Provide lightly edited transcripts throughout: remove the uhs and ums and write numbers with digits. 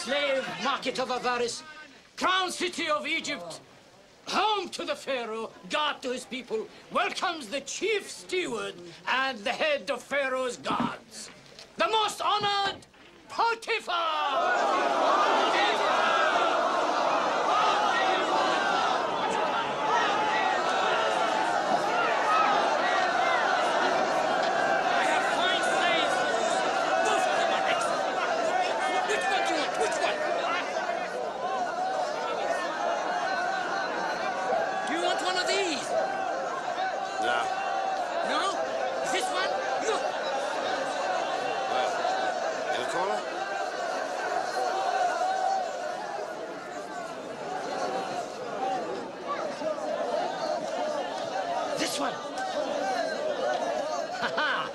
slave market of Avaris, crown city of Egypt, home to the Pharaoh, God to his people, welcomes the chief steward and the head of Pharaoh's guards, the most honored Potiphar! This one. Ha-ha.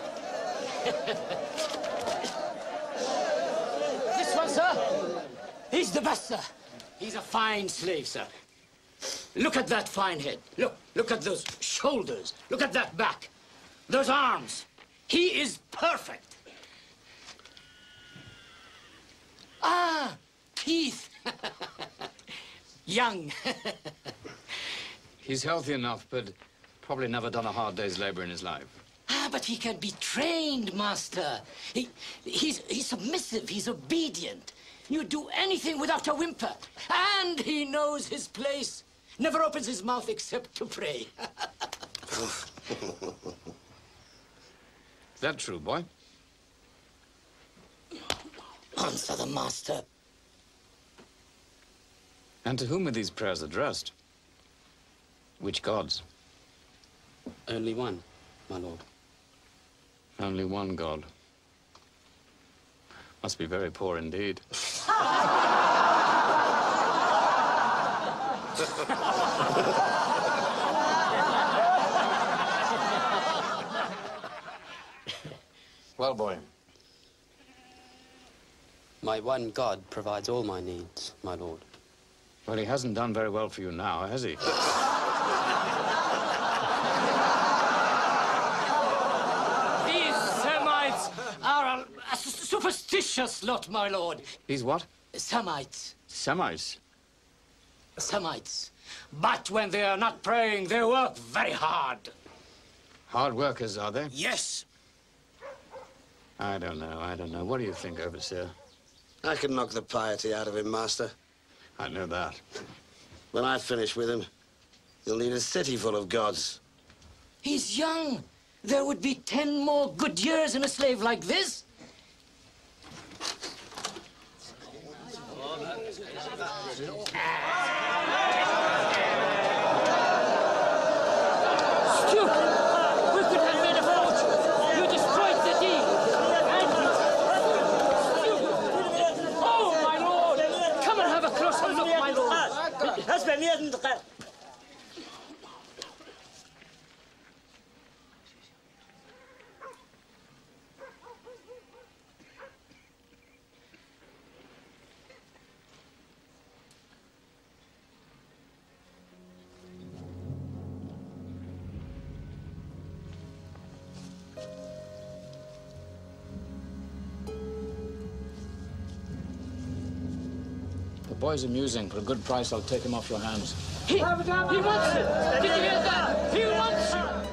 This one, sir. He's the best, sir. He's a fine slave, sir. Look at that fine head. Look at those shoulders. Look at that back. Those arms. He is perfect. Ah, teeth. Young. He's healthy enough, but probably never done a hard day's labor in his life. Ah, but he can be trained, master. He's submissive, he's obedient. You do anything without a whimper. And he knows his place. Never opens his mouth except to pray. Is that true, boy? Answer the master. And to whom are these prayers addressed? Which gods? Only one, my lord. Only one god. Must be very poor indeed. Well, boy. My one god provides all my needs, my lord. Well, he hasn't done very well for you now, has he? Are a superstitious lot, my lord. These what? Semites. Semites? Semites. But when they are not praying, they work very hard. Hard workers, are they? Yes. I don't know. What do you think, overseer? I can knock the piety out of him, master. I know that. When I finish with him, you'll need a city full of gods. He's young. There would be 10 more good years in a slave like this. Stupid! We could have made a fortune. You destroyed the deal. Oh, my lord! Come and have a closer look, my lord. The boy's amusing. For a good price, I'll take him off your hands. He wants it! Did you hear that? He wants it!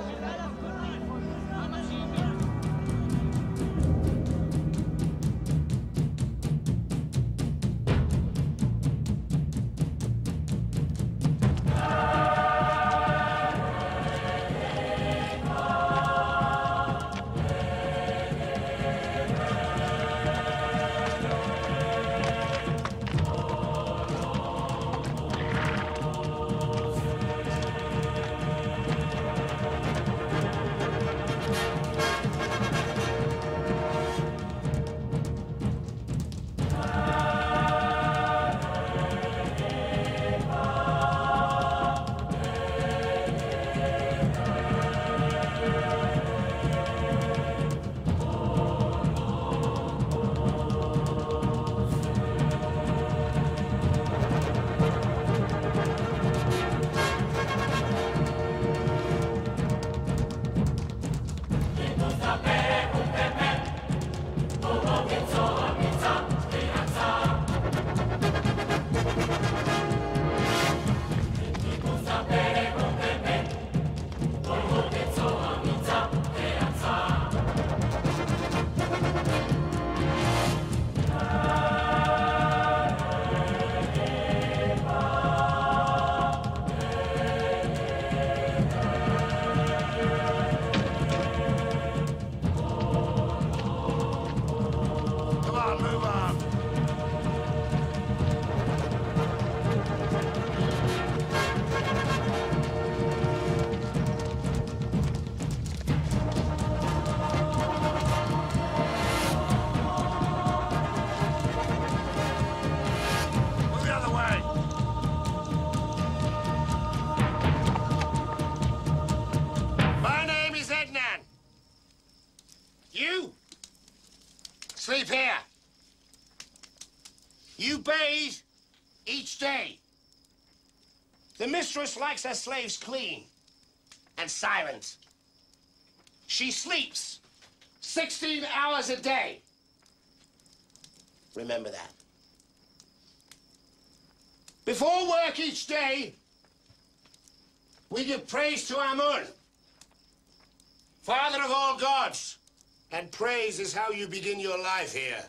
You! Sleep here. You bathe each day. The mistress likes her slaves clean and silent. She sleeps 16 hours a day. Remember that. Before work each day, we give praise to Amun, Father of all gods. And praise is how you begin your life here.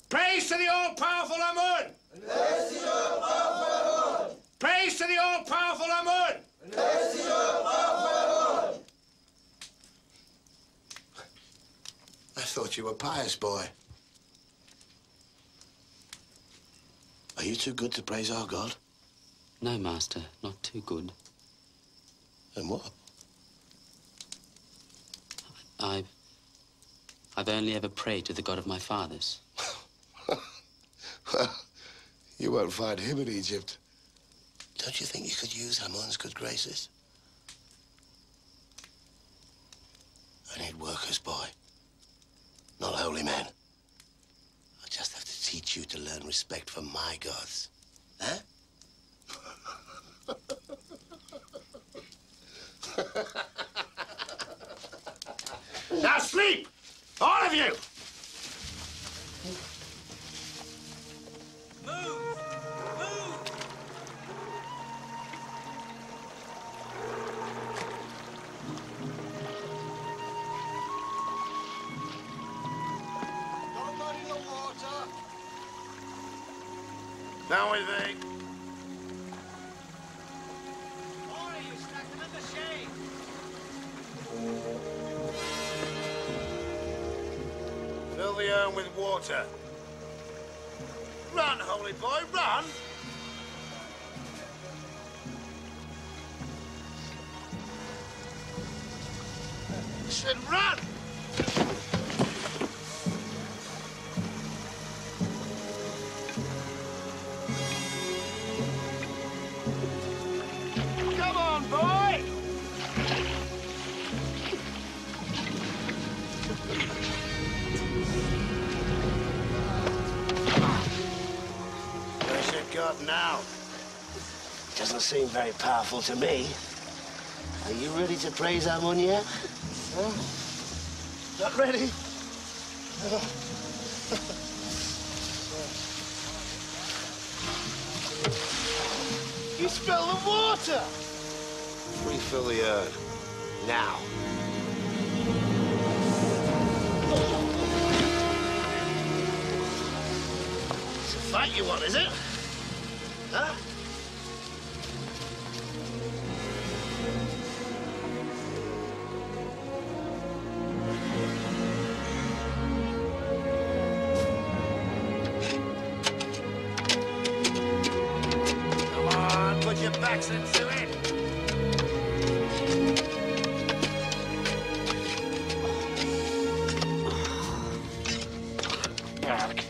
Praise to the all-powerful Amun! Praise to the all-powerful Amun! Praise to the all-powerful Amun! Praise to the all-powerful Amun! I thought you were pious, boy. Are you too good to praise our God? No, Master, not too good. Then what? I've only ever prayed to the God of my fathers. Well, you won't find him in Egypt. Don't you think you could use Amun's good graces? I need workers, boy. Not holy men. I just have to teach you to learn respect for my gods. Huh? Now sleep! All of you! Don't muddy the water. Down with thee. Fill the urn with water. Run, holy boy, run! I said run! Come on, boy! Where's your God now? Doesn't seem very powerful to me. Are you ready to praise Amun yet? Huh? Not ready? You spill the water! Refill the urn. Now. It's a fight you want, is it? Huh? Come on, put your backs into it. Back.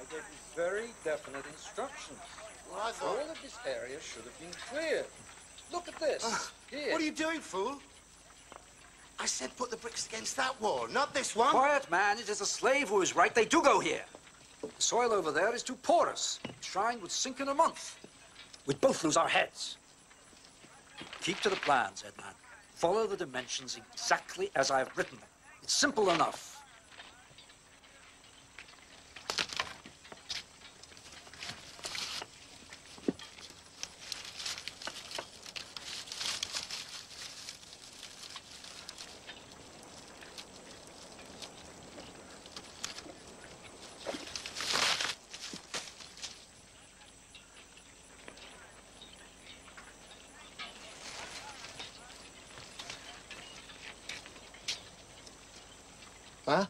I gave you very definite instructions. Well, I thought... All of this area should have been cleared. Look at this. Here. What are you doing, fool? I said put the bricks against that wall, not this one. Quiet, man. It is the slave who is right. They do go here. The soil over there is too porous. The shrine would sink in a month. We'd both lose our heads. Keep to the plans, Edman. Follow the dimensions exactly as I've written them. It's simple enough. Huh?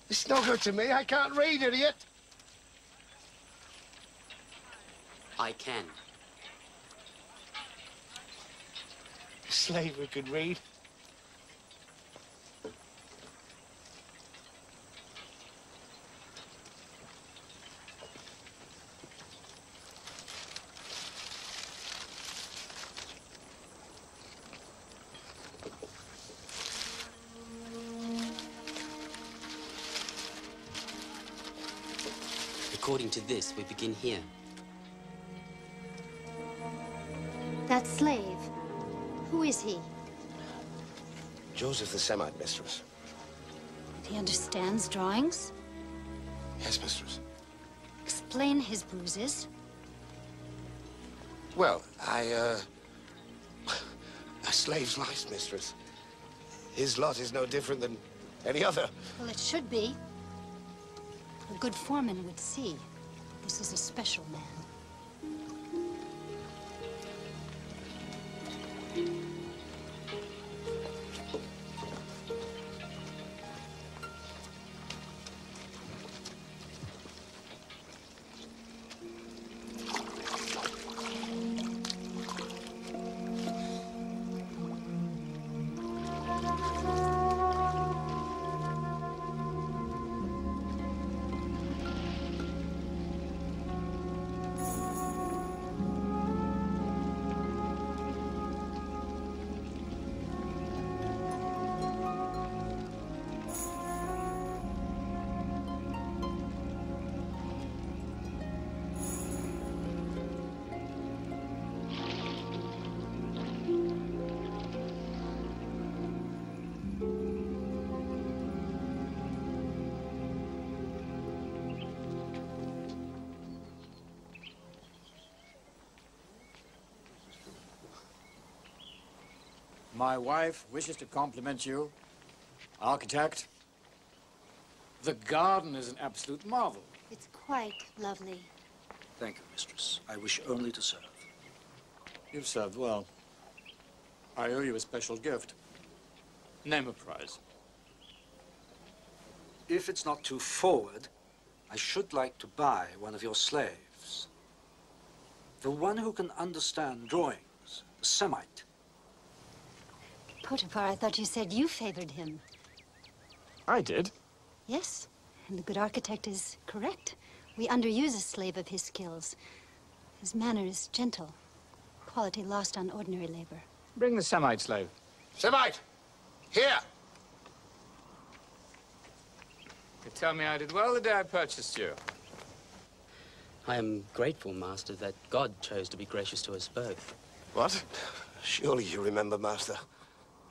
It's no good to me. I can't read, idiot. I can. A slave who could read. According to this, we begin here. That slave, who is he? Joseph the Semite, mistress. He understands drawings? Yes, mistress. Explain his bruises. Well, a slave's life, mistress. His lot is no different than any other. Well, it should be. A good foreman would see. This is a special man. My wife wishes to compliment you, architect. The garden is an absolute marvel. It's quite lovely. Thank you, mistress. I wish only to serve. You've served well. I owe you a special gift. Name a prize. If it's not too forward, I should like to buy one of your slaves. The one who can understand drawings, the Semite. Potiphar, I thought you said you favored him. I did. Yes, and the good architect is correct. We underuse a slave of his skills. His manner is gentle, quality lost on ordinary labor. Bring the Semite slave. Semite! Here! You tell me I did well the day I purchased you. I am grateful, Master, that God chose to be gracious to us both. What? Surely you remember, Master.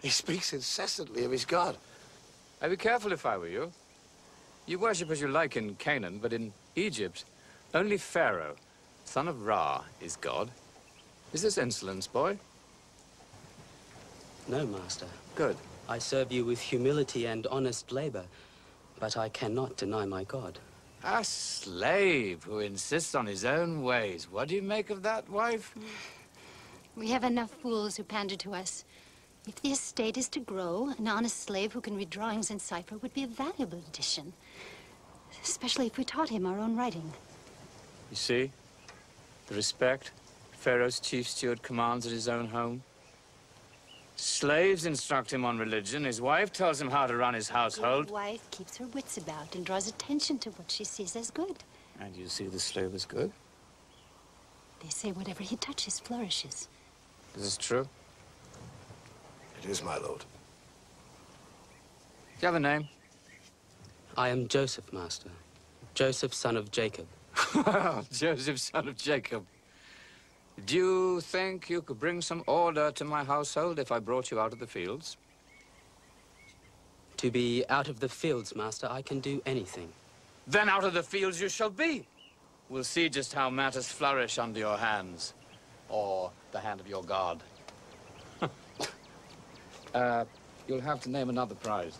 He speaks incessantly of his God. I'd be careful if I were you. You worship as you like in Canaan, but in Egypt, only Pharaoh, son of Ra, is God. Is this insolence, boy? No, Master. Good. I serve you with humility and honest labor, but I cannot deny my God. A slave who insists on his own ways. What do you make of that, wife? We have enough fools who pander to us. If the estate is to grow, an honest slave who can read drawings and cipher would be a valuable addition. Especially if we taught him our own writing. You see? The respect Pharaoh's chief steward commands at his own home. Slaves instruct him on religion. His wife tells him how to run his household. His wife keeps her wits about and draws attention to what she sees as good. And you see the slave as good? They say whatever he touches flourishes. Is this true? It is, my lord. Do you have a name? I am Joseph, Master. Joseph, son of Jacob. Joseph, son of Jacob. Do you think you could bring some order to my household if I brought you out of the fields? To be out of the fields, Master, I can do anything. Then out of the fields you shall be. We'll see just how matters flourish under your hands. Or the hand of your God. You'll have to name another prize.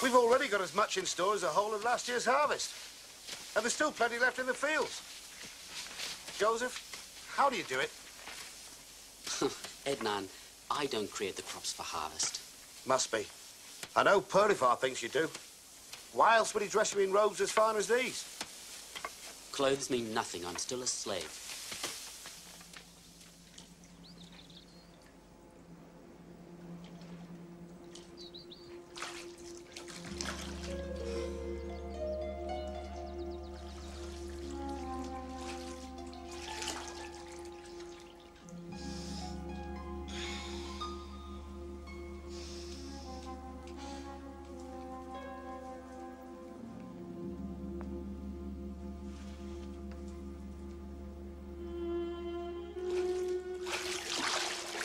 We've already got as much in store as the whole of last year's harvest. And there's still plenty left in the fields. Joseph, how do you do it? Ednan, I don't create the crops for harvest. Must be. I know Potiphar thinks you do. Why else would he dress you in robes as fine as these? Clothes mean nothing. I'm still a slave.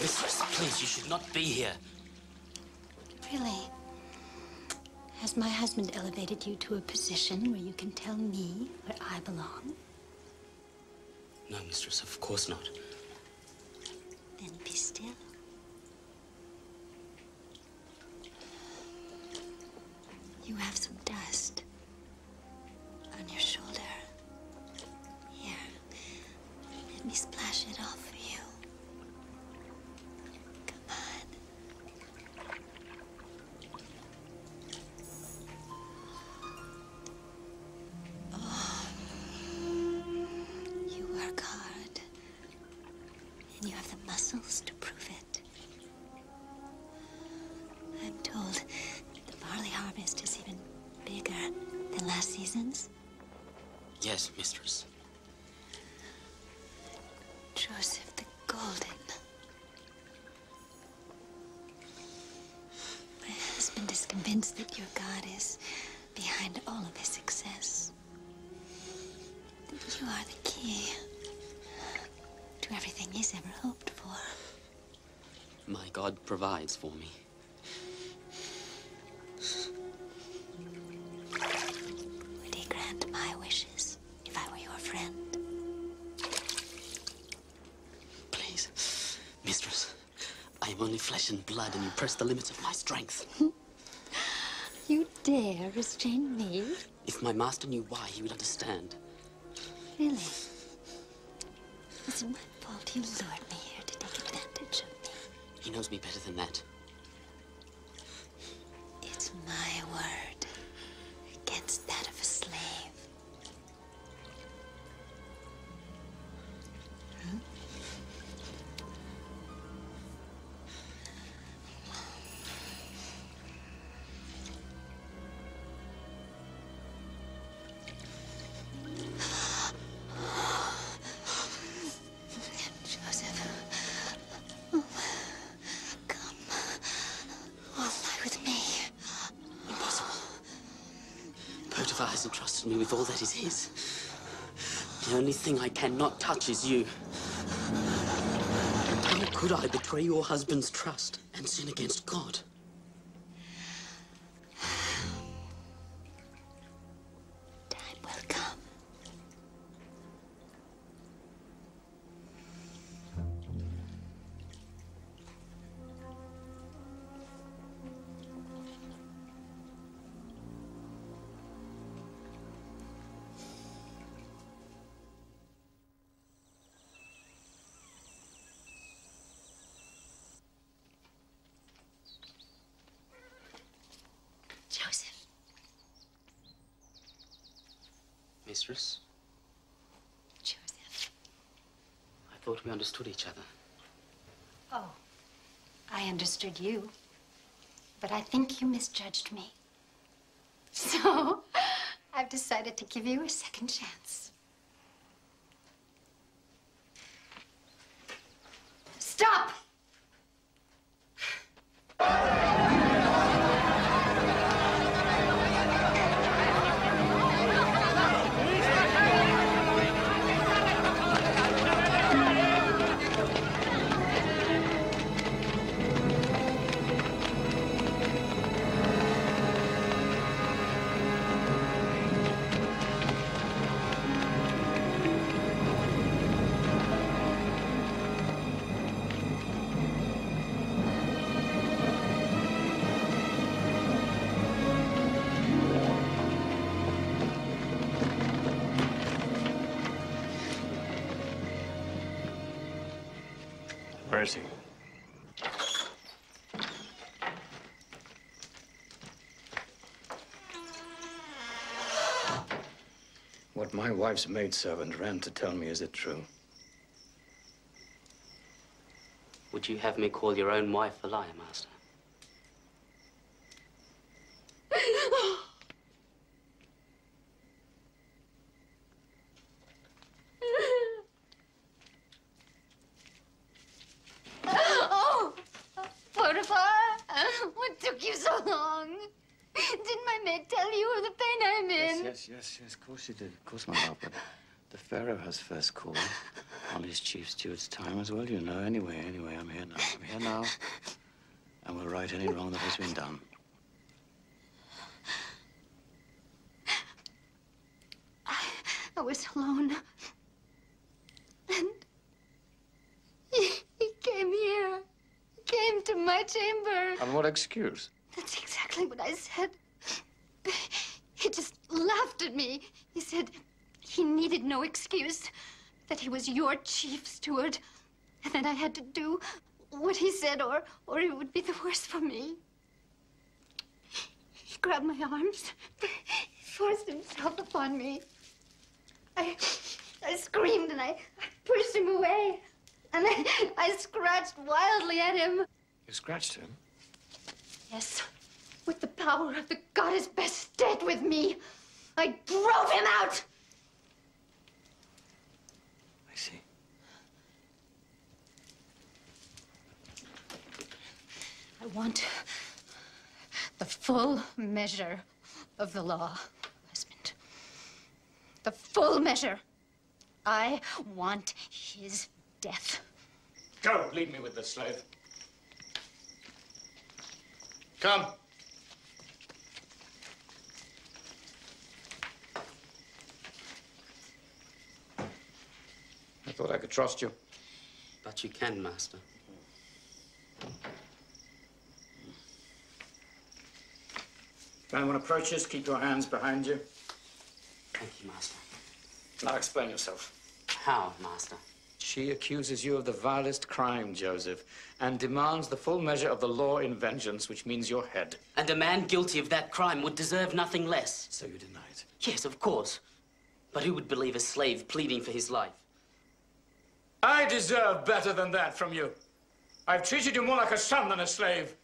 Mistress, please, you should not be here. Really? Has my husband elevated you to a position where you can tell me where I belong? No, mistress, of course not. Then be still. You have some dust on your shoulder. Here, let me splash it off for you. Come on. Oh. You work hard, and you have the muscles to prove it. I'm told the barley harvest is even bigger than last season's. Yes, mistress. Joseph the Golden. My husband is convinced that your God is behind all of his success. That you are the key to everything he's ever hoped for. My God provides for me. Would he grant my wishes if I were your friend? Please, mistress, I am only flesh and blood, and you press the limits of my strength. You dare restrain me? If my master knew why, he would understand. Really? Was it my fault you lured me here to take advantage of me? He knows me better than that. It's my word against that of a slave. Hmm? Joseph, come. Lie with me. Impossible. Potiphar has entrusted me with all that is his. The only thing I cannot touch is you. How could I betray your husband's trust and sin against God? Time will come. Joseph. Mistress, Joseph. I thought we understood each other. Oh, I understood you. But I think you misjudged me. So, I've decided to give you a second chance. Stop! Where is he? What my wife's maidservant ran to tell me, is it true? Would you have me call your own wife a liar, Master? Oh, Potiphar, what took you so long? Didn't my maid tell you of the pain I'm in? Yes, of course she did. Of course, my love, but the Pharaoh has first call on his chief steward's time as well, you know. Anyway, I'm here now. And we'll right any wrong that has been done. I was alone. And he came here. He came to my chamber. On what excuse? That's exactly what I said. He just laughed at me. He said he needed no excuse, that he was your chief steward, and that I had to do what he said, or it would be the worse for me. He grabbed my arms. He forced himself upon me. I screamed and I pushed him away. And I scratched wildly at him. You scratched him? Yes, with the power of the goddess Bastet with me. I drove him out. I see. I want the full measure of the law, husband. The full measure. I want his death. Go, leave me with the slave. Come. I thought I could trust you. But you can, Master. If anyone approaches, keep your hands behind you. Thank you, Master. Now explain yourself. How, Master? She accuses you of the vilest crime, Joseph, and demands the full measure of the law in vengeance, which means your head. And a man guilty of that crime would deserve nothing less. So you deny it? Yes, of course. But who would believe a slave pleading for his life? I deserve better than that from you. I've treated you more like a son than a slave.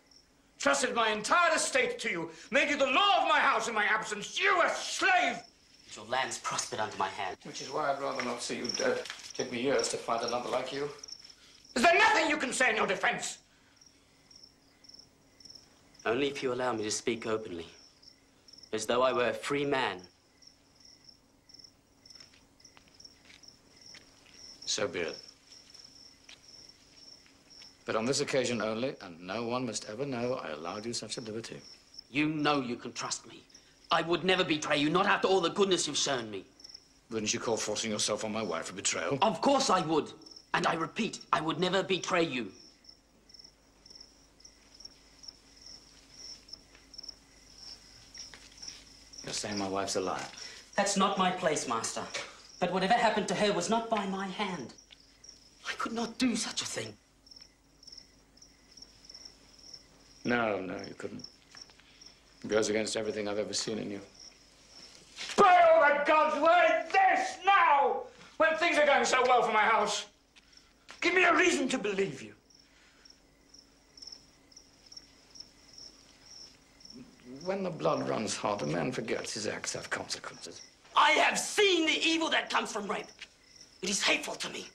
Trusted my entire estate to you. Made you the law of my house in my absence. You a slave! But your lands prospered under my hand. Which is why I'd rather not see you dead. Take me years to find another like you. Is there nothing you can say in your defense? Only if you allow me to speak openly. As though I were a free man. So be it. But on this occasion only, and no one must ever know I allowed you such a liberty. You know you can trust me. I would never betray you, not after all the goodness you've shown me. Wouldn't you call forcing yourself on my wife a betrayal? Of course I would. And I repeat, I would never betray you. You're saying my wife's a liar? That's not my place, Master. But whatever happened to her was not by my hand. I could not do such a thing. No, you couldn't. It goes against everything I've ever seen in you. By all the gods, why this now? When things are going so well for my house. Give me a reason to believe you. When the blood runs hot, a man forgets his acts have consequences. I have seen the evil that comes from rape. It is hateful to me,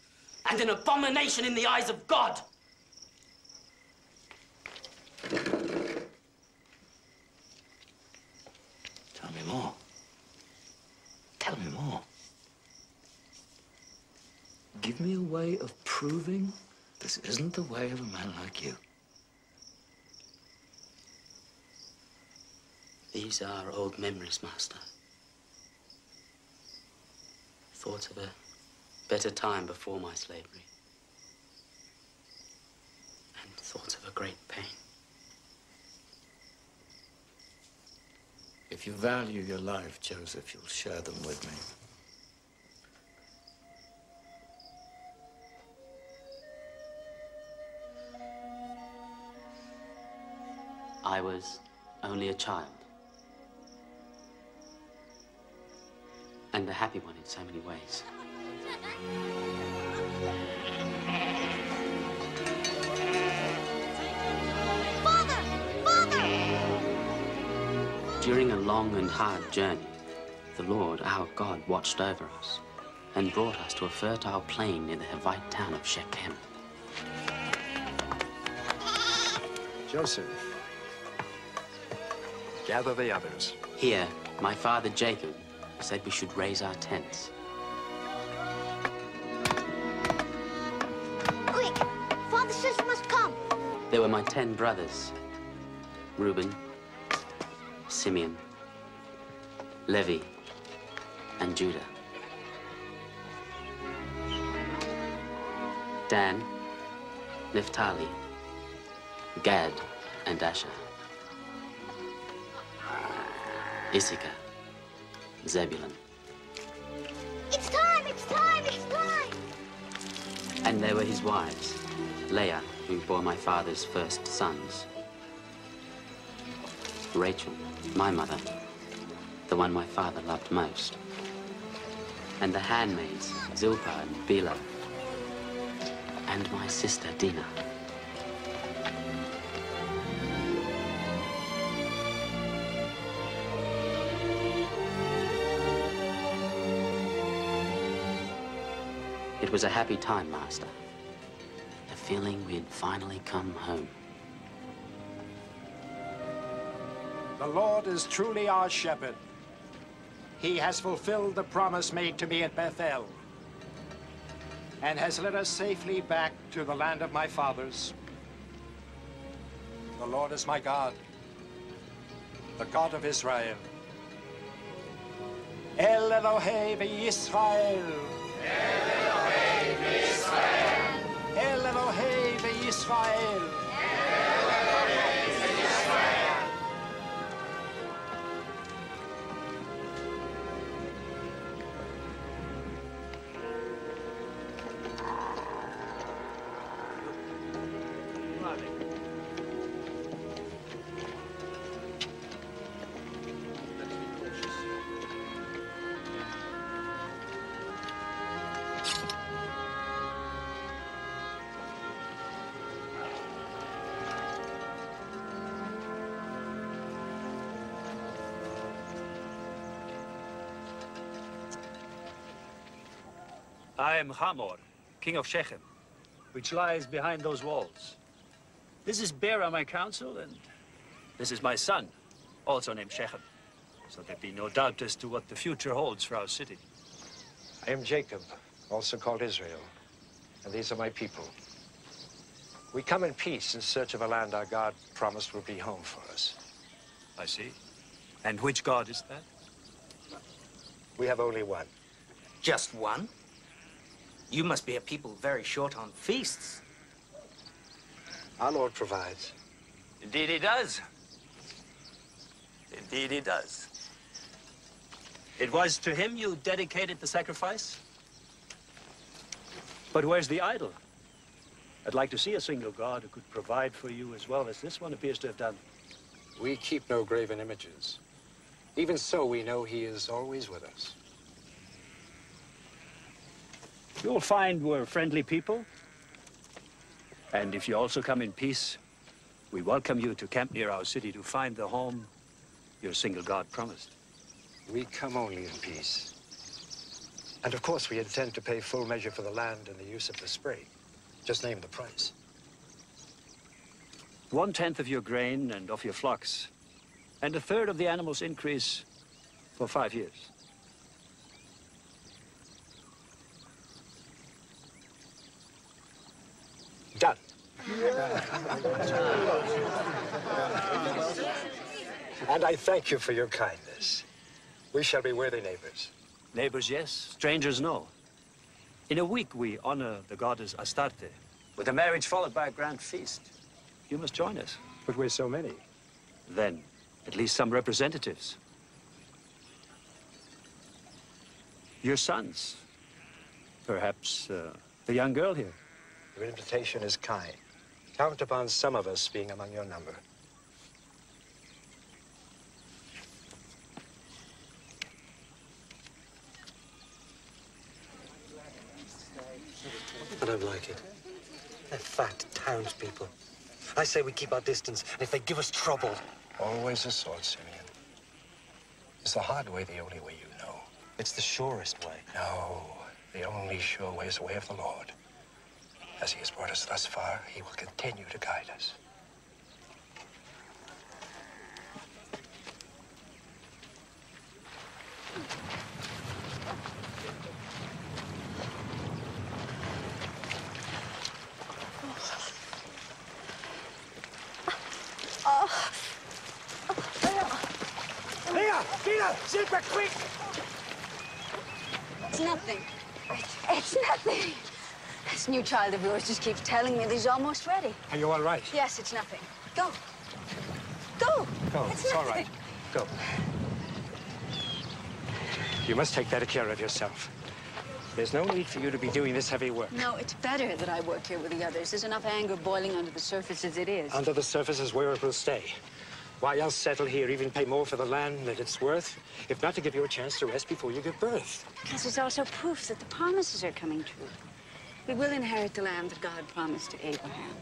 and an abomination in the eyes of God. Tell me more. Tell me more. Give me a way of proving this isn't the way of a man like you. These are old memories, Master. Thoughts of a better time before my slavery. And thoughts of a great pain. If you value your life, Joseph, you'll share them with me. I was only a child. And a happy one in so many ways. Father! Father! During a long and hard journey, the Lord, our God, watched over us and brought us to a fertile plain near the Hivite town of Shechem. Joseph, gather the others. Here, my father Jacob said we should raise our tents. Quick! Father says you must come. There were my 10 brothers, Reuben, Simeon, Levi, and Judah. Dan, Naphtali, Gad, and Asher. Issachar, Zebulun. It's time! It's time! It's time! And they were his wives, Leah, who bore my father's first sons, Rachel, my mother, the one my father loved most, and the handmaids, Zilpah and Bilhah, and my sister Dinah. It was a happy time, Master. A feeling we had finally come home. The Lord is truly our shepherd. He has fulfilled the promise made to me at Bethel and has led us safely back to the land of my fathers. The Lord is my God, the God of Israel. El Elohei v'Yisrael. El Elohei v'Yisrael. El Elohei v'Yisrael. I am Hamor, king of Shechem, which lies behind those walls. This is Bera, my council, and this is my son, also named Shechem. So there be no doubt as to what the future holds for our city. I am Jacob, also called Israel, and these are my people. We come in peace in search of a land our God promised would be home for us. I see. And which God is that? We have only one. Just one? You must be a people very short on feasts. Our Lord provides. Indeed he does. Indeed he does. It was to him you dedicated the sacrifice? But where's the idol? I'd like to see a single God who could provide for you as well as this one appears to have done. We keep no graven images. Even so, we know he is always with us. You'll find we're friendly people. And if you also come in peace, we welcome you to camp near our city to find the home your single God promised. We come only in peace. And of course, we intend to pay full measure for the land and the use of the spray. Just name the price. 1/10 of your grain and of your flocks, and 1/3 of the animal's increase for 5 years. Done. And I thank you for your kindness. We shall be worthy neighbors. Neighbors, yes. Strangers, no. In a week, we honor the goddess Astarte, with a marriage followed by a grand feast. You must join us. But we're so many. Then, at least some representatives. Your sons. Perhaps the young girl here. Your invitation is kind. Count upon some of us being among your number. I don't like it. They're fat townspeople. I say we keep our distance, and if they give us trouble... Always the sword, Simeon. Is the hard way the only way you know? It's the surest way. No, the only sure way is the way of the Lord. As he has brought us thus far, he will continue to guide us. Silver, quick! It's nothing. It's nothing. This new child of yours just keeps telling me that he's almost ready. Are you all right? Yes, it's nothing. Go. Go. Go. It's all right. Go. You must take better care of yourself. There's no need for you to be doing this heavy work. No, it's better that I work here with the others. There's enough anger boiling under the surface as it is. Under the surface is where it will stay. Why else settle here, even pay more for the land than it's worth, if not to give you a chance to rest before you give birth? Because it's also proof that the promises are coming true. We will inherit the land that God promised to Abraham.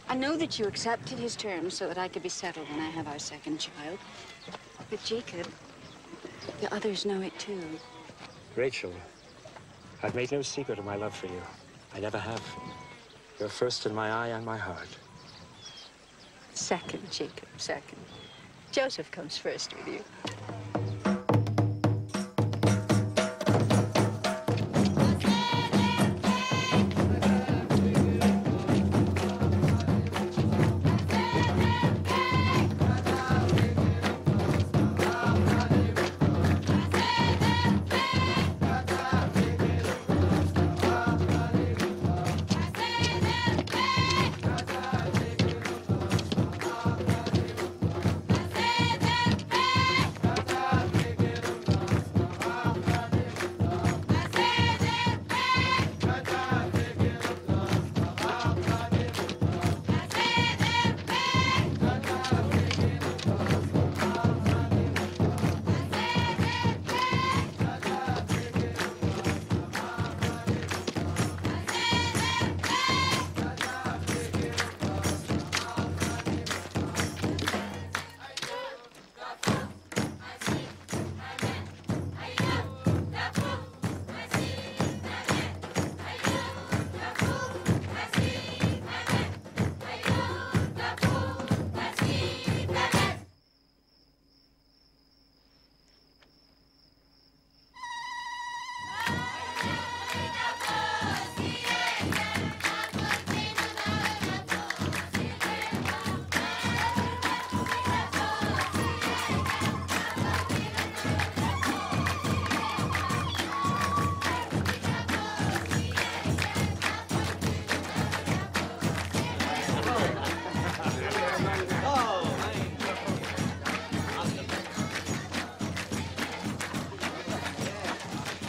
I know that you accepted his terms so that I could be settled when I have our second child. But Jacob, the others know it too. Rachel, I've made no secret of my love for you. I never have. You're first in my eye and my heart. Second, Jacob, second. Joseph comes first with you.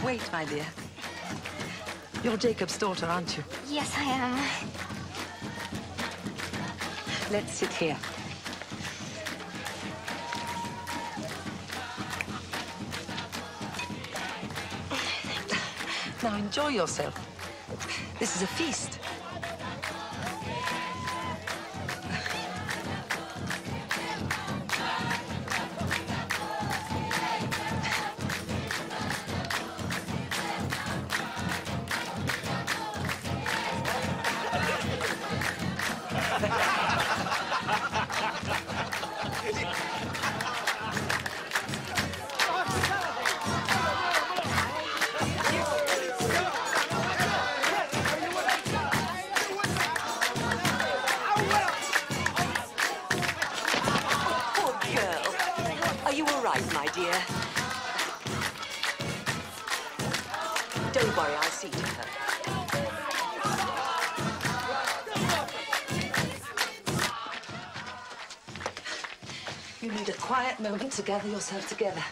Wait, my dear. You're Jacob's daughter, aren't you? Yes, I am. Let's sit here. Now enjoy yourself. This is a feast. Don't worry, I'll see to her. You need a quiet moment to gather yourself together.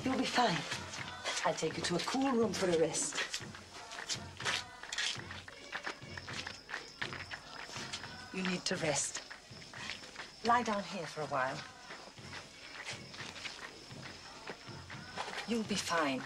You'll be fine. I'll take you to a cool room for a rest. You need to rest. Lie down here for a while. You'll be fine.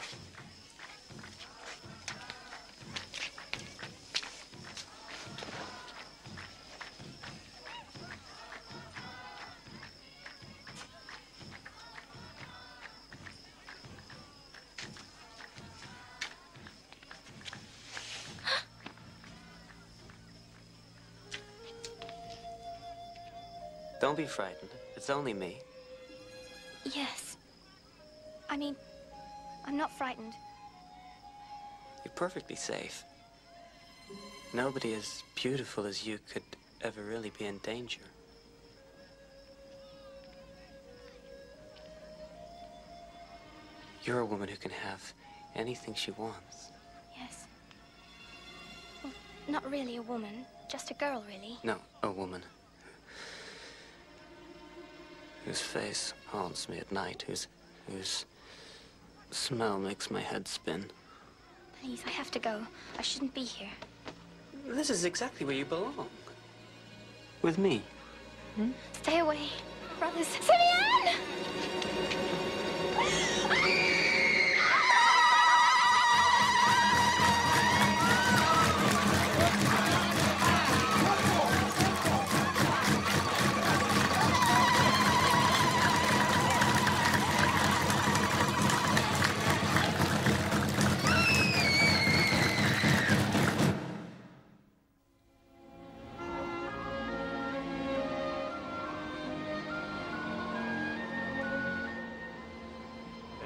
Don't be frightened. It's only me. Yes. I mean, I'm not frightened. You're perfectly safe. Nobody as beautiful as you could ever really be in danger. You're a woman who can have anything she wants. Yes. Well, not really a woman, just a girl, really. No, a woman. Whose face haunts me at night, whose smell makes my head spin. Please, I have to go. I shouldn't be here. This is exactly where you belong. With me. Hmm? Stay away, brothers. Simeon!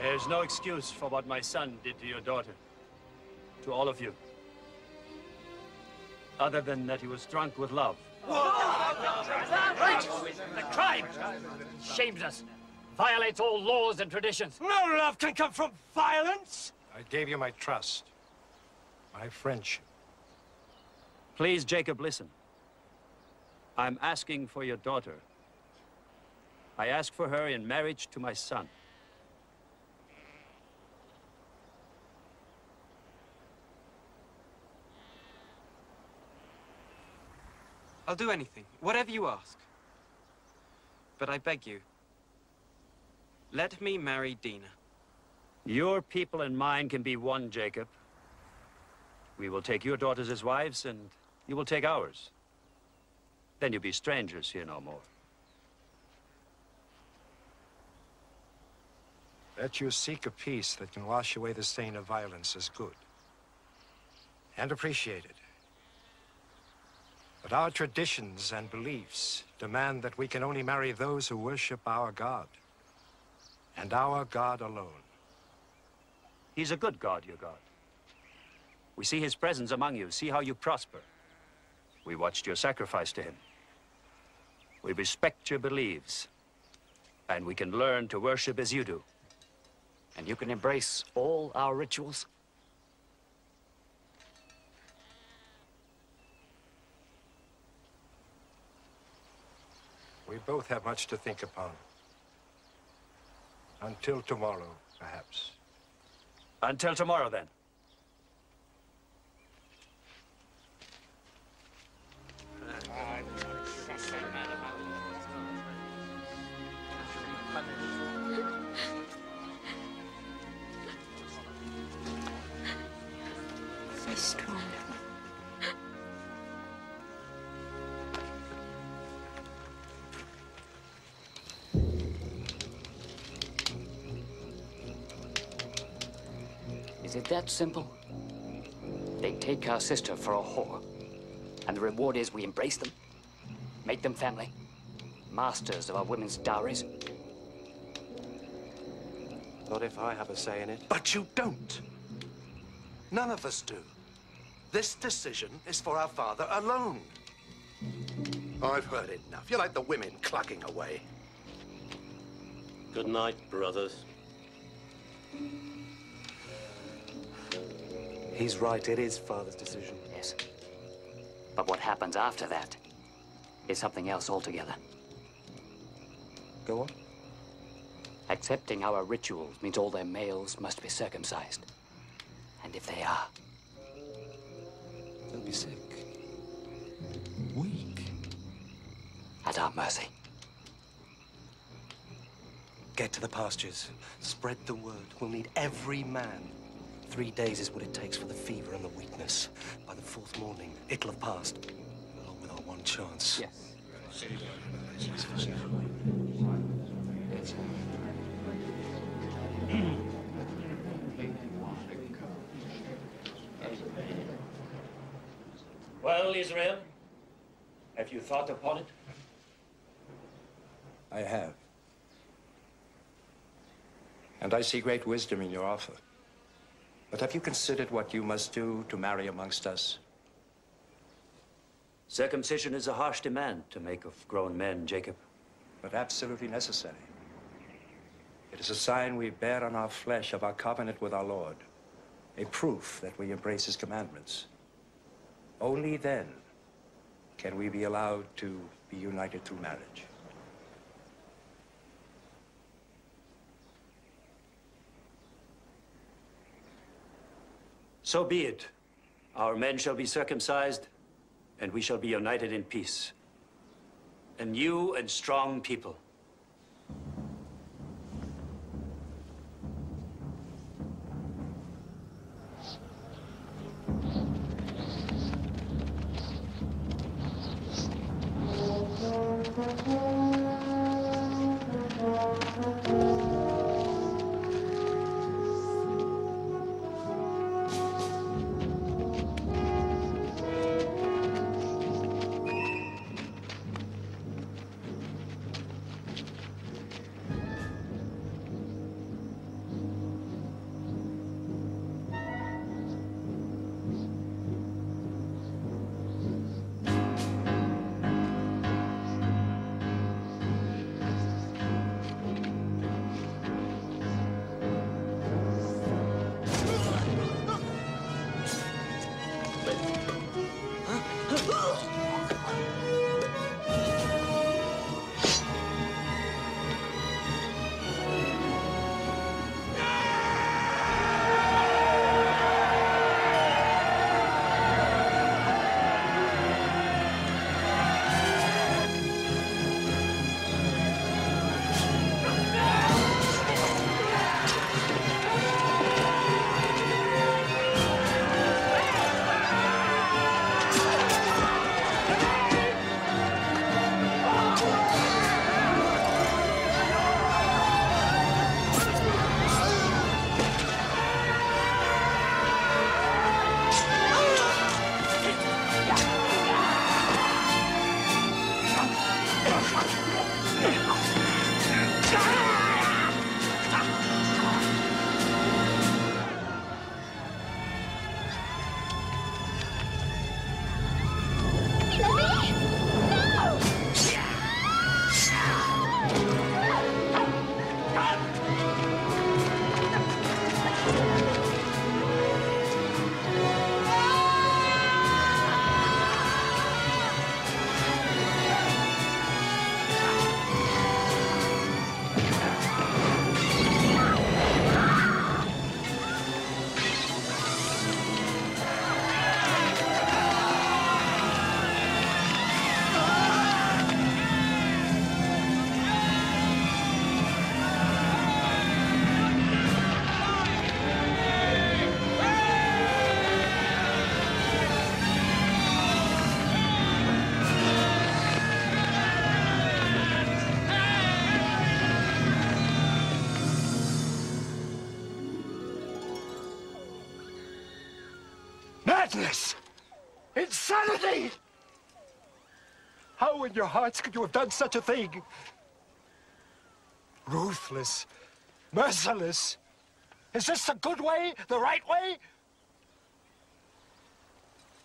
There's no excuse for what my son did to your daughter. To all of you. Other than that he was drunk with love. Right! The crime! Shames us. Violates all laws and traditions. No love can come from violence! I gave you my trust. My friendship. Please, Jacob, listen. I'm asking for your daughter. I ask for her in marriage to my son. I'll do anything, whatever you ask. But I beg you, let me marry Dina. Your people and mine can be one, Jacob. We will take your daughters as wives, and you will take ours. Then you'll be strangers here no more. That you seek a peace that can wash away the stain of violence is good. And appreciated. But our traditions and beliefs demand that we can only marry those who worship our God. And our God alone. He's a good God, your God. We see his presence among you, see how you prosper. We watched your sacrifice to him. We respect your beliefs. And we can learn to worship as you do. And you can embrace all our rituals? We both have much to think upon. Until tomorrow, perhaps. Until tomorrow, then. Be strong. Is it that simple? They take our sister for a whore, and the reward is we embrace them, make them family, masters of our women's dowries. Not if I have a say in it. But you don't. None of us do. This decision is for our father alone. I've heard enough. You're like the women clucking away. Good night, brothers. He's right. It is Father's decision. Yes. But what happens after that is something else altogether. Go on. Accepting our rituals means all their males must be circumcised. And if they are... They'll be sick. Weak. At our mercy. Get to the pastures. Spread the word. We'll need every man. 3 days is what it takes for the fever and the weakness. By the 4th morning, it'll have passed. Along with our one chance. Yes. Well, Israel, have you thought upon it? I have. And I see great wisdom in your offer. But have you considered what you must do to marry amongst us? Circumcision is a harsh demand to make of grown men, Jacob. But absolutely necessary. It is a sign we bear on our flesh of our covenant with our Lord, a proof that we embrace his commandments. Only then can we be allowed to be united through marriage. So be it. Our men shall be circumcised, and we shall be united in peace. A new and strong people. Madness! Insanity! How in your hearts could you have done such a thing? Ruthless, merciless. Is this the good way, the right way?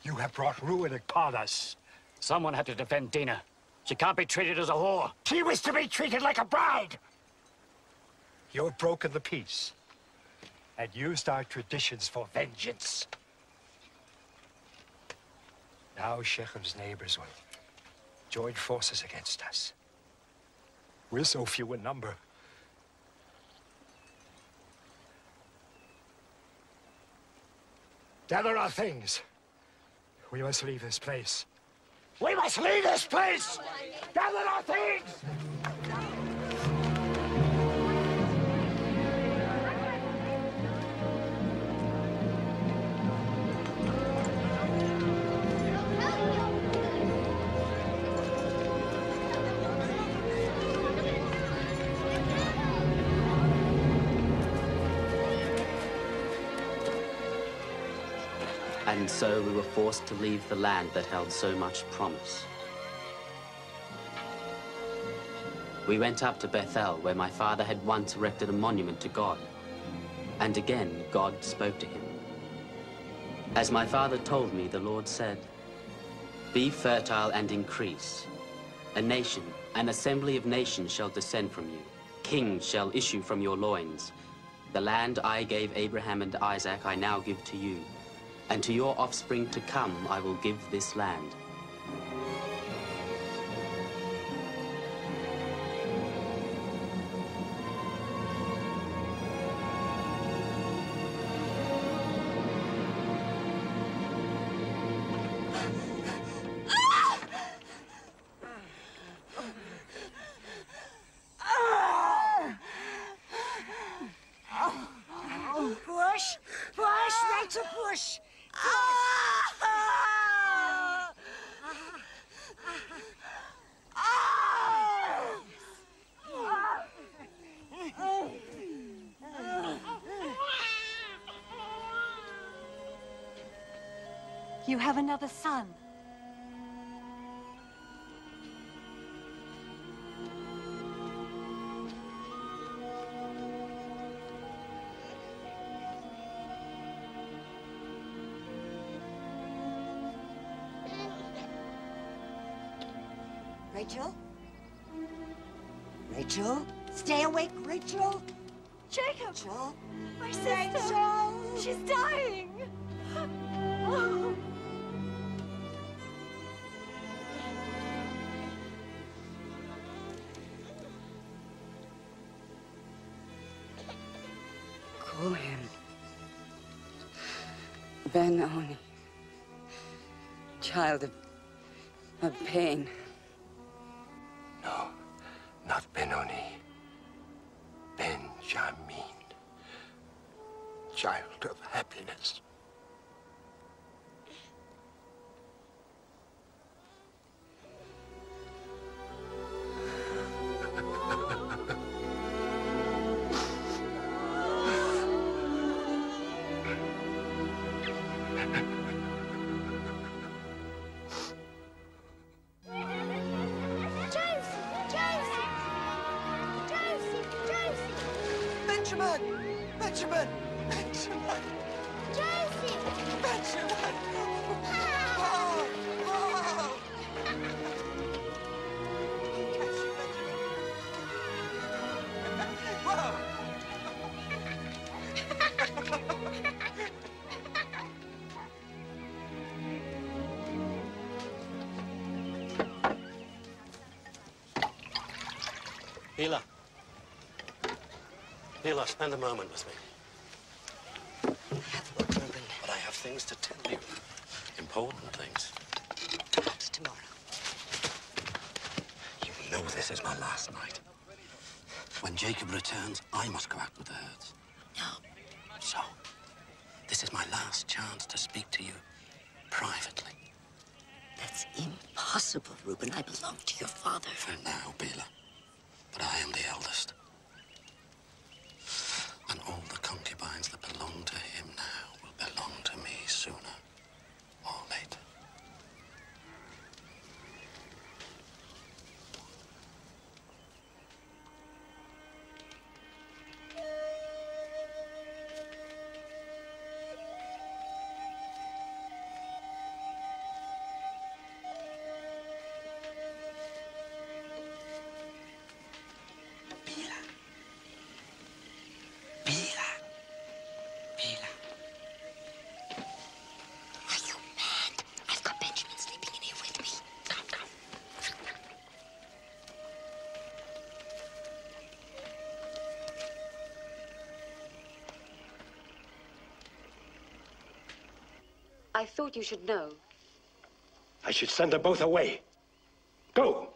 You have brought ruin upon us. Someone had to defend Dina. She can't be treated as a whore. She was to be treated like a bride. You have broken the peace and used our traditions for vengeance. Now Shechem's neighbors will join forces against us. We're so few in number. Gather our things. We must leave this place. We must leave this place! Gather our things! And so we were forced to leave the land that held so much promise. We went up to Bethel, where my father had once erected a monument to God. And again, God spoke to him. As my father told me, the Lord said, "Be fertile and increase. A nation, an assembly of nations shall descend from you. Kings shall issue from your loins. The land I gave Abraham and Isaac I now give to you. And to your offspring to come I will give this land." Push! Push, Rachel, push! You have another son. Rachel? Rachel? Stay awake, Rachel! Jacob! Rachel? My sister! Rachel! She's dying! Oh. Call him Ben-Oni, child of pain. No, not Benoni. Benjamin, child of happiness. Benjamin! Benjamin! Benjamin! Josie! Benjamin! Oh! Oh! Whoa! Hila. Hila, spend a moment with me. But I have things to tell you. Important things. Perhaps tomorrow. You know this is my last night. When Jacob returns, I must go out with the herds. No. So, this is my last chance to speak to you privately. That's impossible, Reuben. I belong to your father. For now, Bela. But I am the eldest. And all the concubines that belong to him now will belong to me sooner or later. I thought you should know. I should send them both away. Go!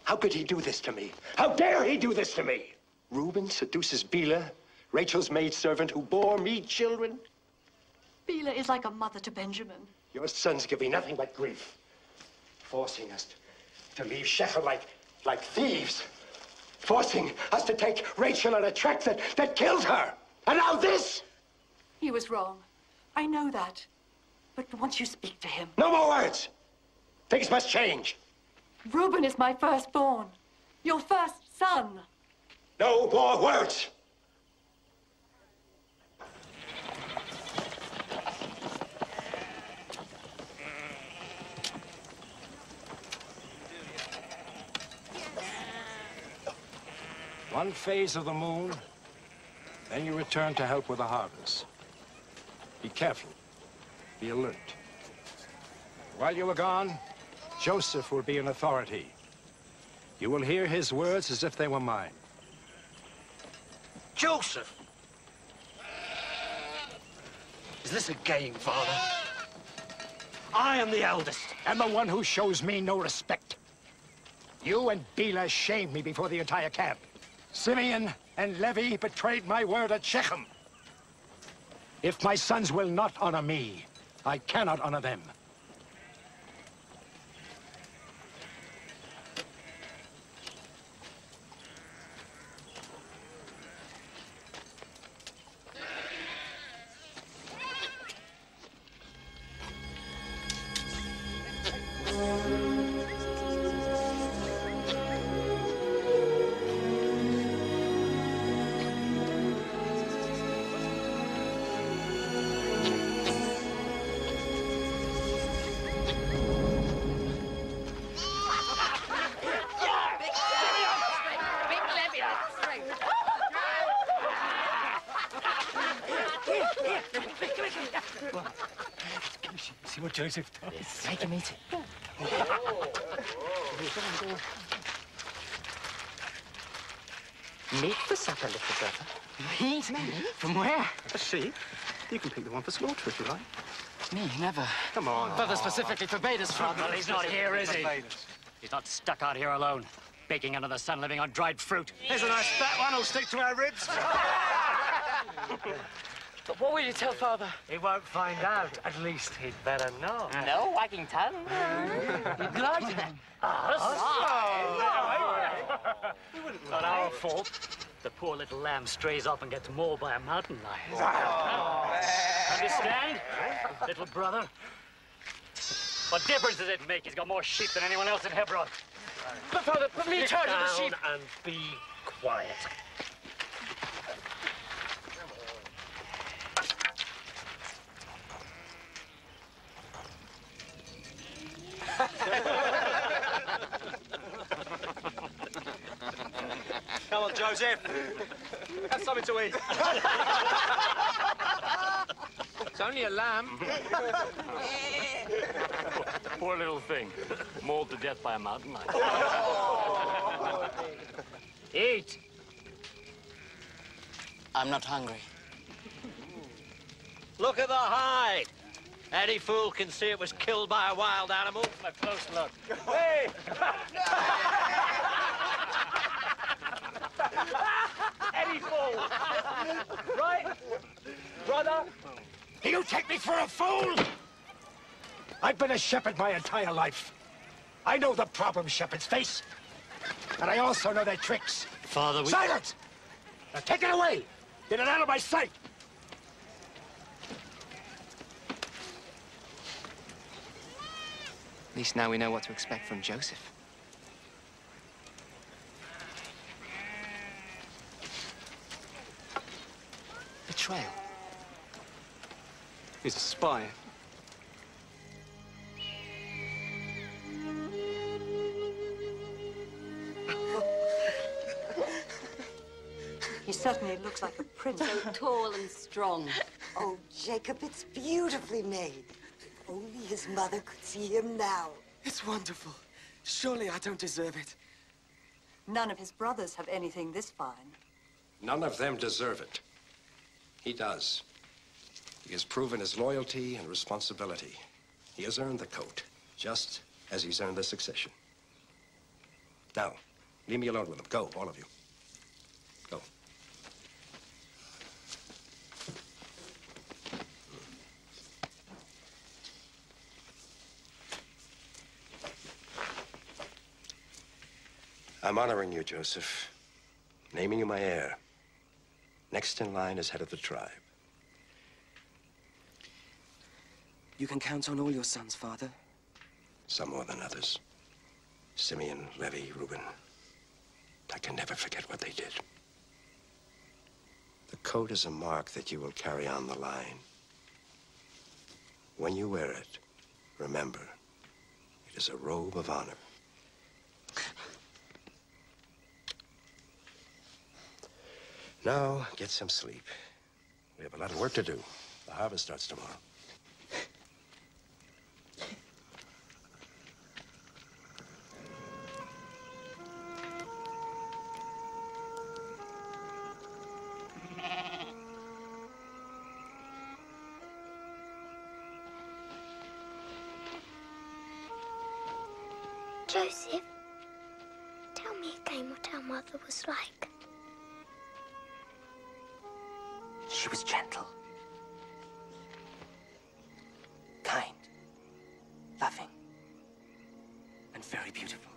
How could he do this to me? How dare he do this to me? Reuben seduces Bela, Rachel's maidservant who bore me children. Bela is like a mother to Benjamin. Your sons give me nothing but grief, forcing us to leave Shechem like thieves, forcing us to take Rachel on a trek that killed her. And now this! He was wrong. I know that. But once you speak to him... No more words! Things must change. Reuben is my firstborn. Your first son. No more words! One phase of the moon, then you return to help with the harvest. Be careful. Be alert. While you are gone, Joseph will be in authority. You will hear his words as if they were mine. Joseph! Is this a game, Father? I am the eldest, and the one who shows me no respect. You and Bela shamed me before the entire camp. Simeon and Levi betrayed my word at Shechem. If my sons will not honor me, I cannot honor them. See what Joseph does. Make him eat it. Meat for supper, little brother. Meat? From where? A sheep. You can pick the one for slaughter if you like. Me, never. Come on. Father specifically forbade us from... Well, he's not here, is he? He's not stuck out here alone, baking under the sun, living on dried fruit. Here's a nice fat one who'll stick to our ribs. But what will you tell Father? He won't find out. At least he'd better know. No wagging tongue. You'd like that. Not our fault. The poor little lamb strays off and gets mauled by a mountain lion. Understand, little brother? What difference does it make? He's got more sheep than anyone else in Hebron. But Father, put me in charge of the sheep. And be quiet. Come on, Joseph. Have something to eat. It's only a lamb. Poor little thing, mauled to death by a mountain lion. Eat. I'm not hungry. Look at the hide. Any fool can see it was killed by a wild animal. A close look. Hey! Any fool. Right? Brother? You take me for a fool? I've been a shepherd my entire life. I know the problems shepherds face. And I also know their tricks. Father, we... Silence! Now take it away! Get it out of my sight! At least now we know what to expect from Joseph. Betrayal. He's a spy. He certainly looks like a prince. So tall and strong. Oh, Jacob, it's beautifully made. Only his mother could see him now. It's wonderful. Surely I don't deserve it. None of his brothers have anything this fine. None of them deserve it. He does. He has proven his loyalty and responsibility. He has earned the coat, just as he's earned the succession. Now, leave me alone with him. Go, all of you. Go. I'm honoring you, Joseph. Naming you my heir. Next in line as head of the tribe. You can count on all your sons, Father. Some more than others. Simeon, Levi, Reuben. I can never forget what they did. The coat is a mark that you will carry on the line. When you wear it, remember, it is a robe of honor. Now, get some sleep. We have a lot of work to do. The harvest starts tomorrow. Joseph, tell me again what our mother was like. She was gentle, kind, loving, and very beautiful.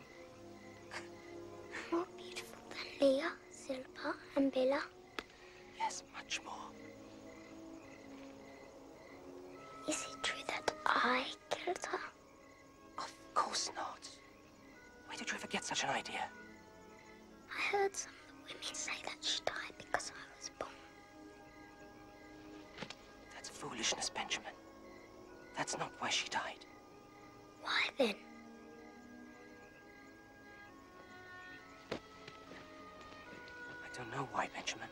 More beautiful than Leah, Zilpah, and Bilhah. Yes, much more. Is it true that I killed her? Of course not. Where did you ever get such an idea? I heard some of the women say that she died because I was born. That's foolishness, Benjamin. That's not why she died. Why then? I don't know why, Benjamin.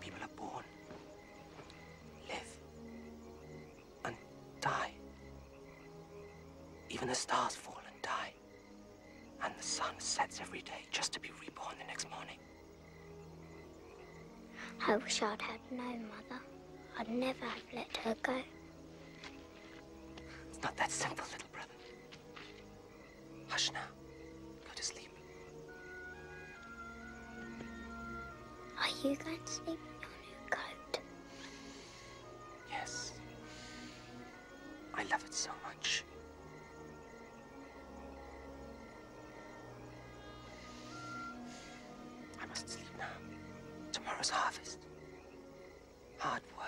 People are born, live, and die. Even the stars fall and die. And the sun sets every day just to be reborn the next morning. I wish I'd had known, Mother. I'd never have let her go. It's not that simple, little brother. Hush now. Go to sleep. Are you going to sleep in your new coat? Yes. I love it so much. I must sleep now. Tomorrow's harvest. Hard work.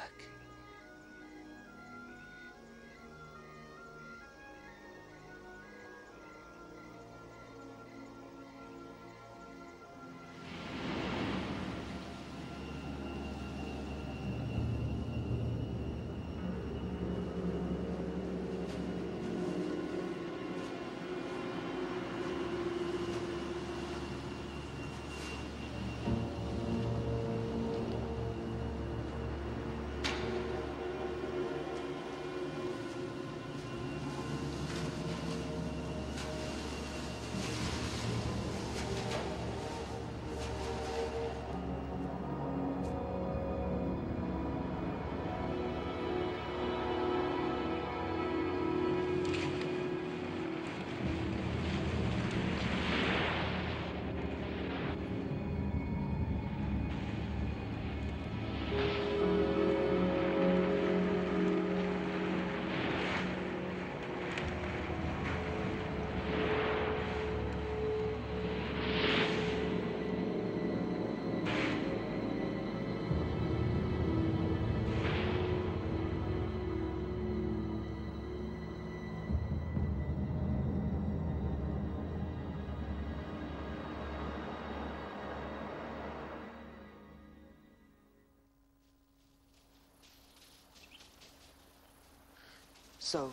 So,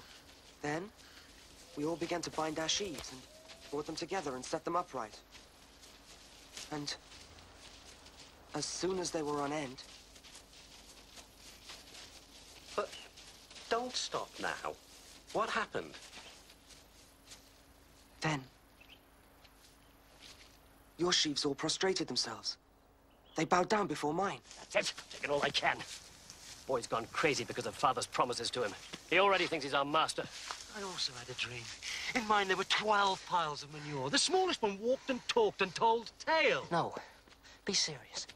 then, we all began to bind our sheaves and brought them together and set them upright. And as soon as they were on end... But don't stop now. What happened? Then, your sheaves all prostrated themselves. They bowed down before mine. That's it. Taking all I can. Boy's gone crazy because of Father's promises to him. He already thinks he's our master. I also had a dream. In mine, there were 12 piles of manure. The smallest one walked and talked and told tales. No, be serious.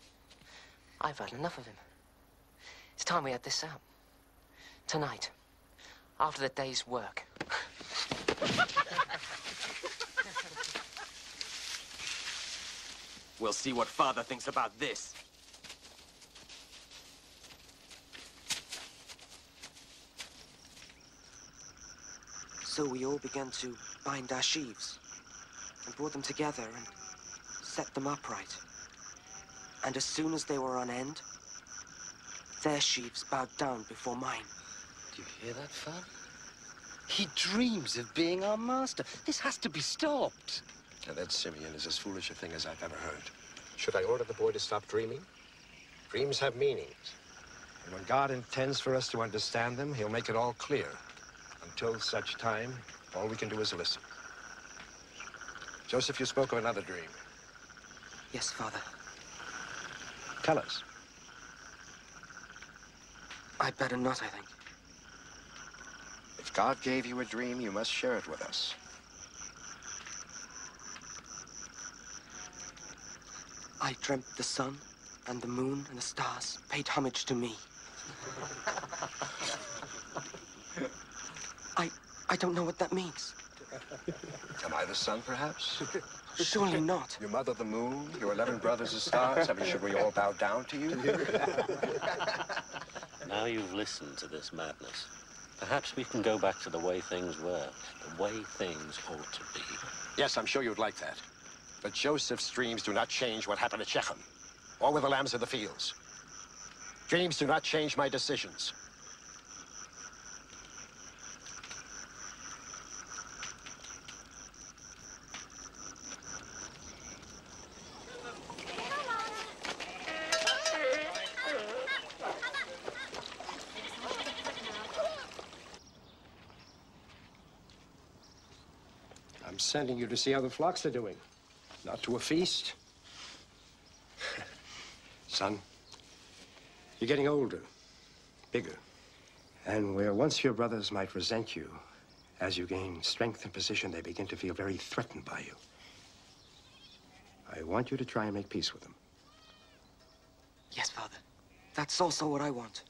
I've had enough of him. It's time we had this out. Tonight, after the day's work. We'll see what Father thinks about this. So we all began to bind our sheaves and brought them together and set them upright. And as soon as they were on end, their sheaves bowed down before mine. Do you hear that, Fan? He dreams of being our master. This has to be stopped. Now, that Simeon is as foolish a thing as I've ever heard. Should I order the boy to stop dreaming? Dreams have meanings. And when God intends for us to understand them, he'll make it all clear. Until such time, all we can do is listen. Joseph, you spoke of another dream. Yes, Father. Tell us. I'd better not, I think. If God gave you a dream, you must share it with us. I dreamt the sun and the moon and the stars paid homage to me. I don't know what that means. Am I the sun, perhaps? Surely not. Your mother, the moon, your 11 brothers, the stars. I mean, should we all bow down to you? Now you've listened to this madness, perhaps we can go back to the way things were, the way things ought to be. Yes, I'm sure you'd like that. But Joseph's dreams do not change what happened at Shechem, or with the lambs of the fields. Dreams do not change my decisions. I'm sending you to see how the flocks are doing, not to a feast. Son, you're getting older, bigger. And where once your brothers might resent you, as you gain strength and position, they begin to feel very threatened by you. I want you to try and make peace with them. Yes, Father. That's also what I want.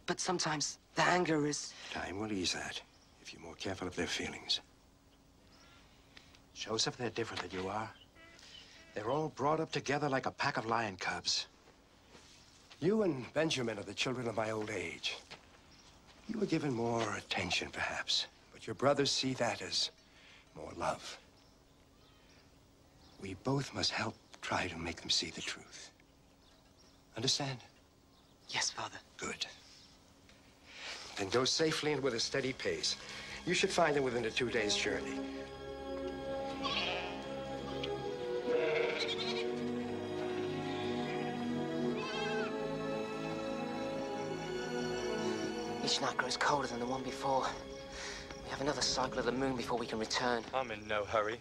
But sometimes the anger is... Time will ease that, if you're more careful of their feelings. Joseph, they're different than you are. They're all brought up together like a pack of lion cubs. You and Benjamin are the children of my old age. You were given more attention, perhaps, but your brothers see that as more love. We both must help try to make them see the truth. Understand? Yes, Father. Good. Then go safely and with a steady pace. You should find them within a 2 days' journey. Each night grows colder than the one before. We have another cycle of the moon before we can return. I'm in no hurry.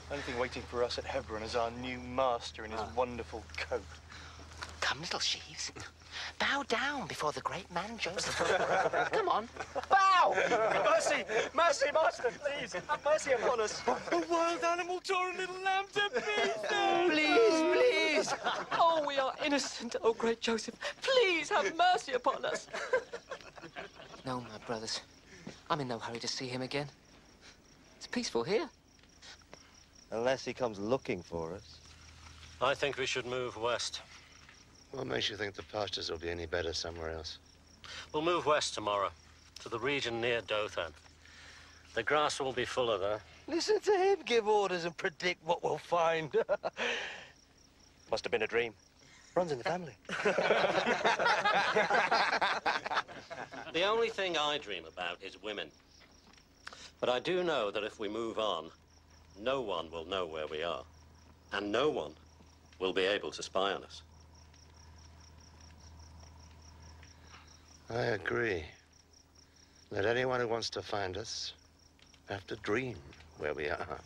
Only thing waiting for us at Hebron is our new master in his wonderful coat. Come, little sheaves. Bow down before the great man Joseph. Come on, bow! Mercy! Mercy, master, please! Have mercy upon us! A wild animal tore a little lamb to pieces! Please, please! Oh, we are innocent, oh great Joseph. Please have mercy upon us. No, my brothers. I'm in no hurry to see him again. It's peaceful here. Unless he comes looking for us. I think we should move west. What makes you think the pastures will be any better somewhere else? We'll move west tomorrow, to the region near Dothan. The grass will be fuller there. Listen to him give orders and predict what we'll find. Must have been a dream. Runs in the family. The only thing I dream about is women. But I do know that if we move on, no one will know where we are. And no one will be able to spy on us. I agree. Let anyone who wants to find us have to dream where we are.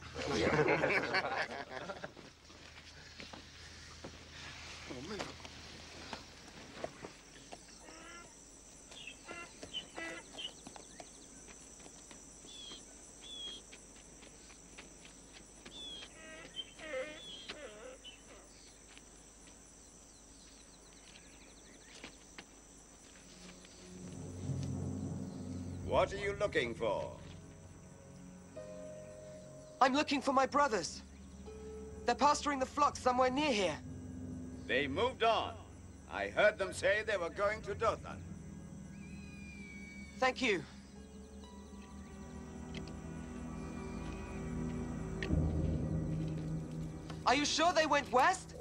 What are you looking for? I'm looking for my brothers. They're pasturing the flock somewhere near here. They moved on. I heard them say they were going to Dothan. Thank you. Are you sure they went west?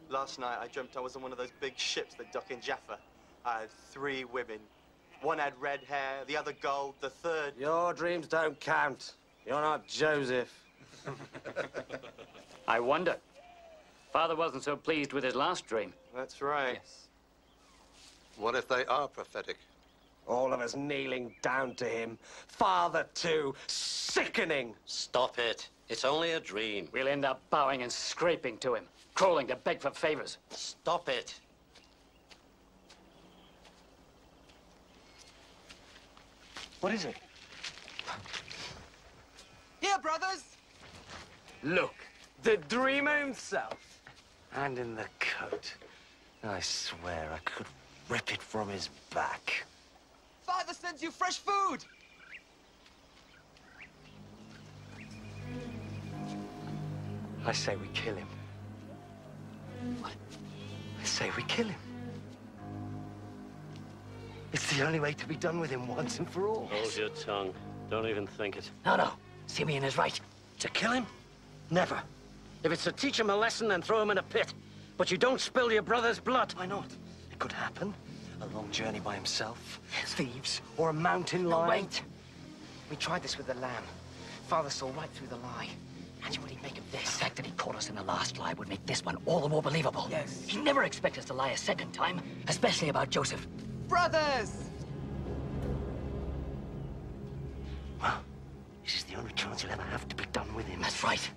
Last night, I dreamt I was on one of those big ships that dock in Jaffa. I had 3 women. One had red hair, the other gold, the third... Your dreams don't count. You're not Joseph. I wonder. Father wasn't so pleased with his last dream. That's right. Yes. What if they are prophetic? All of us kneeling down to him. Father, too. Sickening. Stop it. It's only a dream. We'll end up bowing and scraping to him, crawling to beg for favors. Stop it. What is it? Here, brothers! Look, the dreamer himself. And in the coat. I swear I could rip it from his back. Father sends you fresh food! I say we kill him. What? I say we kill him. It's the only way to be done with him once and for all. Hold your tongue. Don't even think it. No. Simeon is right. To kill him? Never. If it's to teach him a lesson, then throw him in a pit. But you don't spill your brother's blood. Why not? It could happen. A long journey by himself. Thieves. Or a mountain lion. Wait. We tried this with the lamb. Father saw right through the lie. Imagine what he'd make of this. The fact that he caught us in the last lie would make this one all the more believable. Yes. He'd never expect us to lie a second time, especially about Joseph. Brothers! Well, this is the only chance you'll ever have to be done with him. That's right.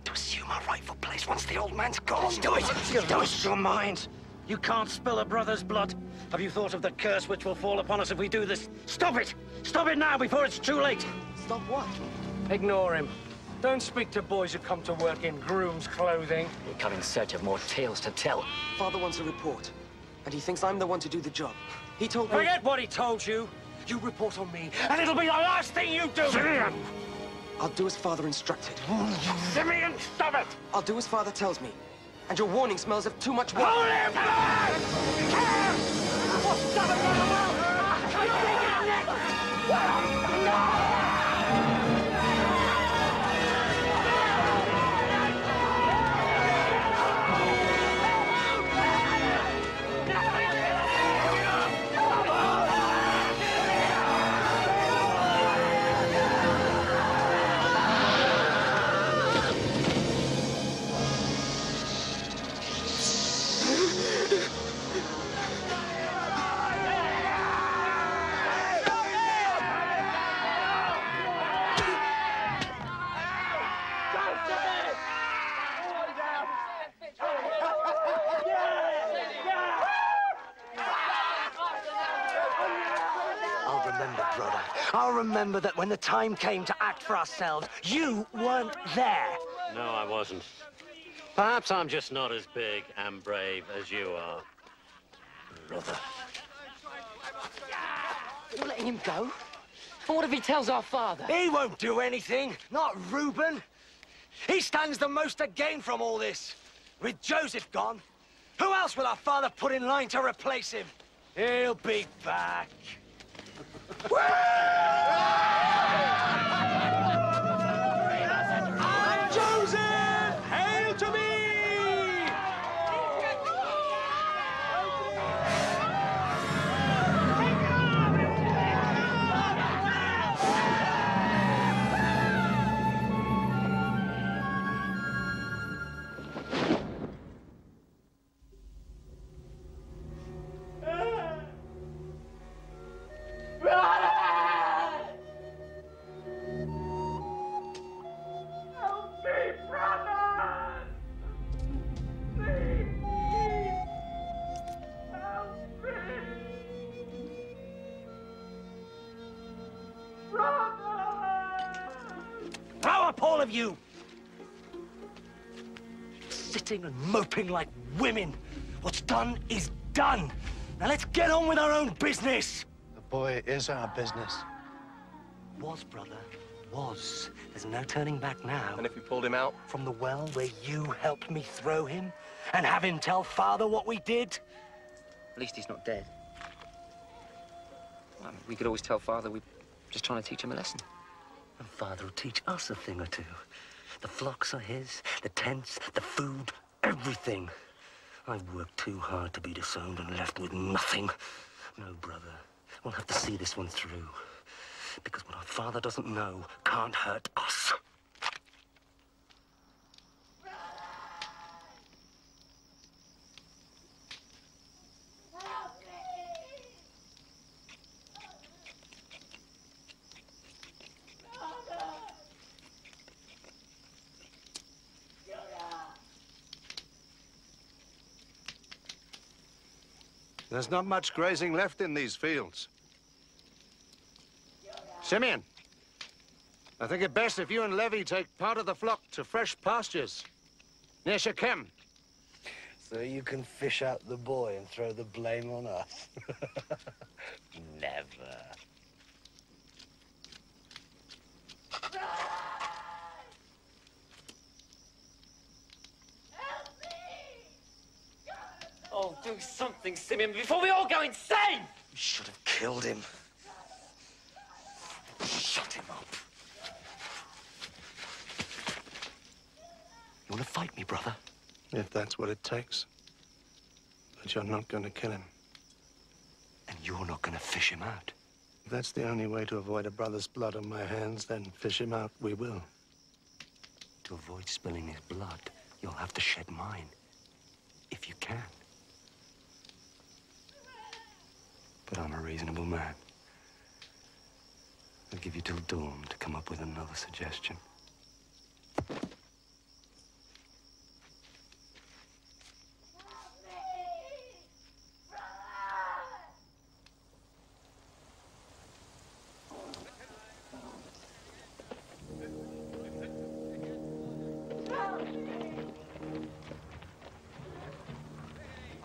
To assume our rightful place once the old man's gone. Let's do it! You've lost your mind. You can't spill a brother's blood. Have you thought of the curse which will fall upon us if we do this? Stop it! Stop it now before it's too late! Stop what? Ignore him. Don't speak to boys who come to work in groom's clothing. We come in search of more tales to tell. Father wants a report, and he thinks I'm the one to do the job. He told me... Forget what he told you. You report on me, and it'll be the last thing you do. Simeon! I'll do as Father instructed. Simeon, stop it! I'll do as Father tells me. And your warning smells of too much water. Hold him back! Stop it! I'll remember that when the time came to act for ourselves, you weren't there. No, I wasn't. Perhaps I'm just not as big and brave as you are. Brother. You're letting him go? And what if he tells our father? He won't do anything. Not Reuben. He stands the most to gain from all this. With Joseph gone, who else will our father put in line to replace him? He'll be back. I'm Joseph! Hail to me! All of you! Sitting and moping like women. What's done is done. Now let's get on with our own business. The boy is our business. Was, brother, was. There's no turning back now. And if we pulled him out? From the well where you helped me throw him and have him tell Father what we did? At least he's not dead. Well, we could always tell Father we're just trying to teach him a lesson. And Father will teach us a thing or two. The flocks are his, the tents, the food, everything. I've worked too hard to be disowned and left with nothing. No, brother, we'll have to see this one through. Because what our Father doesn't know can't hurt us. There's not much grazing left in these fields. Simeon, I think it best if you and Levy take part of the flock to fresh pastures near Shechem. So you can fish out the boy and throw the blame on us? Never. Oh, do something, Simeon, before we all go insane! You should have killed him. Shut him up. You want to fight me, brother? If that's what it takes. But you're not going to kill him. And you're not going to fish him out? If that's the only way to avoid a brother's blood on my hands, then fish him out we will. To avoid spilling his blood, you'll have to shed mine. If you can. But I'm a reasonable man. I'll give you till dawn to come up with another suggestion.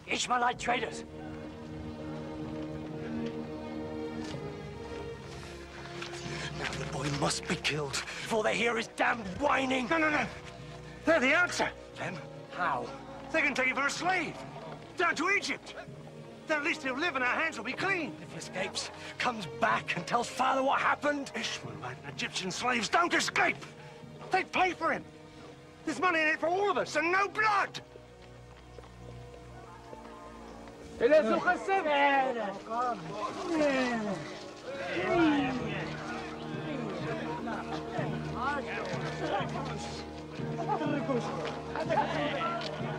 Ishmaelite traders! Now the boy must be killed before they hear his damned whining. No, no, no. They're the answer. Them? How? They can take you for a slave. Down to Egypt. Then at least he'll live and our hands will be clean. If he escapes, comes back and tells Father what happened. Ishmaelite and Egyptian slaves don't escape. They'd pay for him. There's money in it for all of us and no blood.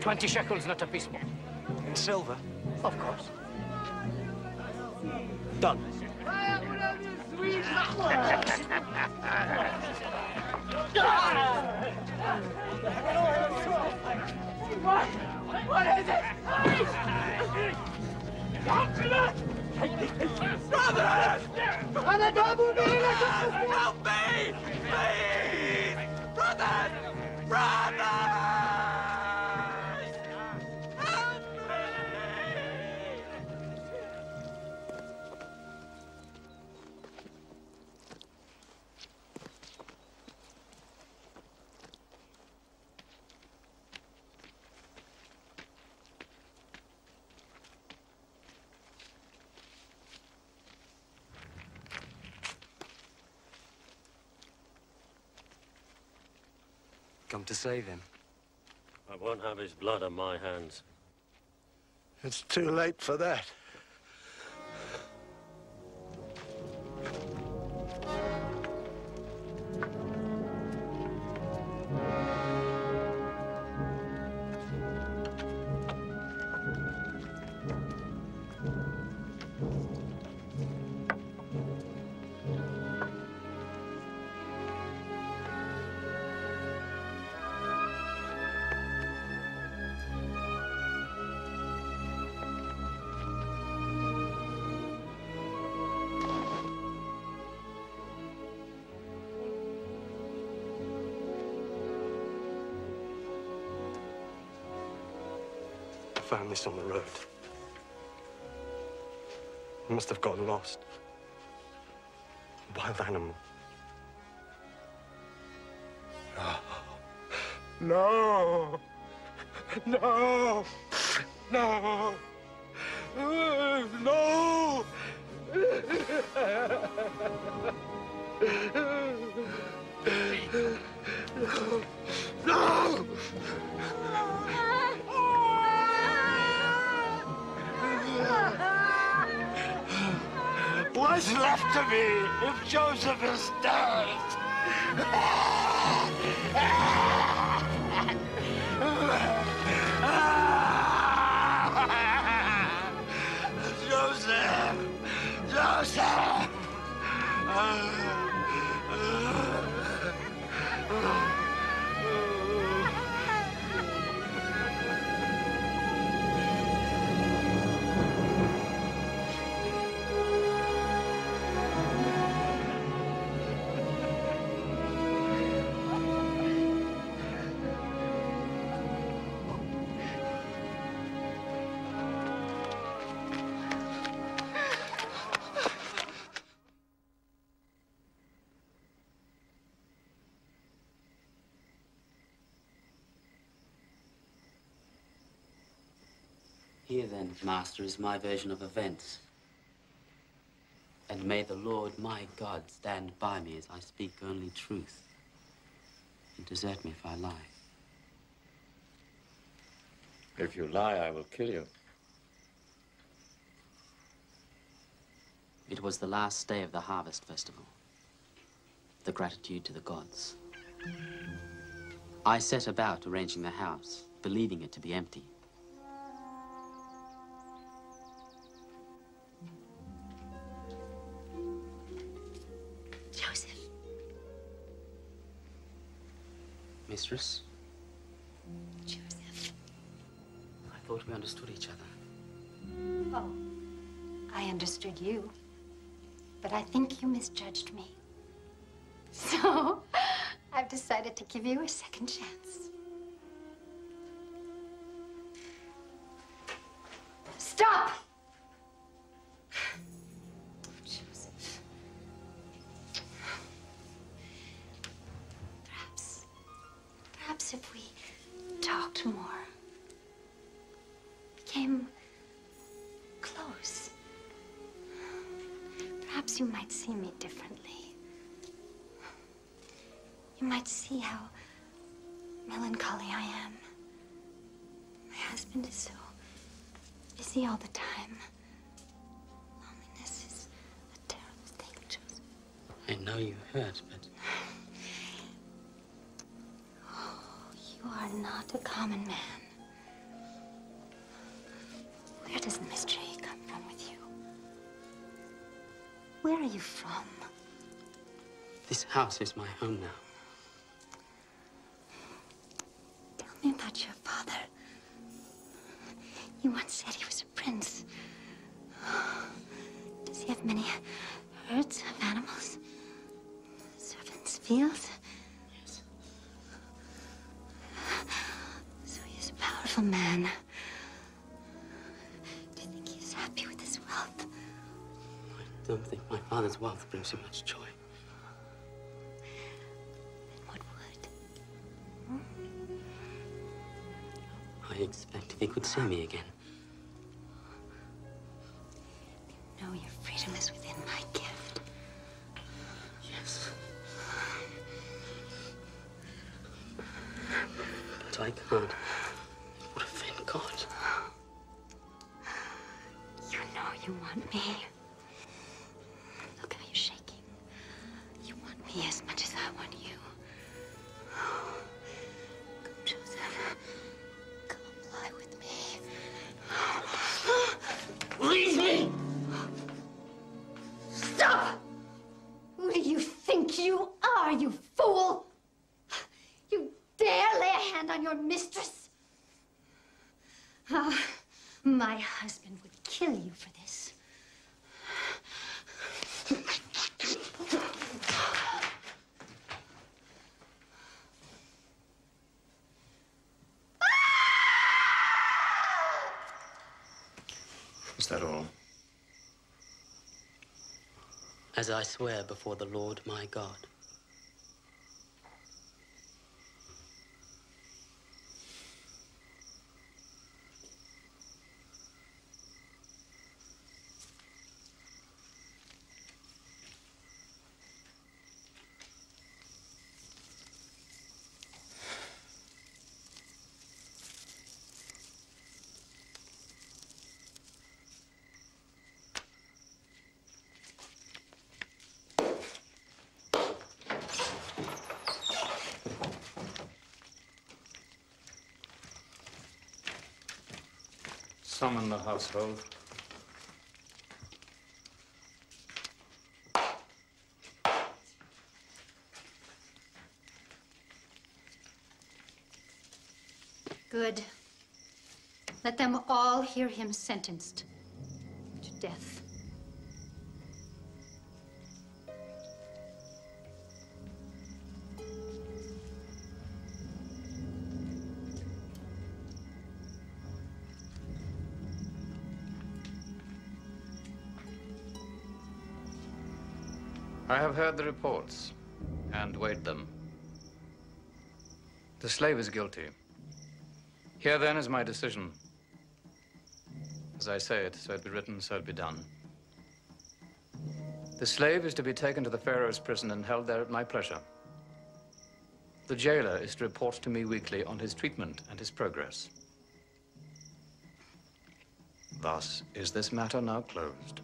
$20 shekels, not a piece more. In silver? Of course. Done. What is it? Brothers! Help me! Please! Brothers! Brothers! Help me! Come to save him. I won't have his blood on my hands. It's too late for that. I found this on the road. I must have gotten lost. Wild animal. No! No! No! No! No! What's left of me if Joseph is dead? Joseph! Joseph! Here then, Master, is my version of events. And may the Lord my God stand by me as I speak only truth, and desert me if I lie. If you lie, I will kill you. It was the last day of the harvest festival, the gratitude to the gods. I set about arranging the house, believing it to be empty. Joseph. Mistress, Joseph. I thought we understood each other. Oh, I understood you. But I think you misjudged me. So, I've decided to give you a second chance. Stop! Joseph. Perhaps if we talked more, became close, perhaps you might see me differently. You might see how melancholy I am. My husband is so busy all the time. Loneliness is a terrible thing, Joseph. I know you hurt, but You are not a common man. Where does the mystery come from with you? Where are you from? this house is my home now. Tell me about your father. You once said he was a prince. Does he have many herds of animals? Servants, fields? Yes. So he is a powerful man. Do you think he is happy with his wealth? I don't think my father's wealth brings him much joy. Then what would? I expect if he could see me again. No, your freedom is within my gift. Yes. But I can't. It would offend God. You know you want me. Look how you're shaking. You want me as much as I want you. Come, Joseph. Come lie with me. Leave me! Stop! Who do you think you are, you fool? You dare lay a hand on your mistress? Ah, my husband would kill you for this. Is that all? As I swear before the Lord my God. Summon the household. Good. Let them all hear him sentenced to death. I have heard the reports and weighed them. The slave is guilty. Here then is my decision. As I say it, so it be written, so it be done. The slave is to be taken to the Pharaoh's prison and held there at my pleasure. The jailer is to report to me weekly on his treatment and his progress. Thus is this matter now closed.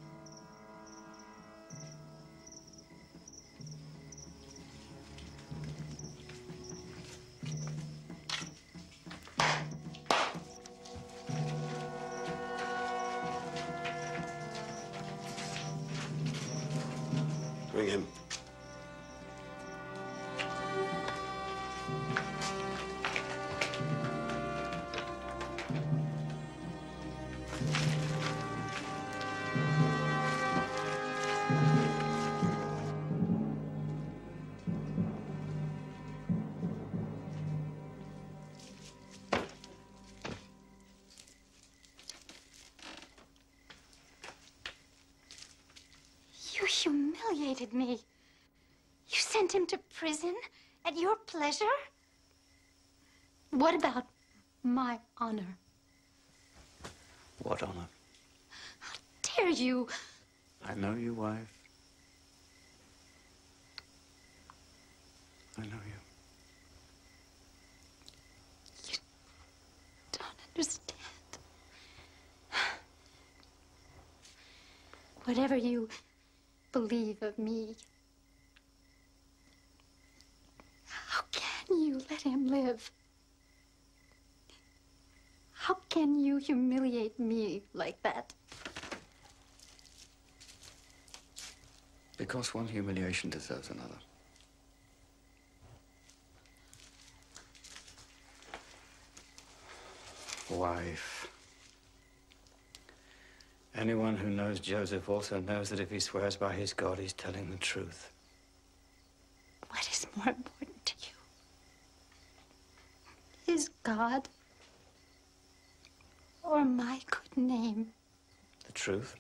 Bring him. You humiliated me. You sent him to prison at your pleasure? What about my honor? What honor? Dare you? I know you, wife. I know you. Don't understand. Whatever you believe of me, how can you let him live? How can you humiliate me like that? Because one humiliation deserves another. Wife. Anyone who knows Joseph also knows that if he swears by his God, he's telling the truth. What is more important to you? His God or my good name? The truth?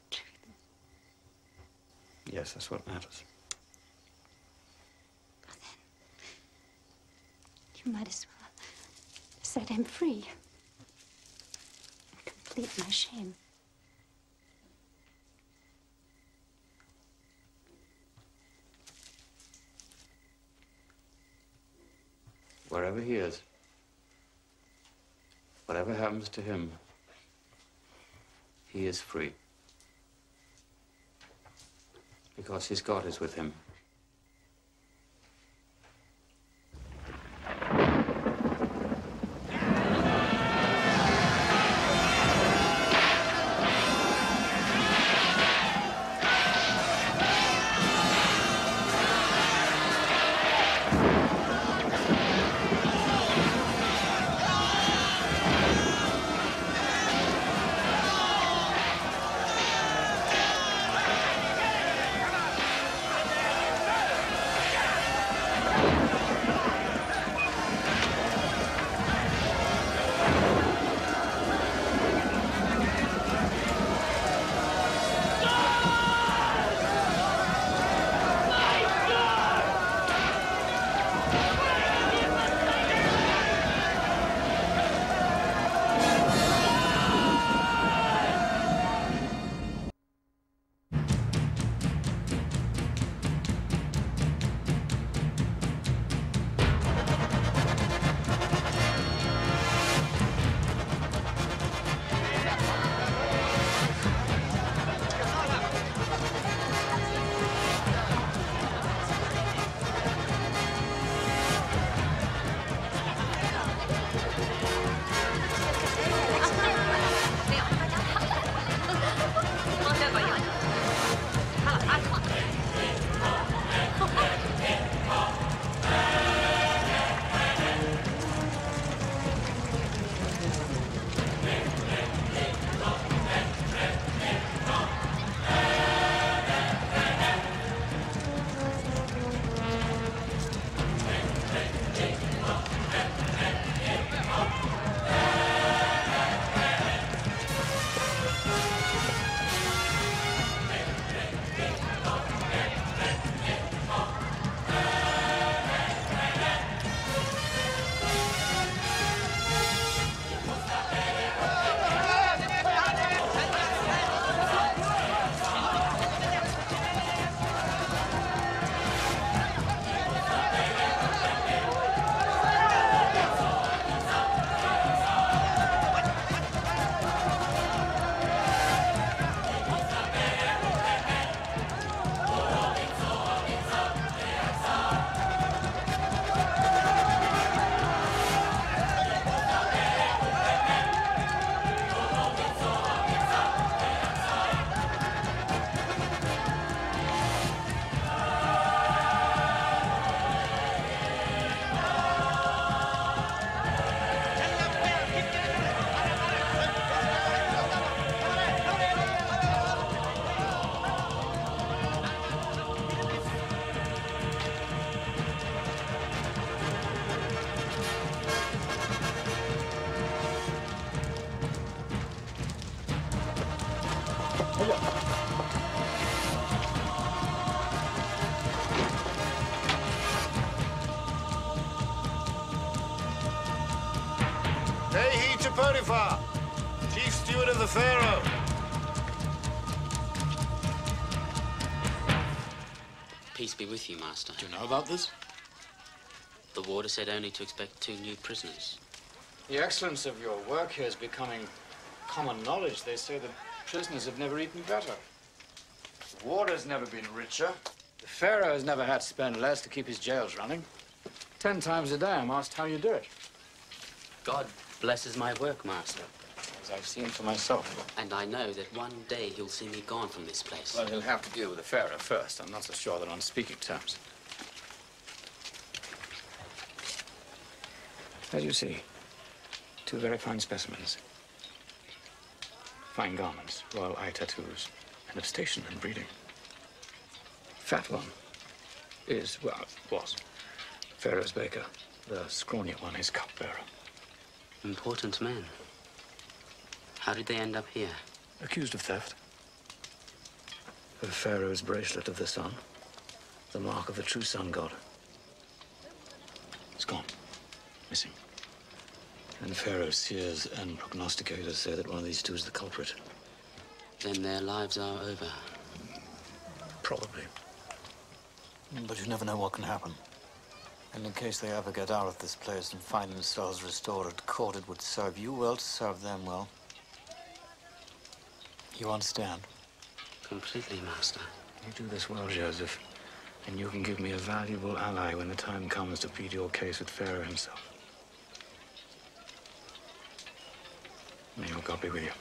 The truth. Yes, that's what matters. Well, then, you might as well set him free. Complete my shame. Wherever he is, whatever happens to him, he is free. Because his God is with him. Potiphar, chief steward of the Pharaoh. Peace be with you, Master. Do you know about this? The warder said only to expect 2 new prisoners. The excellence of your work here is becoming common knowledge. They say that prisoners have never eaten better. The warder's never been richer. The Pharaoh has never had to spend less to keep his jails running. 10 times a day I'm asked how you do it. God blesses my work, Master. As I've seen for myself. And I know that one day he'll see me gone from this place. Well, he'll have to deal with the Pharaoh first. I'm not so sure they're on speaking terms. As you see, 2 very fine specimens. Fine garments, royal eye tattoos, and of station and breeding. Fat one is, well, was Pharaoh's baker. The scrawnier one is cupbearer. Important men. How did they end up here? Accused of theft. Of Pharaoh's bracelet of the sun. The mark of the true sun god. It's gone. Missing. And Pharaoh's seers and prognosticators say that one of these 2 is the culprit. Then their lives are over. Probably. But you never know what can happen. And in case they ever get out of this place and find themselves restored at court, it would serve you well to serve them well. You understand? Completely, Master. You do this well, Joseph. And you can give me a valuable ally when the time comes to plead your case with Pharaoh himself. May your God be with you.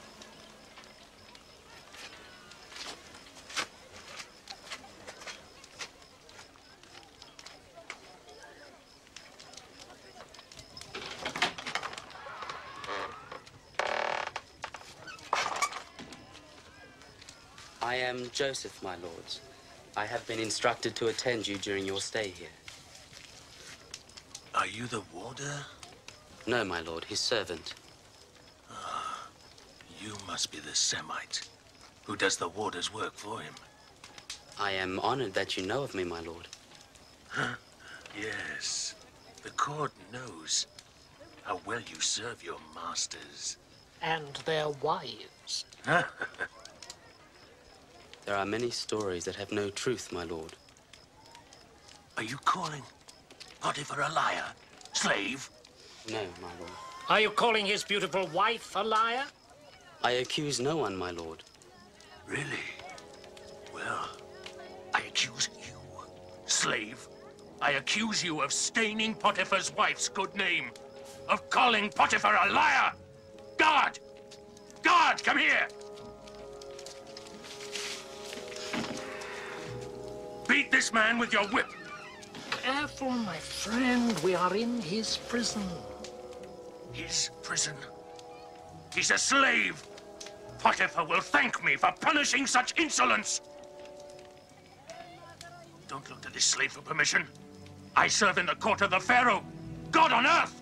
I am Joseph, my lords. I have been instructed to attend you during your stay here. Are you the warder? No, my lord, his servant. You must be the Semite who does the warder's work for him. I am honored that you know of me, my lord. Huh? Yes. The court knows how well you serve your masters. And their wives. There are many stories that have no truth, my lord. Are you calling Potiphar a liar? Slave? No, my lord. Are you calling his beautiful wife a liar? I accuse no one, my lord. Really? Well, I accuse you, slave. I accuse you of staining Potiphar's wife's good name. Of calling Potiphar a liar! Guard! Guard, come here! Beat this man with your whip. Careful, my friend. We are in his prison. His prison? He's a slave. Potiphar will thank me for punishing such insolence. Don't look to this slave for permission. I serve in the court of the Pharaoh, God on earth.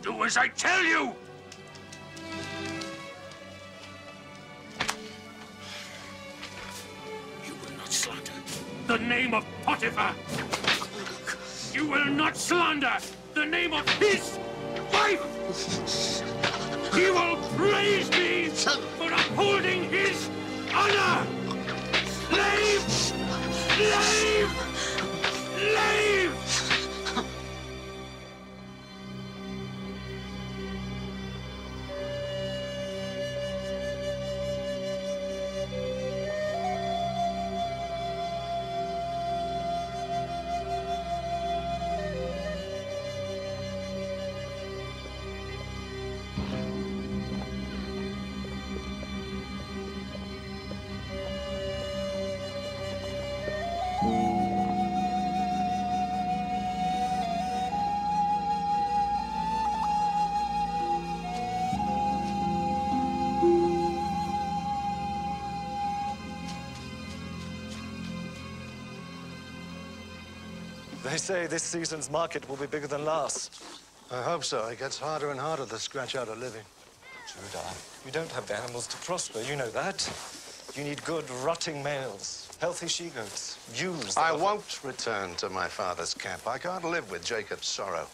Do as I tell you. You will not slander the name of Potiphar. You will not slander the name of his wife. He will praise me for upholding his honor. Slave! Slave! Slave! They say this season's market will be bigger than last. I hope so. It gets harder and harder to scratch out a living. True, Dad. You don't have the animals to prosper, you know that. You need good, rutting males, healthy she-goats, ewes. I won't return to my father's camp. I can't live with Jacob's sorrow.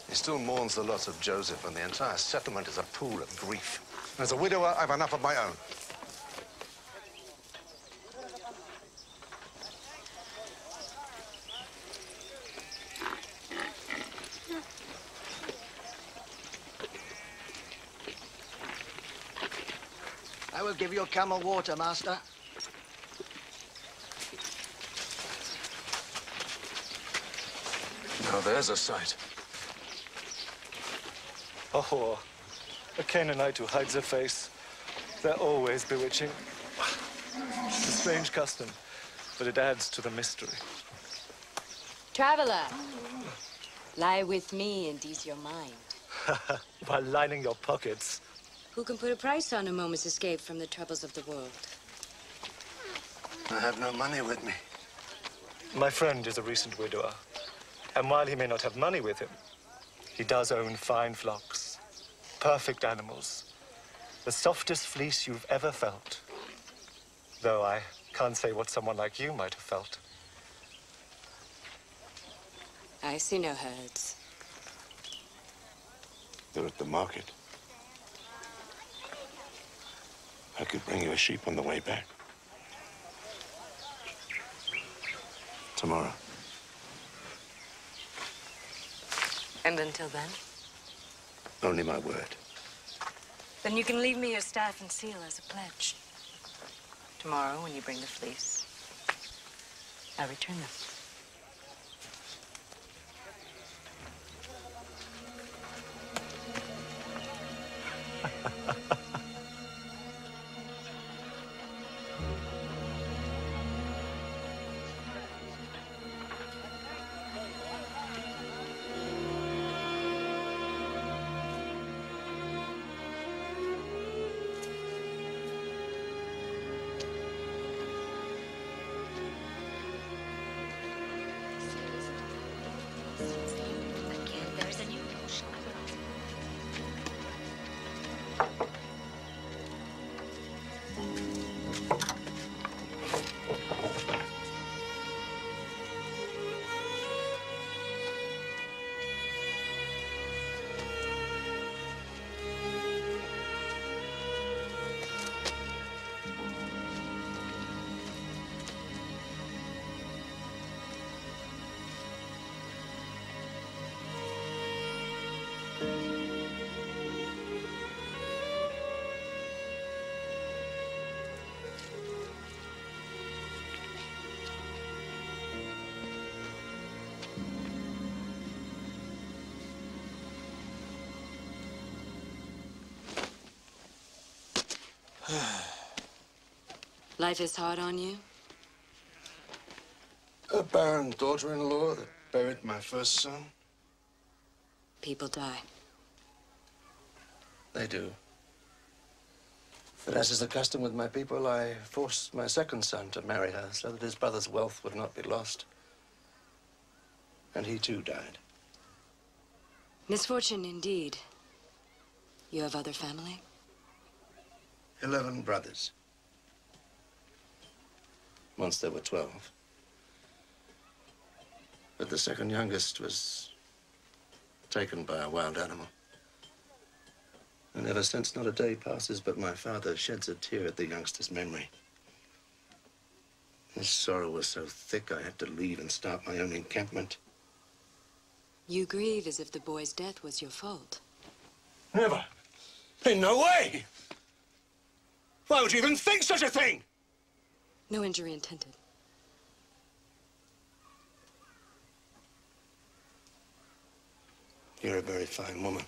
He still mourns the loss of Joseph, and the entire settlement is a pool of grief. As a widower, I've enough of my own. I will give your camel water, master. Now there's a sight. A whore. A Canaanite who hides her face. They're always bewitching. It's a strange custom, but it adds to the mystery. Traveler, lie with me and ease your mind. While lining your pockets. Who can put a price on a moment's escape from the troubles of the world? I have no money with me. My friend is a recent widower. And while he may not have money with him, he does own fine flocks, perfect animals, the softest fleece you've ever felt. Though I can't say what someone like you might have felt. I see no herds. They're at the market. I could bring you a sheep on the way back. Tomorrow. And until then? Only my word. Then you can leave me your staff and seal as a pledge. Tomorrow, when you bring the fleece, I'll return them. Life is hard on you? A barren daughter-in-law that buried my first son. People die. They do. But as is the custom with my people, I forced my second son to marry her so that his brother's wealth would not be lost. And he too died. Misfortune indeed. You have other family? 11 brothers. Once there were 12. But the second youngest was taken by a wild animal. And ever since, not a day passes but my father sheds a tear at the youngster's memory. His sorrow was so thick I had to leave and start my own encampment. You grieve as if the boy's death was your fault. Never. In no way. Why would you even think such a thing? No injury intended. You're a very fine woman.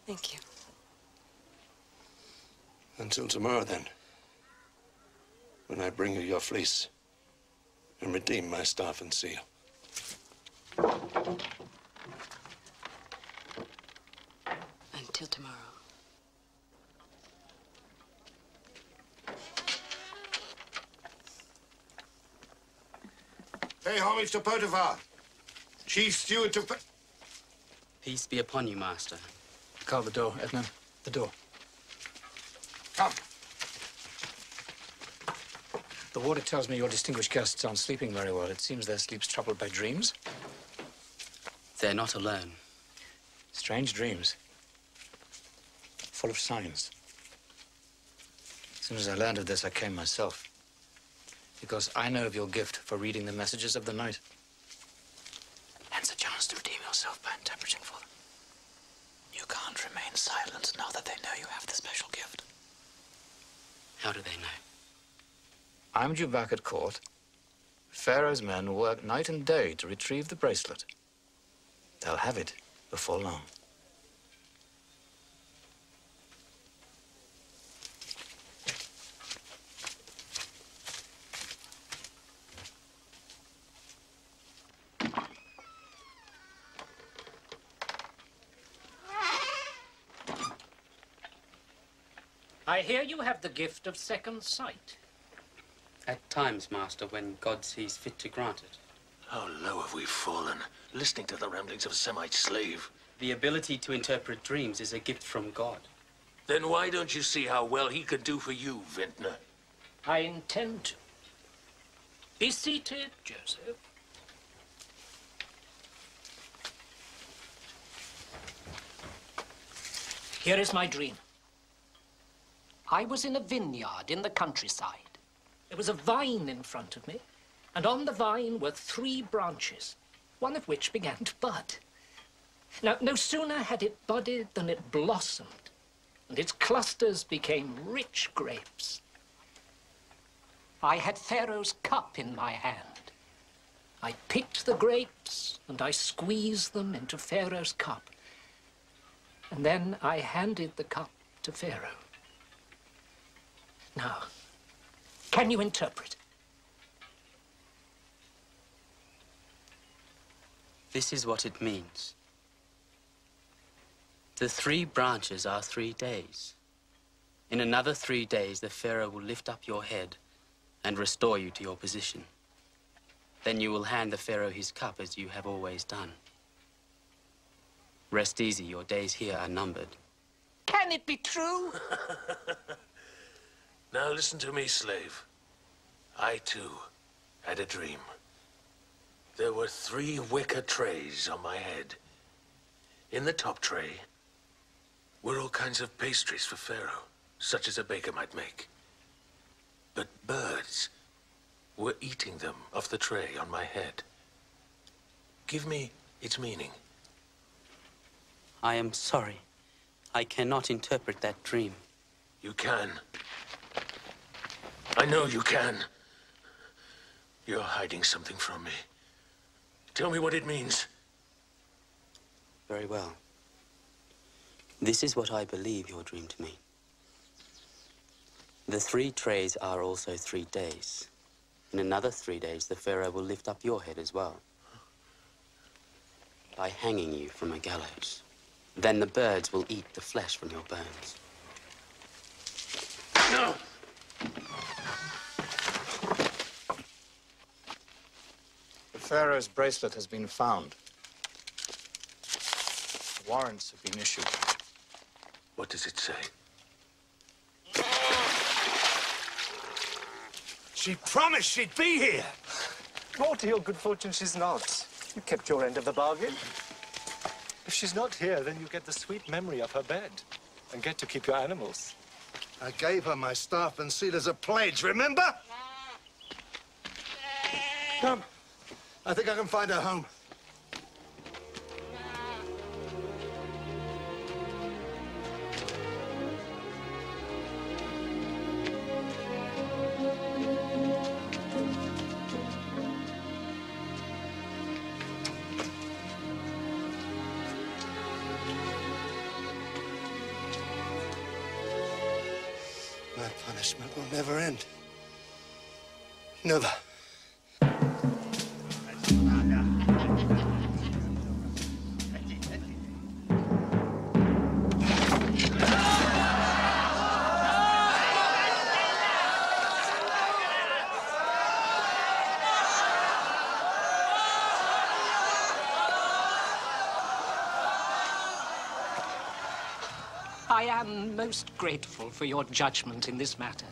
Thank you. Until tomorrow, then. When I bring you your fleece and redeem my staff and seal. Until tomorrow. Pay homage to Potiphar, chief steward to... Peace be upon you, master. Call the door, Edna. The door. Come. The warder tells me your distinguished guests aren't sleeping very well. It seems their sleep's troubled by dreams. They're not alone. Strange dreams. Full of signs. As soon as I learned of this, I came myself. Because I know of your gift for reading the messages of the night. Hence a chance to redeem yourself by interpreting for them. You can't remain silent now that they know you have the special gift. How do they know? I'm due back at court. Pharaoh's men work night and day to retrieve the bracelet. They'll have it before long. I hear you have the gift of second sight. At times, Master, when God sees fit to grant it. How low have we fallen, listening to the ramblings of a Semite slave? The ability to interpret dreams is a gift from God. Then why don't you see how well he could do for you, Vintner? I intend to. Be seated, Joseph. Here is my dream. I was in a vineyard in the countryside. There was a vine in front of me, and on the vine were 3 branches, one of which began to bud. Now, no sooner had it budded than it blossomed, and its clusters became rich grapes. I had Pharaoh's cup in my hand. I picked the grapes, and I squeezed them into Pharaoh's cup. And then I handed the cup to Pharaoh. Now, can you interpret? This is what it means. The 3 branches are 3 days. In another 3 days, the Pharaoh will lift up your head and restore you to your position. Then you will hand the Pharaoh his cup as you have always done. Rest easy, your days here are numbered. Can it be true? Now listen to me, slave. I, too, had a dream. There were 3 wicker trays on my head. In the top tray were all kinds of pastries for Pharaoh, such as a baker might make. But birds were eating them off the tray on my head. Give me its meaning. I am sorry. I cannot interpret that dream. You can. I know you can. You're hiding something from me. Tell me what it means. Very well. This is what I believe your dream to mean. The 3 trays are also 3 days. In another 3 days, the Pharaoh will lift up your head as well, by hanging you from a gallows. Then the birds will eat the flesh from your bones. No! The Pharaoh's bracelet has been found. Warrants have been issued. What does it say? She promised she'd be here. More to your good fortune, she's not. You kept your end of the bargain. If she's not here, then you get the sweet memory of her bed and get to keep your animals. I gave her my staff and seal as a pledge, remember? Come. I think I can find her home. My punishment will never end. Never. I am most grateful for your judgment in this matter.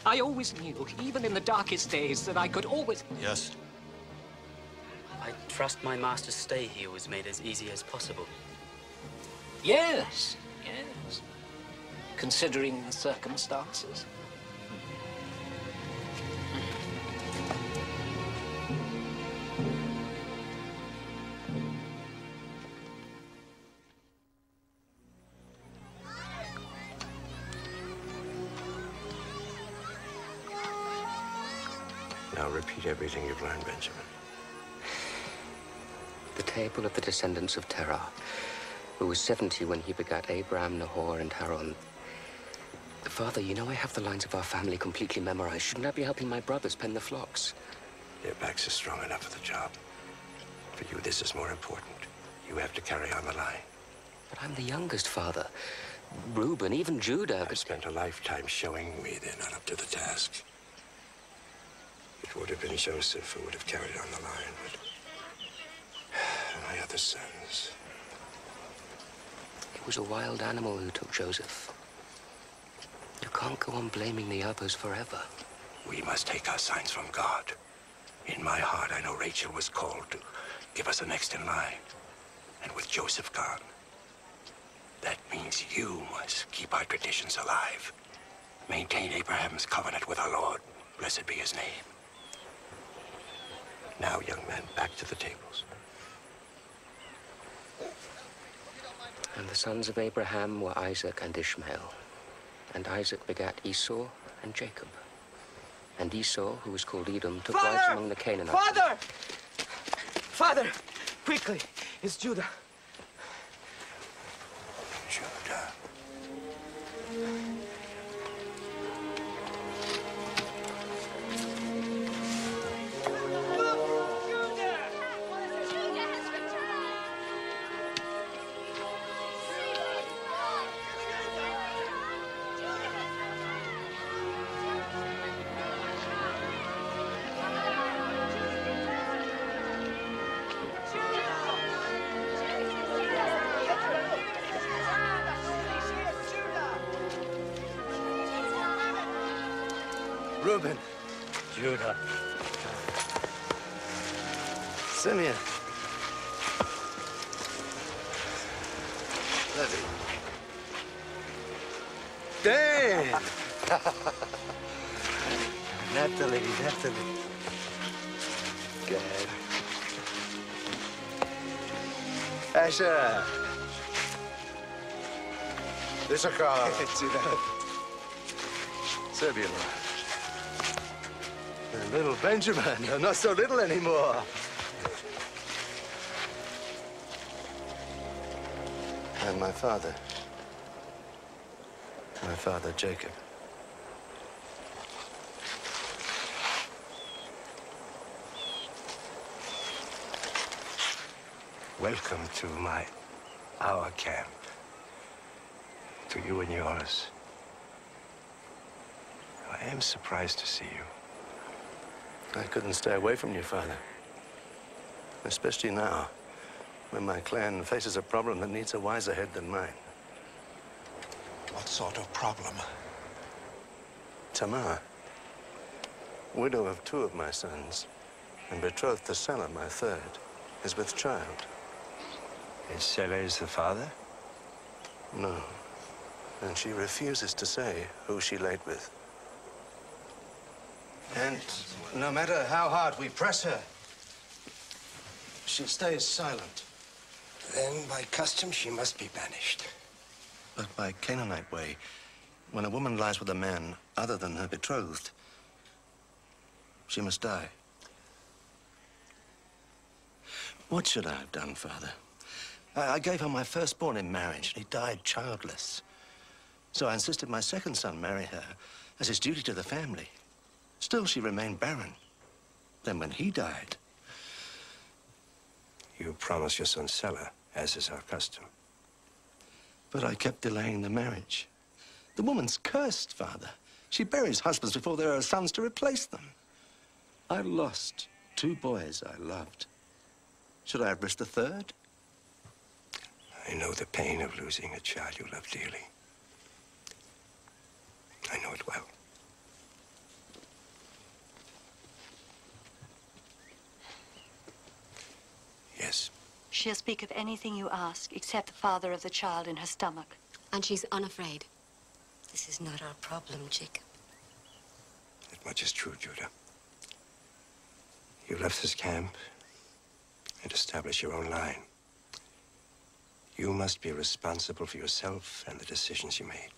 I always knew, even in the darkest days, that I could always... Yes. I for us, my master's stay here was made as easy as possible. Yes, yes. Considering the circumstances. Now repeat everything you've learned, Benjamin. The table of the descendants of Terah, who was 70 when he begat Abraham, Nahor, and Haran. Father, you know I have the lines of our family completely memorized. Shouldn't I be helping my brothers pen the flocks? Their backs are strong enough for the job. For you, this is more important. You have to carry on the line. But I'm the youngest, Father. Reuben, even Judah. I've spent a lifetime showing me they're not up to the task. It would have been Joseph who would have carried on the line, but my other sons. It was a wild animal who took Joseph. You can't go on blaming the others forever. We must take our signs from God. In my heart, I know Rachel was called to give us the next in line. And with Joseph gone, that means you must keep our traditions alive. Maintain Abraham's covenant with our Lord. Blessed be his name. Now, young men, back to the tables. And the sons of Abraham were Isaac and Ishmael. And Isaac begat Esau and Jacob. And Esau, who was called Edom, took wives among the Canaanites. Father! Father! Quickly! It's Judah. Judah. Reuben. Judah. Simeon. Levi. Dan! Natalie. Good. Asher. Issachar. Zebulun. Little Benjamin, not so little anymore. And my father Jacob. Welcome to our camp. To you and yours. I am surprised to see you. I couldn't stay away from you, Father. Especially now, when my clan faces a problem that needs a wiser head than mine. What sort of problem? Tamar, widow of 2 of my sons, and betrothed to Selah, my 3rd, is with child. And Selah is the father? No. And she refuses to say who she laid with. And no matter how hard we press her, she stays silent. Then, by custom, she must be banished. But by Canaanite way, when a woman lies with a man other than her betrothed, she must die. What should I have done, Father? I gave her my firstborn in marriage, and he died childless. So I insisted my 2nd son marry her as his duty to the family. Still, she remained barren. Then when he died... You promised your son Selah, as is our custom. But I kept delaying the marriage. The woman's cursed, Father. She buries husbands before there are sons to replace them. I lost 2 boys I loved. Should I have risked a 3rd? I know the pain of losing a child you love dearly. I know it well. She'll speak of anything you ask, except the father of the child in her stomach. And she's unafraid. This is not our problem, Jacob. That much is true, Judah. You left this camp and established your own line. You must be responsible for yourself and the decisions you made.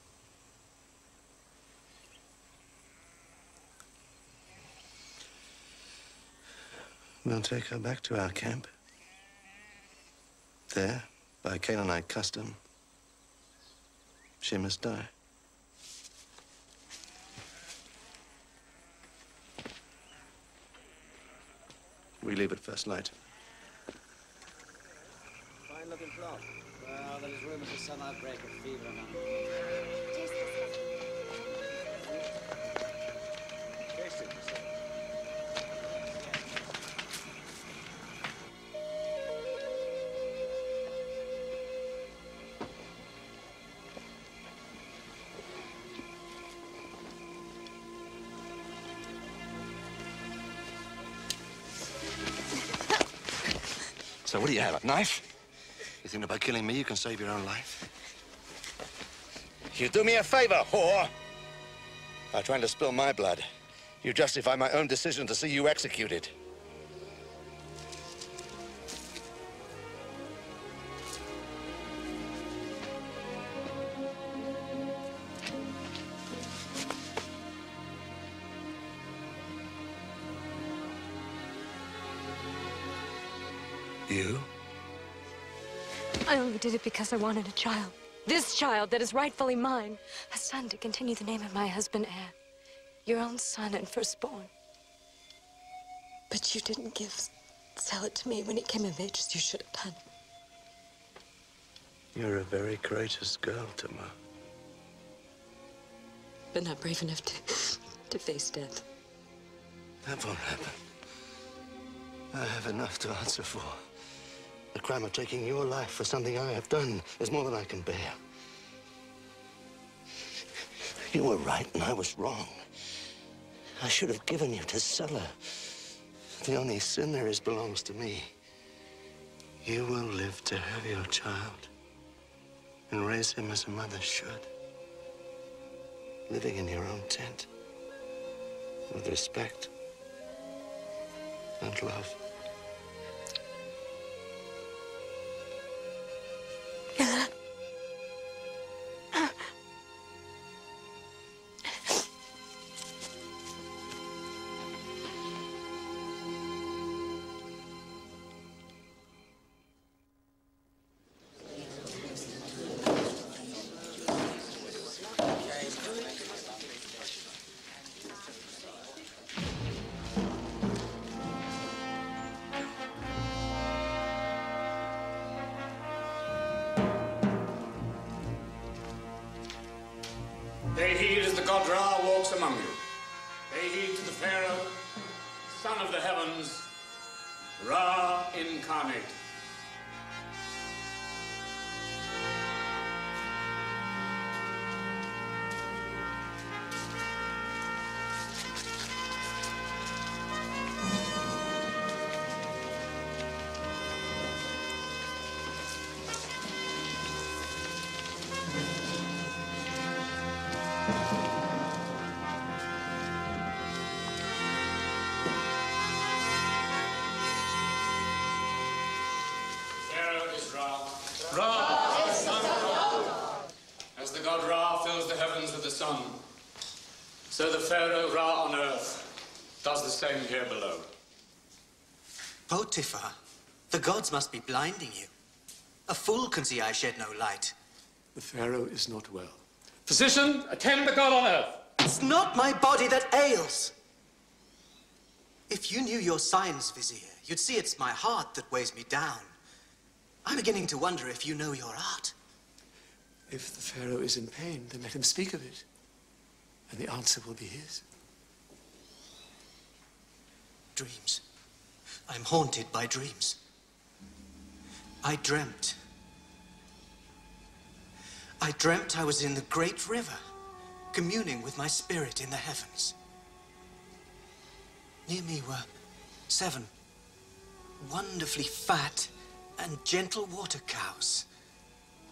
We'll take her back to our camp. There, by Canaanite custom, she must die. We leave at first light. Fine looking plot. Well, there's rumors of some outbreak of fever among So what do you have, a knife? You think that by killing me you can save your own life? You do me a favor, whore. By trying to spill my blood, you justify my own decision to see you executed. You? I only did it because I wanted a child. This child that is rightfully mine. A son to continue the name of my husband, heir. Your own son and firstborn. But you didn't sell it to me when he came of age as you should have done. You're a very courageous girl, Tamar. But not brave enough to face death. That won't happen. I have enough to answer for. The crime of taking your life for something I have done is more than I can bear. You were right and I was wrong. I should have given you to Sulla. The only sin there is belongs to me. You will live to have your child and raise him as a mother should. Living in your own tent with respect and love. Pay heed as the god Ra walks among you. Pay heed to the Pharaoh, son of the heavens, Ra incarnate. As the god Ra fills the heavens with the sun, so the Pharaoh Ra on earth does the same here below. Potiphar, the gods must be blinding you. A fool can see I shed no light. The Pharaoh is not well. Physician, attend the god on earth. It's not my body that ails. If you knew your signs, Vizier, you'd see it's my heart that weighs me down. I'm beginning to wonder if you know your art. If the Pharaoh is in pain, then let him speak of it, and the answer will be his. Dreams. I'm haunted by dreams. I dreamt I was in the great river, communing with my spirit in the heavens. Near me were 7 wonderfully fat and gentle water cows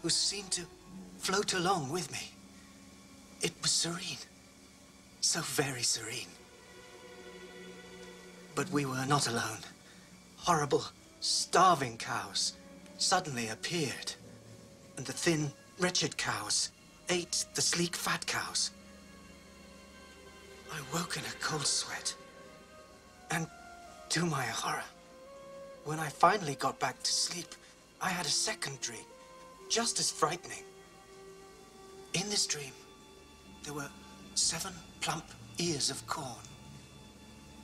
who seemed to float along with me. It was serene, so very serene. But we were not alone. Horrible, starving cows suddenly appeared, and the thin, wretched cows ate the sleek, fat cows. I woke in a cold sweat, and to my horror, when I finally got back to sleep, I had a second dream, just as frightening. In this dream, there were 7 plump ears of corn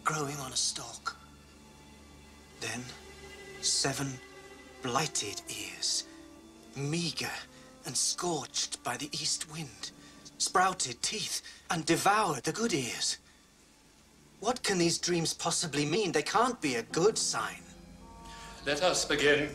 growing on a stalk. Then 7 blighted ears, meager and scorched by the east wind, sprouted teeth and devoured the good ears. What can these dreams possibly mean? They can't be a good sign. Let us begin.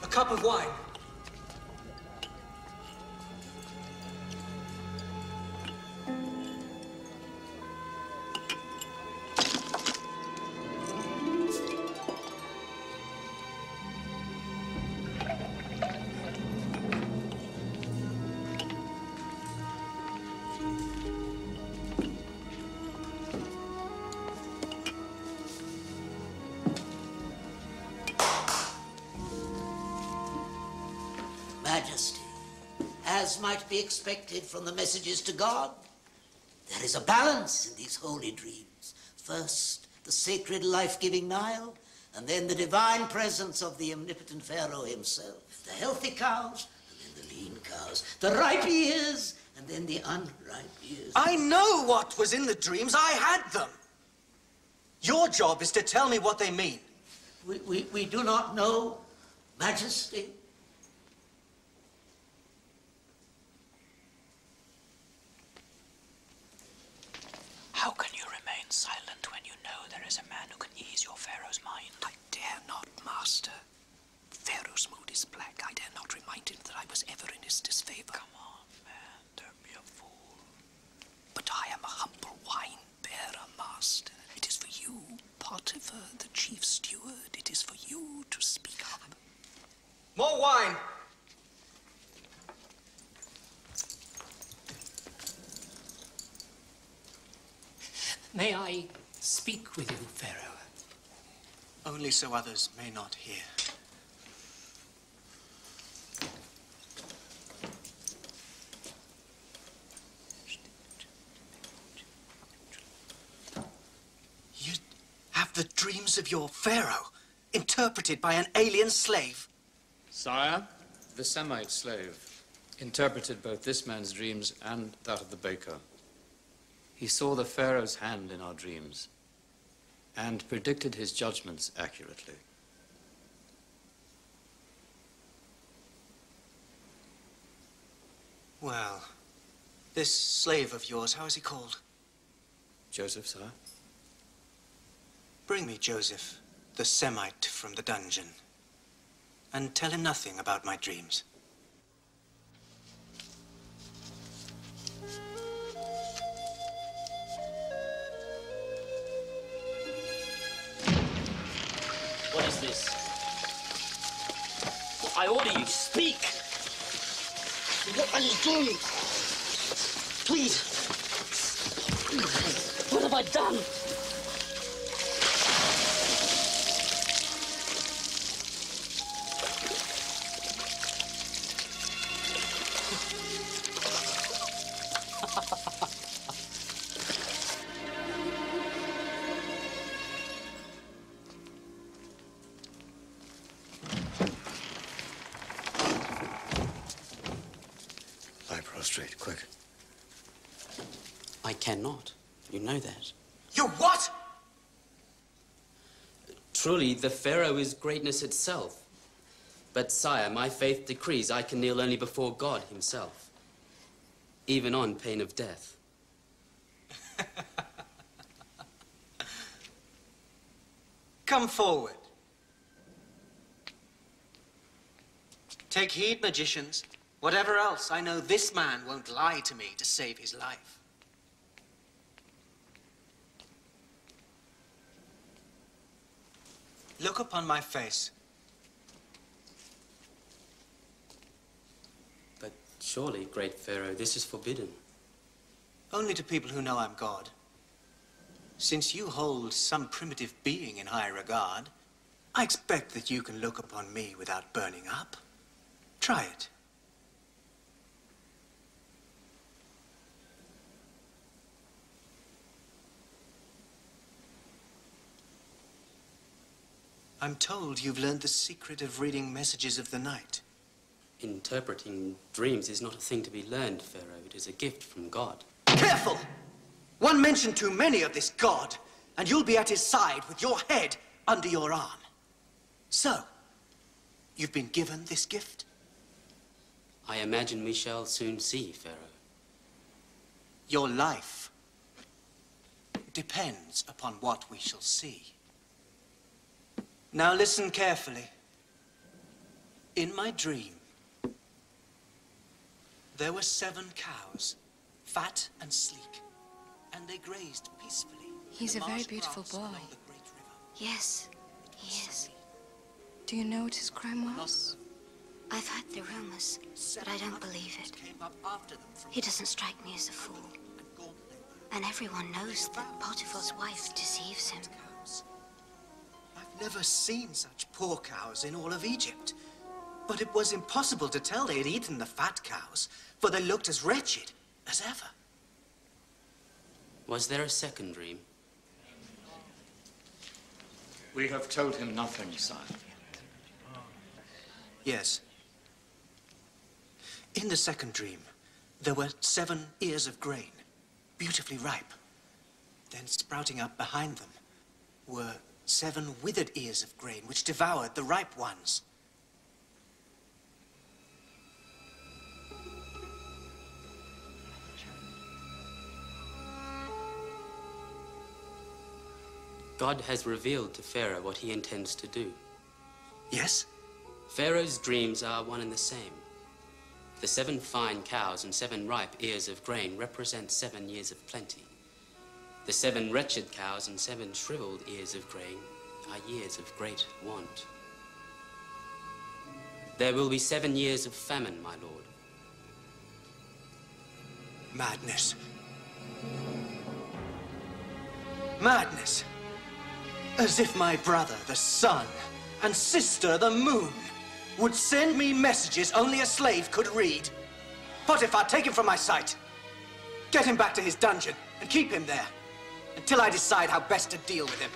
A cup of wine. Majesty, as might be expected from the messages to God, there is a balance in these holy dreams. First, the sacred life-giving Nile, and then the divine presence of the omnipotent Pharaoh himself. The healthy cows, and then the lean cows. The ripe ears, and then the unripe ears. I know what was in the dreams. I had them. Your job is to tell me what they mean. We do not know, Majesty. How can you remain silent when you know there is a man who can ease your Pharaoh's mind? I dare not, Master. Pharaoh's mood is black. I dare not remind him that I was ever in his disfavor. Come on, man. Don't be a fool. But I am a humble wine-bearer, Master. It is for you, Potiphar, the chief steward. It is for you to speak up. More wine! May I speak with you, Pharaoh? Only so others may not hear. You have the dreams of your Pharaoh interpreted by an alien slave? Sire, the Semite slave interpreted both this man's dreams and that of the baker. He saw the Pharaoh's hand in our dreams and predicted his judgments accurately. Well, this slave of yours, how is he called? Joseph, sire? Bring me Joseph, the Semite from the dungeon, and tell him nothing about my dreams. What is this? I order you, speak! What are you doing? Please! What have I done? Lie prostrate, quick. I cannot. You know that. You what? Truly, the Pharaoh is greatness itself. But, sire, my faith decrees I can kneel only before God himself, even on pain of death. come forward. Take heed, magicians. Whatever else, I know this man won't lie to me to save his life. Look upon my face. But surely, great Pharaoh, this is forbidden. Only to people who know I'm God. Since you hold some primitive being in high regard, I expect that you can look upon me without burning up. Try it. I'm told you've learned the secret of reading messages of the night. Interpreting dreams is not a thing to be learned, Pharaoh. It is a gift from God. Careful! One mention too many of this God, and you'll be at his side with your head under your arm. So, you've been given this gift? I imagine we shall soon see, Pharaoh. Your life depends upon what we shall see. Now listen carefully. In my dream, there were 7 cows, fat and sleek, and they grazed peacefully. He's a very beautiful boy. Yes, he is. Do you know what his crime was? I've heard the rumors, but I don't believe it. He doesn't strike me as a fool. And everyone knows that Potiphar's wife deceives him. I've never seen such poor cows in all of Egypt. But it was impossible to tell they had eaten the fat cows, for they looked as wretched as ever. Was there a second dream? We have told him nothing, sire. Yes. In the second dream, there were 7 ears of grain, beautifully ripe. Then sprouting up behind them were 7 withered ears of grain, which devoured the ripe ones. God has revealed to Pharaoh what he intends to do. Yes? Pharaoh's dreams are one and the same. The 7 fine cows and 7 ripe ears of grain represent 7 years of plenty. The 7 wretched cows and 7 shriveled ears of grain are years of great want. There will be 7 years of famine, my lord. Madness. Madness. As if my brother, the sun, and sister, the moon, would send me messages only a slave could read. Potiphar, take him from my sight. Get him back to his dungeon and keep him there until I decide how best to deal with him.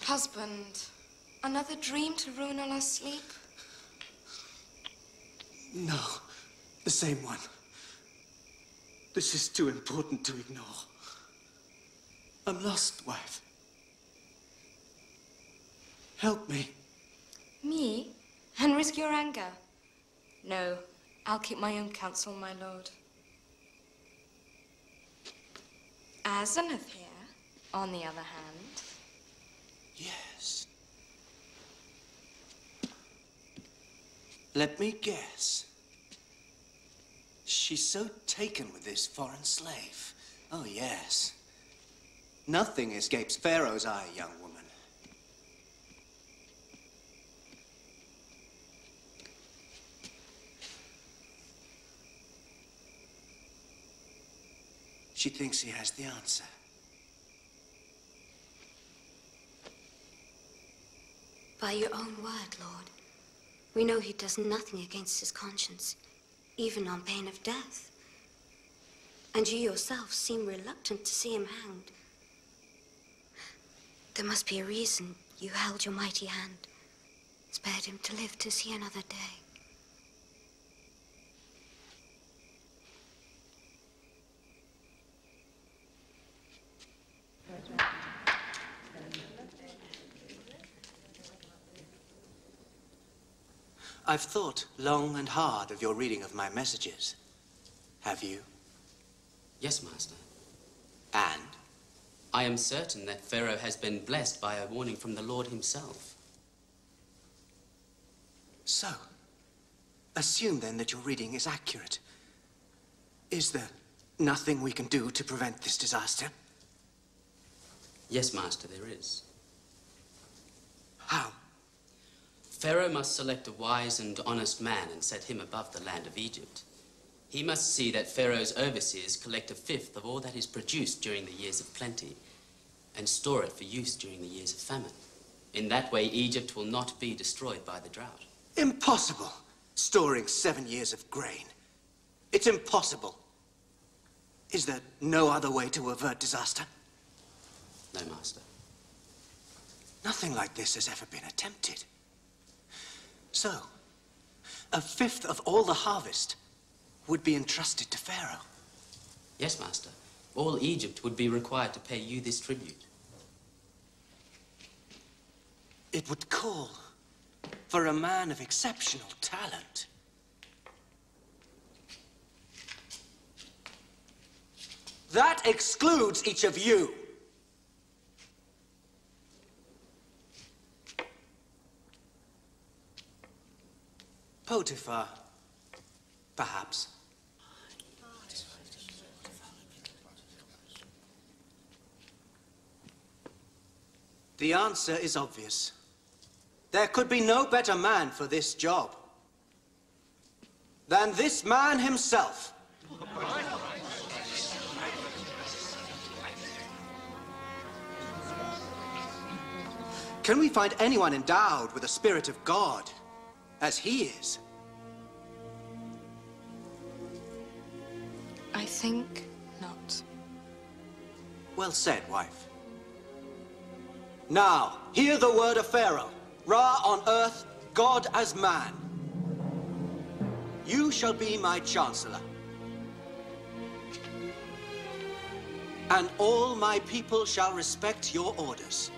Husband, another dream to ruin all our sleep? No, the same one. This is too important to ignore. I'm lost, wife. Help me. Me? And risk your anger? No, I'll keep my own counsel, my lord. Asenath here, on the other hand. Yes. Let me guess. She's so taken with this foreign slave. Oh, yes. Nothing escapes Pharaoh's eye, young woman. She thinks he has the answer. By your own word, Lord, we know he does nothing against his conscience, even on pain of death. And you yourself seem reluctant to see him hanged. There must be a reason you held your mighty hand, spared him to live to see another day. I've thought long and hard of your reading of my messages. Have you? Yes, Master. And? I am certain that Pharaoh has been blessed by a warning from the Lord himself. So, assume then that your reading is accurate. Is there nothing we can do to prevent this disaster? Yes, Master, there is. How? Pharaoh must select a wise and honest man and set him above the land of Egypt. He must see that Pharaoh's overseers collect 1/5 of all that is produced during the years of plenty and store it for use during the years of famine. In that way, Egypt will not be destroyed by the drought. Impossible! Storing 7 years of grain. It's impossible. Is there no other way to avert disaster? No, Master. Nothing like this has ever been attempted. So, 1/5 of all the harvest would be entrusted to Pharaoh. Yes, Master. All Egypt would be required to pay you this tribute. It would call for a man of exceptional talent. That excludes each of you. Potiphar, perhaps. The answer is obvious. There could be no better man for this job than this man himself. Can we find anyone endowed with the Spirit of God as he is? I think not. Well said, wife. Now, hear the word of Pharaoh. Ra on earth, God as man. You shall be my chancellor. And all my people shall respect your orders.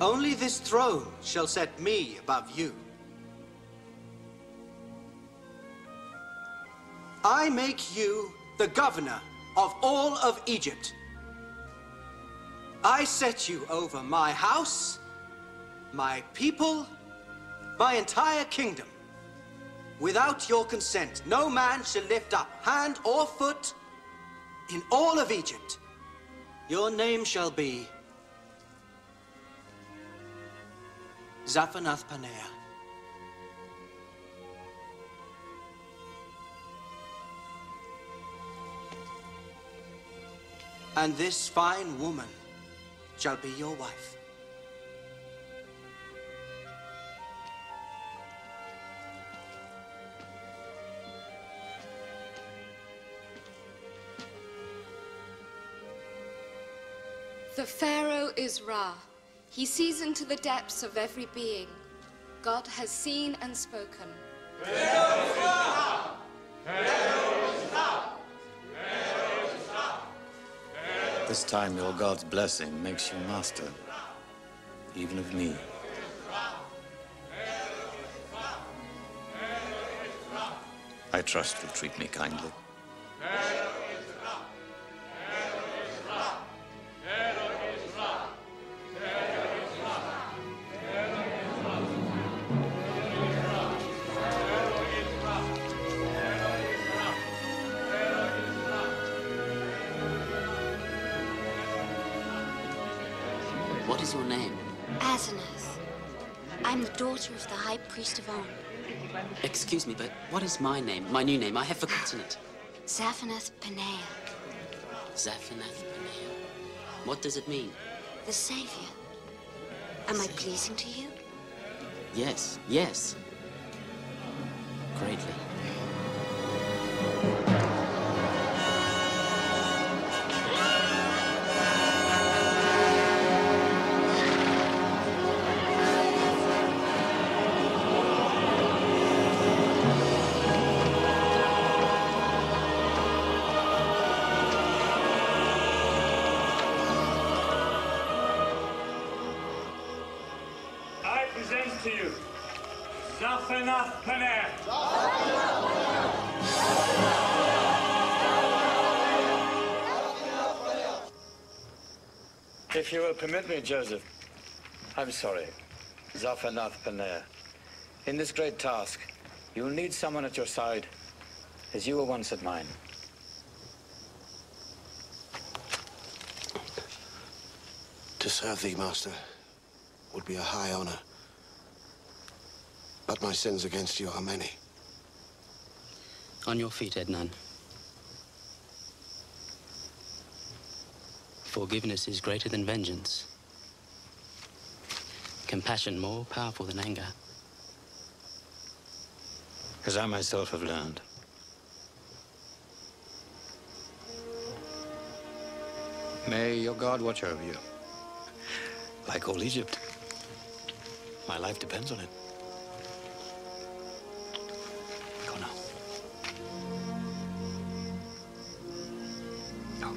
Only this throne shall set me above you. I make you the governor of all of Egypt. I set you over my house, my people, my entire kingdom. Without your consent, no man shall lift up hand or foot in all of Egypt. Your name shall be Zaphanath-Paneah. And this fine woman shall be your wife. The Pharaoh is Ra. He sees into the depths of every being. God has seen and spoken. Pharaoh is Ra! Pharaoh is Ra! Pharaoh is Ra! This time your God's blessing makes you master, even of me. I trust you'll treat me kindly. What is your name? Asenath. I'm the daughter of the High Priest of On. Excuse me, but what is my name? My new name? I have forgotten it. Zaphanath-Paneah. Zaphanath-Paneah. What does it mean? The Savior. Am I pleasing to you? Yes, yes. Greatly. Zaphenach Paner! If you will permit me, Joseph, I'm sorry. Zaphenath Paner. In this great task, you'll need someone at your side, as you were once at mine. To serve thee, Master, would be a high honor. But my sins against you are many. On your feet, Ednan. Forgiveness is greater than vengeance. Compassion more powerful than anger. As I myself have learned. May your God watch over you. Like all Egypt. My life depends on it. Go now. Go.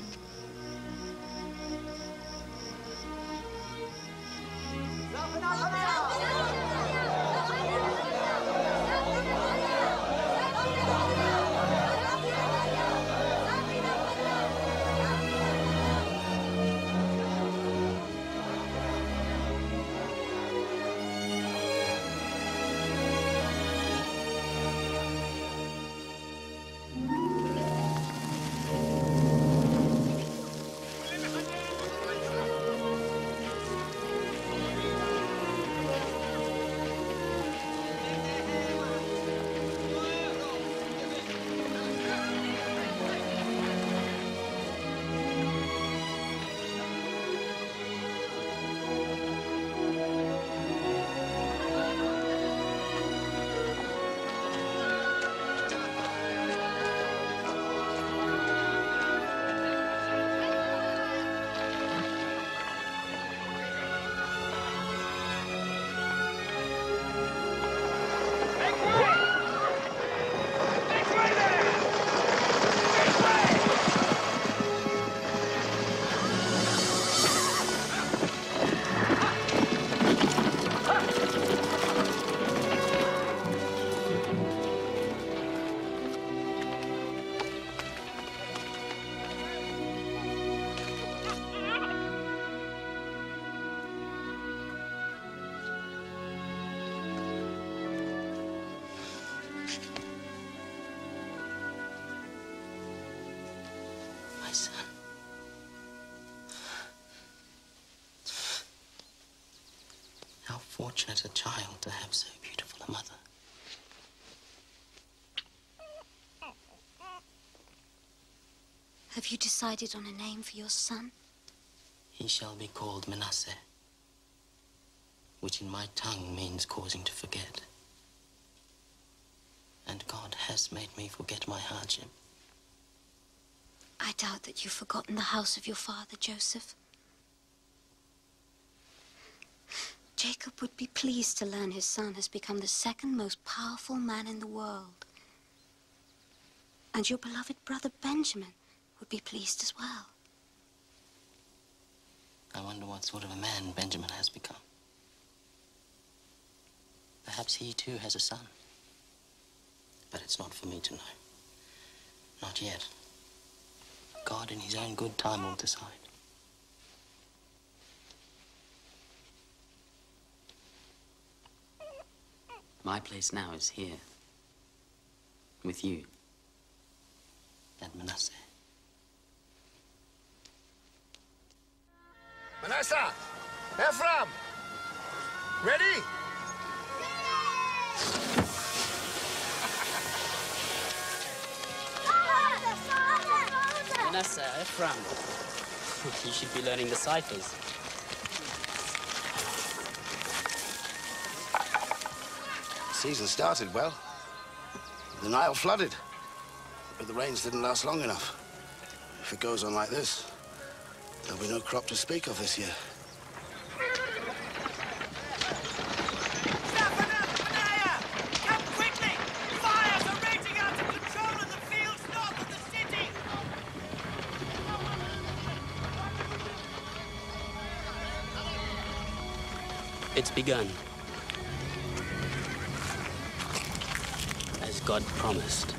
My son. How fortunate a child to have so beautiful a mother. Have you decided on a name for your son? He shall be called Manasseh, which in my tongue means causing to forget. And God has made me forget my hardship. I doubt that you've forgotten the house of your father, Joseph. Jacob would be pleased to learn his son has become the second most powerful man in the world. And your beloved brother Benjamin would be pleased as well. I wonder what sort of a man Benjamin has become. Perhaps he too has a son. But it's not for me to know. Not yet. God in his own good time will decide. My place now is here. With you. And Manasseh. Manasseh! Ephraim! Ready? Manasseh, Ephraim. You should be learning the ciphers. Season started well. The Nile flooded. But the rains didn't last long enough. If it goes on like this, there'll be no crop to speak of this year. Come quickly! Fires are raging out of control in the fields north of the city! It's begun. God promised.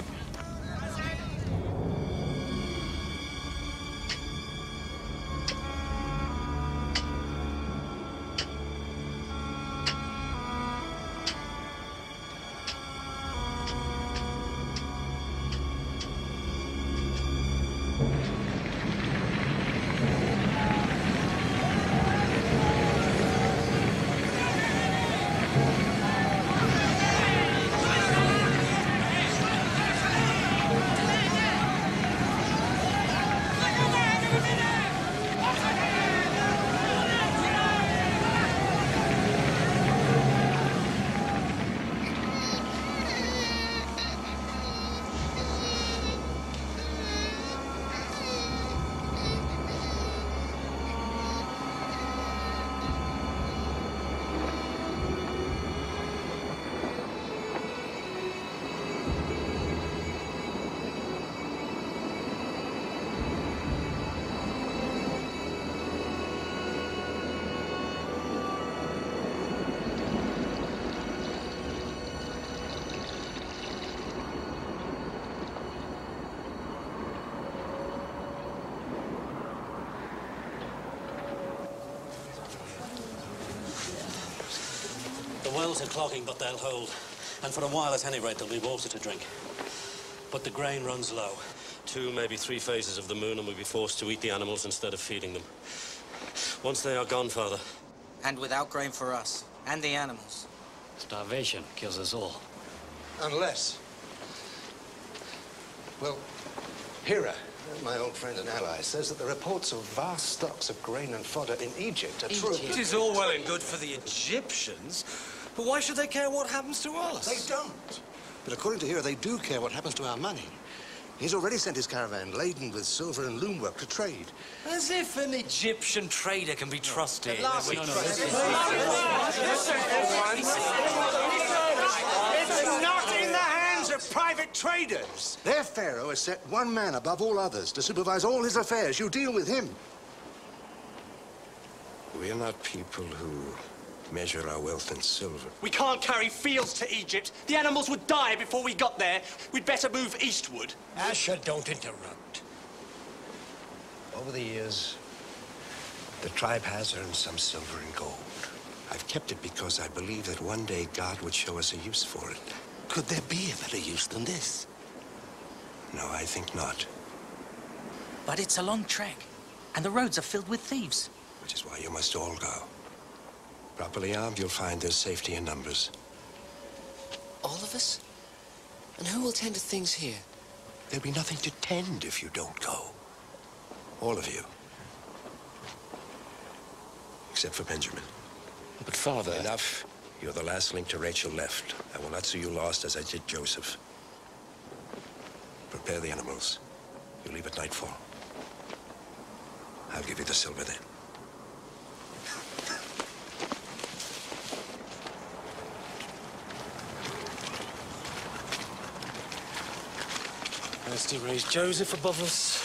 The wells are clogging, but they'll hold. And for a while, at any rate, there'll be water to drink. But the grain runs low. 2, maybe 3 phases of the moon, and we'll be forced to eat the animals instead of feeding them. Once they are gone, Father. And without grain for us, and the animals. Starvation kills us all. Unless... Well, Hira, my old friend and ally, says that the reports of vast stocks of grain and fodder in Egypt are true. It is all well and good for the Egyptians, but why should they care what happens to us? They don't. But according to Hira, they do care what happens to our money. He's already sent his caravan laden with silver and loom work to trade. As if an Egyptian trader can be trusted. It's not in the hands of private traders. Their pharaoh has set one man above all others to supervise all his affairs. You deal with him. We're not people who measure our wealth in silver. We can't carry fields to Egypt. The animals would die before we got there. We'd better move eastward. Asher, don't interrupt. Over the years, the tribe has earned some silver and gold. I've kept it because I believe that one day God would show us a use for it. Could there be a better use than this? No, I think not. But it's a long trek, and the roads are filled with thieves. Which is why you must all go. Properly armed, you'll find there's safety in numbers. All of us? And who will tend to things here? There'll be nothing to tend if you don't go. All of you. Except for Benjamin. But, Father... Enough. You're the last link to Rachel left. I will not see you lost as I did Joseph. Prepare the animals. You leave at nightfall. I'll give you the silver then. First he raised Joseph above us,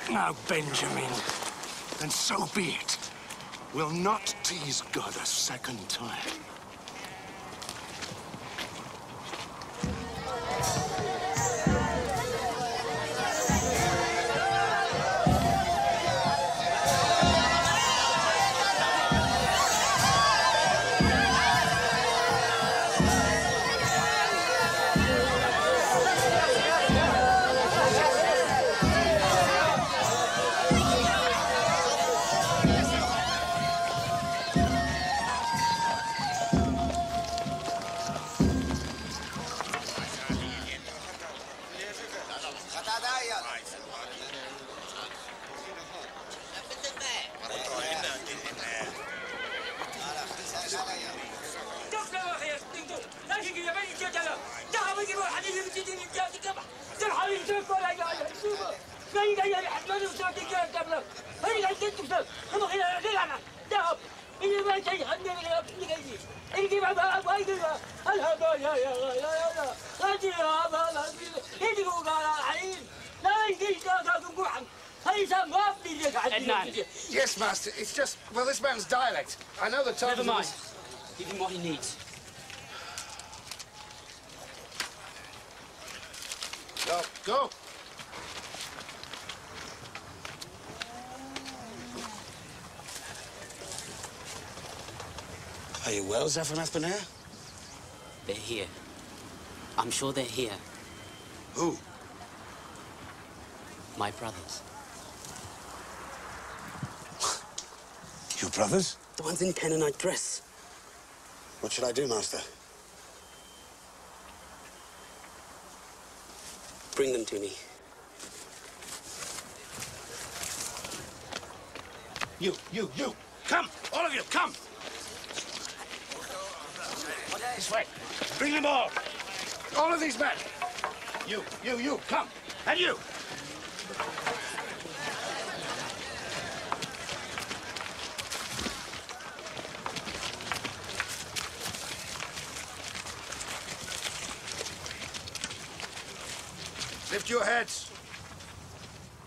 now Benjamin. And so be it. We'll not tease God a second time. Yes, Master. It's just, well, this man's dialect. I know the times... Never mind. Give him what he needs. Go, go. Are you well, Zephanath Benair? They're here. I'm sure they're here. Who? My brothers. Your brothers? The ones in Canaanite dress. What should I do, Master? Bring them to me. You! Come! All of you, come! This way. Bring them all. All of these men. You, come. And you. Lift your heads.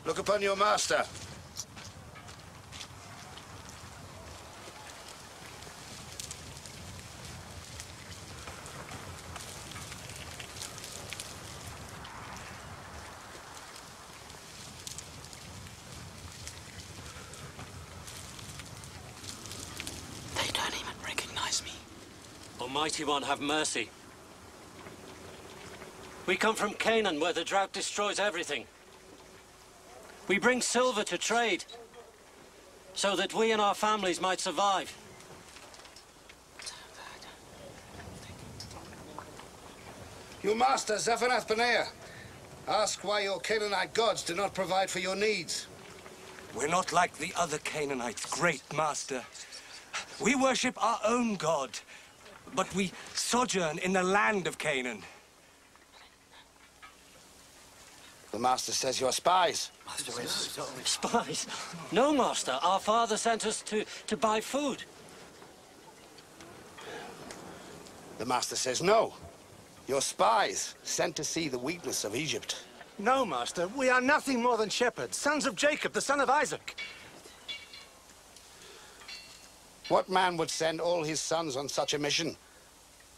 Look upon your master. They don't even recognize me. Almighty One, have mercy. We come from Canaan, where the drought destroys everything. We bring silver to trade, so that we and our families might survive. Your master, Zephanath Benair. Ask why your Canaanite gods do not provide for your needs. We're not like the other Canaanites, great master. We worship our own God, but we sojourn in the land of Canaan. The master says you're spies. Spies? No, master. Our father sent us to buy food. The master says no. You're spies, sent to see the weakness of Egypt. No, master. We are nothing more than shepherds, sons of Jacob, the son of Isaac. What man would send all his sons on such a mission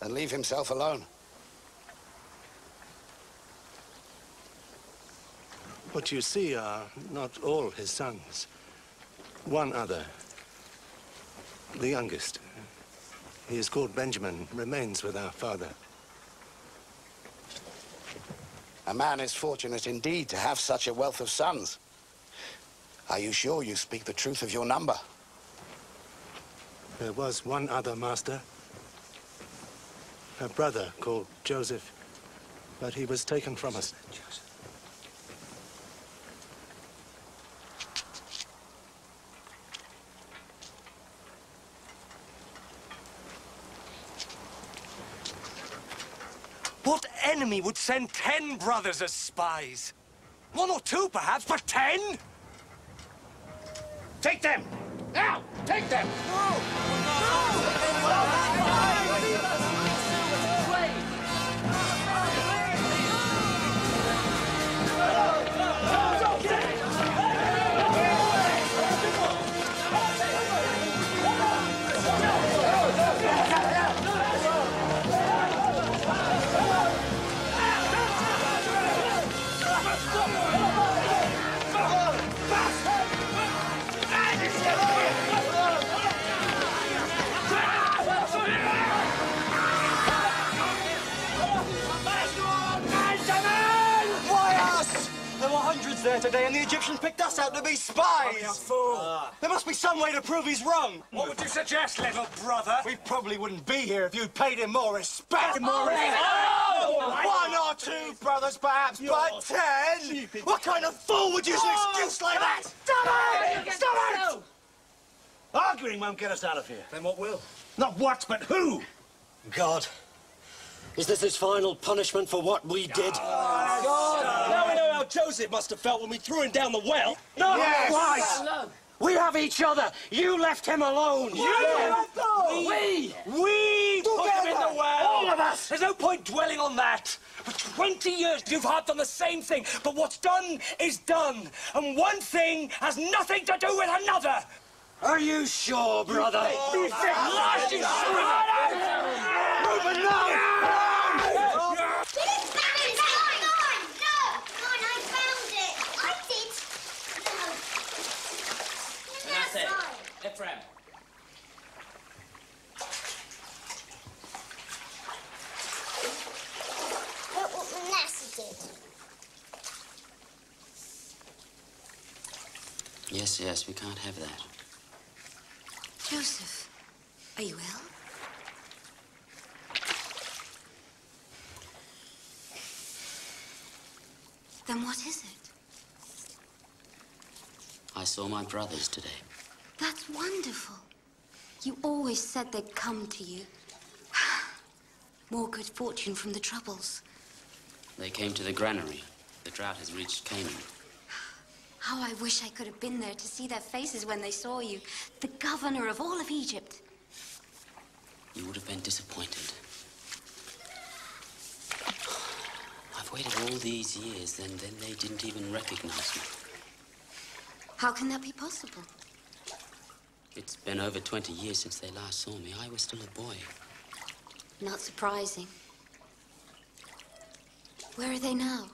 and leave himself alone? What you see are not all his sons. One other, the youngest. He is called Benjamin, remains with our father. A man is fortunate indeed to have such a wealth of sons. Are you sure you speak the truth of your number? There was one other, master. A brother called Joseph, but he was taken from us. What enemy would send 10 brothers as spies? 1 or 2, perhaps, but 10? Take them! Now! Take them! There today, and the Egyptians picked us out to be spies! You fool! There must be some way to prove he's wrong! What would you suggest, little brother? We probably wouldn't be here if you'd paid him more respect! Oh! 1 or 2 brothers, perhaps, but 10? What kind of fool would use an excuse like that? Stop it! Stop it! Arguing won't get us out of here. Then what will? Not what, but who? God. Is this his final punishment for what we did? God! Now we know how Joseph must have felt when we threw him down the well. No! Yes. Right! We have each other. You left him alone. We left him! We put him in the well. All of us! There's no point dwelling on that. For 20 years, you've harped on the same thing. But what's done is done. And one thing has nothing to do with another. Are you sure, brother? Reuben, no! friend. Look what Manasseh did. Yes, we can't have that. Joseph, are you ill? Then what is it? I saw my brothers today. That's wonderful. You always said they'd come to you. More good fortune from the troubles. They came to the granary. The drought has reached Canaan. How I wish I could have been there to see their faces when they saw you. The governor of all of Egypt. You would have been disappointed. I've waited all these years, and then they didn't even recognize me. How can that be possible? It's been over 20 years since they last saw me. I was still a boy. Not surprising. Where are they now?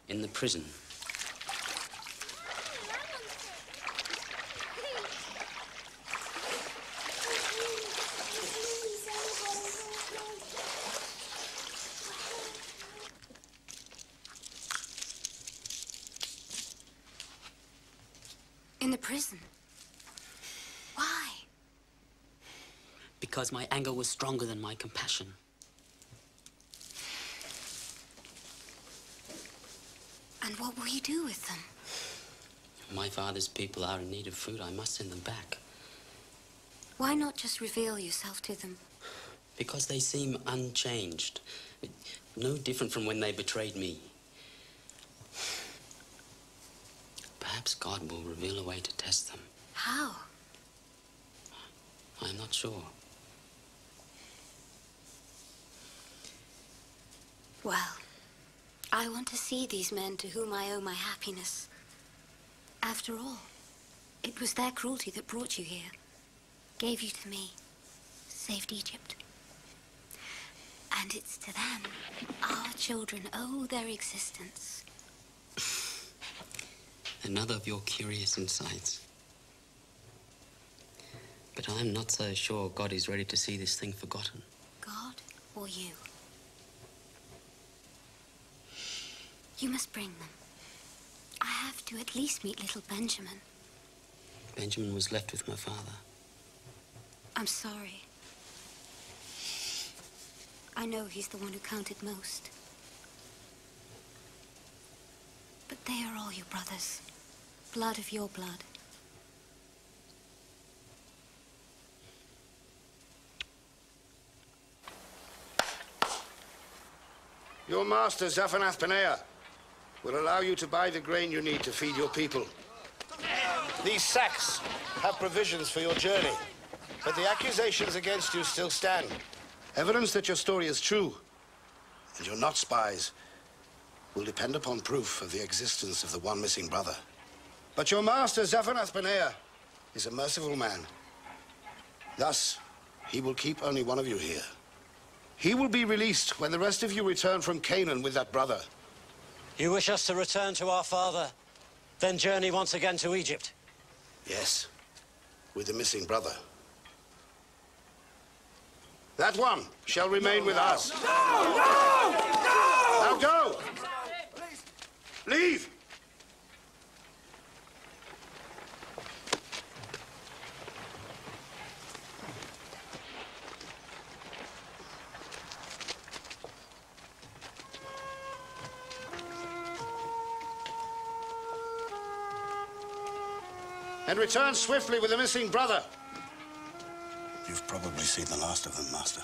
In the prison. In the prison? Why? Because my anger was stronger than my compassion. And what will you do with them? My father's people are in need of food. I must send them back. Why not just reveal yourself to them? Because they seem unchanged. No different from when they betrayed me. Perhaps God will reveal a way to test them. How? I'm not sure. Well, I want to see these men to whom I owe my happiness. After all, it was their cruelty that brought you here, gave you to me, saved Egypt. And it's to them our children owe their existence. Another of your curious insights. But I'm not so sure God is ready to see this thing forgotten. God or you? You must bring them. I have to at least meet little Benjamin. Benjamin was left with my father. I'm sorry. I know he's the one who counted most. But they are all your brothers. Blood of your blood. Your master, Zaphanath-Paneah, will allow you to buy the grain you need to feed your people. These sacks have provisions for your journey, but the accusations against you still stand. Evidence that your story is true, and you're not spies, will depend upon proof of the existence of the one missing brother. But your master, Zaphanath-Paneah, is a merciful man. Thus, he will keep only one of you here. He will be released when the rest of you return from Canaan with that brother. You wish us to return to our father, then journey once again to Egypt? Yes, with the missing brother. That one shall remain with us. No! No! No! Now go! Leave! And return swiftly with the missing brother. You've probably seen the last of them, Master.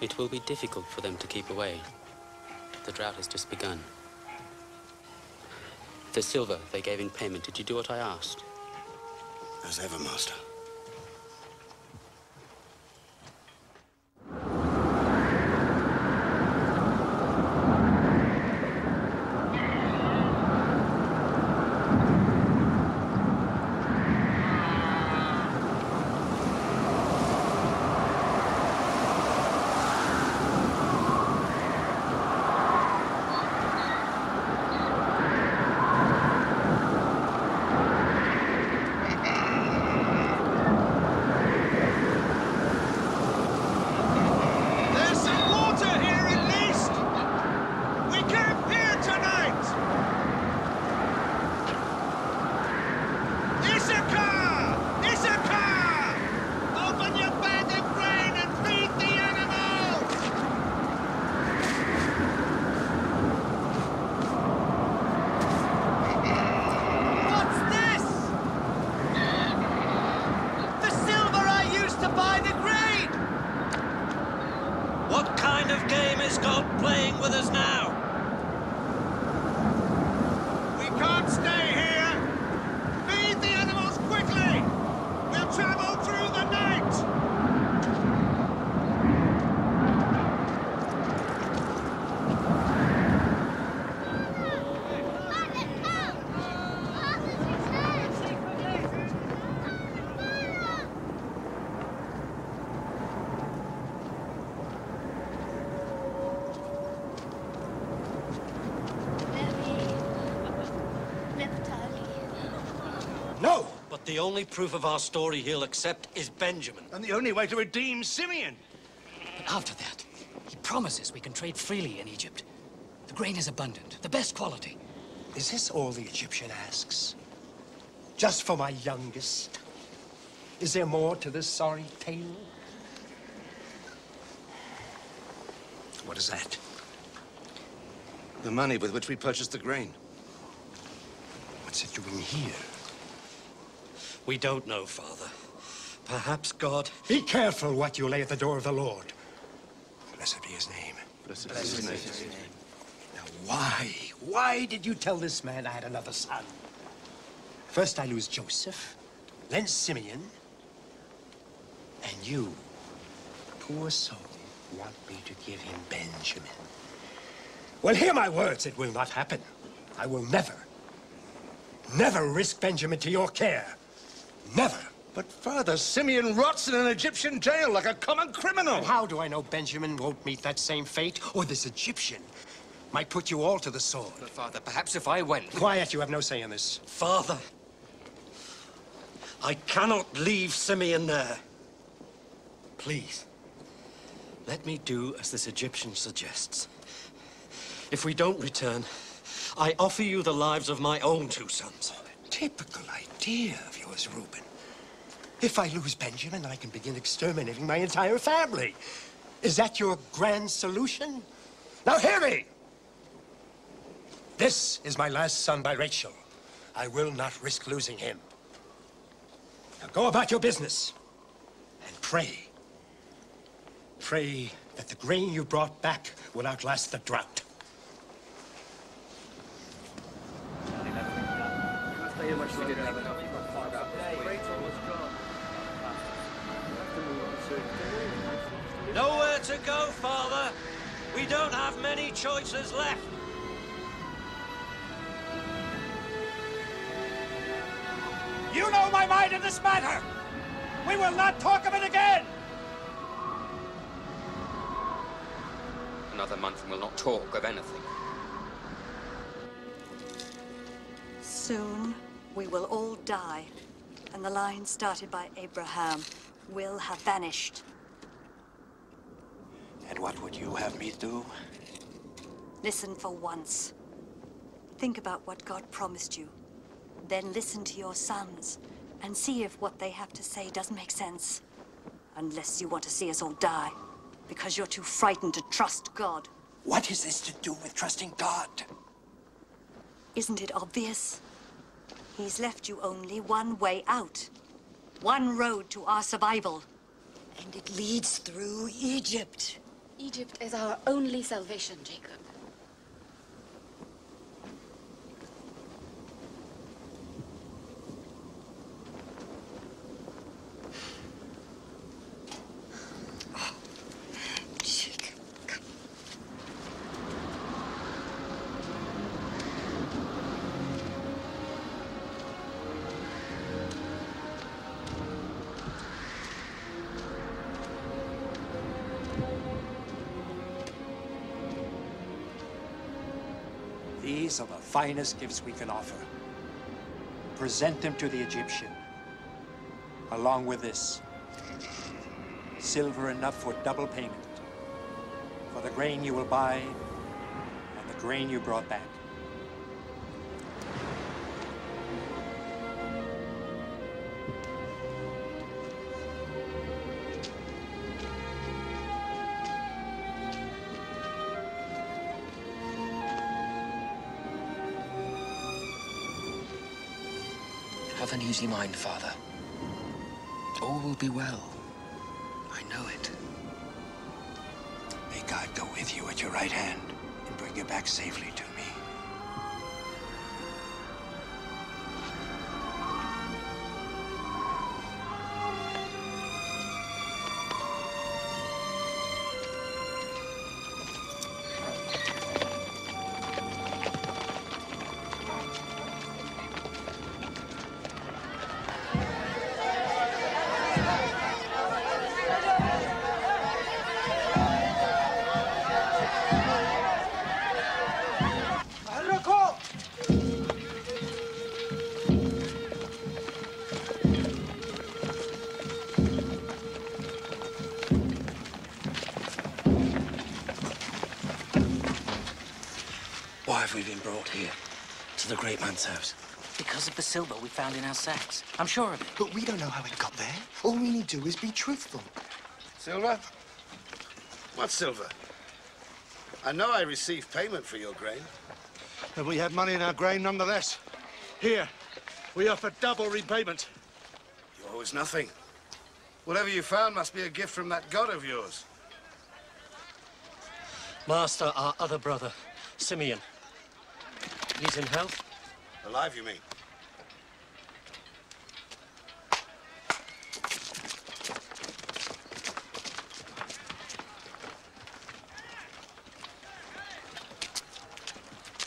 It will be difficult for them to keep away. The drought has just begun. The silver they gave in payment, did you do what I asked? As ever, Master. can't stay here! Feed the animals quickly! We'll travel through the night! No! But the only proof of our story he'll accept is Benjamin. And the only way to redeem Simeon. But after that, he promises we can trade freely in Egypt. The grain is abundant, the best quality. Is this all the Egyptian asks? Just for my youngest? Is there more to this sorry tale? What is that? The money with which we purchased the grain. What's it doing here? We don't know, Father. Perhaps God... Be careful what you lay at the door of the Lord. Blessed be his name. Blessed be his name. Now, why did you tell this man I had another son? First I lose Joseph, then Simeon, and you, poor soul, want me to give him Benjamin. Well, hear my words. It will not happen. I will never risk Benjamin to your care. Never. But Father, Simeon rots in an Egyptian jail like a common criminal. And how do I know Benjamin won't meet that same fate? Or this Egyptian might put you all to the sword? But Father, perhaps if I went... Quiet, you have no say in this. Father, I cannot leave Simeon there. Please, let me do as this Egyptian suggests. If we don't return, I offer you the lives of my own 2 sons. Typical idea of yours, Reuben. If I lose Benjamin, I can begin exterminating my entire family. Is that your grand solution? Now hear me! This is my last son by Rachel. I will not risk losing him. Now go about your business and pray. Pray that the grain you brought back will outlast the drought. Nowhere to go, Father. We don't have many choices left. You know my mind in this matter. We will not talk of it again. Another month and we'll not talk of anything. Soon, we will all die, and the line started by Abraham will have vanished. And what would you have me do? Listen for once. Think about what God promised you. Then listen to your sons, and see if what they have to say doesn't make sense. Unless you want to see us all die, because you're too frightened to trust God. What is this to do with trusting God? Isn't it obvious? He's left you only one way out. One road to our survival. And it leads through Egypt. Egypt is our only salvation, Jacob. These are the finest gifts we can offer. Present them to the Egyptian, along with this. Silver enough for double payment, for the grain you will buy and the grain you brought back. Have an easy mind, Father. All will be well. I know it. May God go with you at your right hand and bring you back safely to me. we've been brought here, to the great man's house? Because of the silver we found in our sacks. I'm sure of it. But we don't know how it got there. All we need to do is be truthful. Silver? What silver? I know I received payment for your grain. And we had money in our grain nonetheless. Here, we offer double repayment. You owe us nothing. Whatever you found must be a gift from that god of yours. Master, our other brother, Simeon. He's in health? Alive, you mean?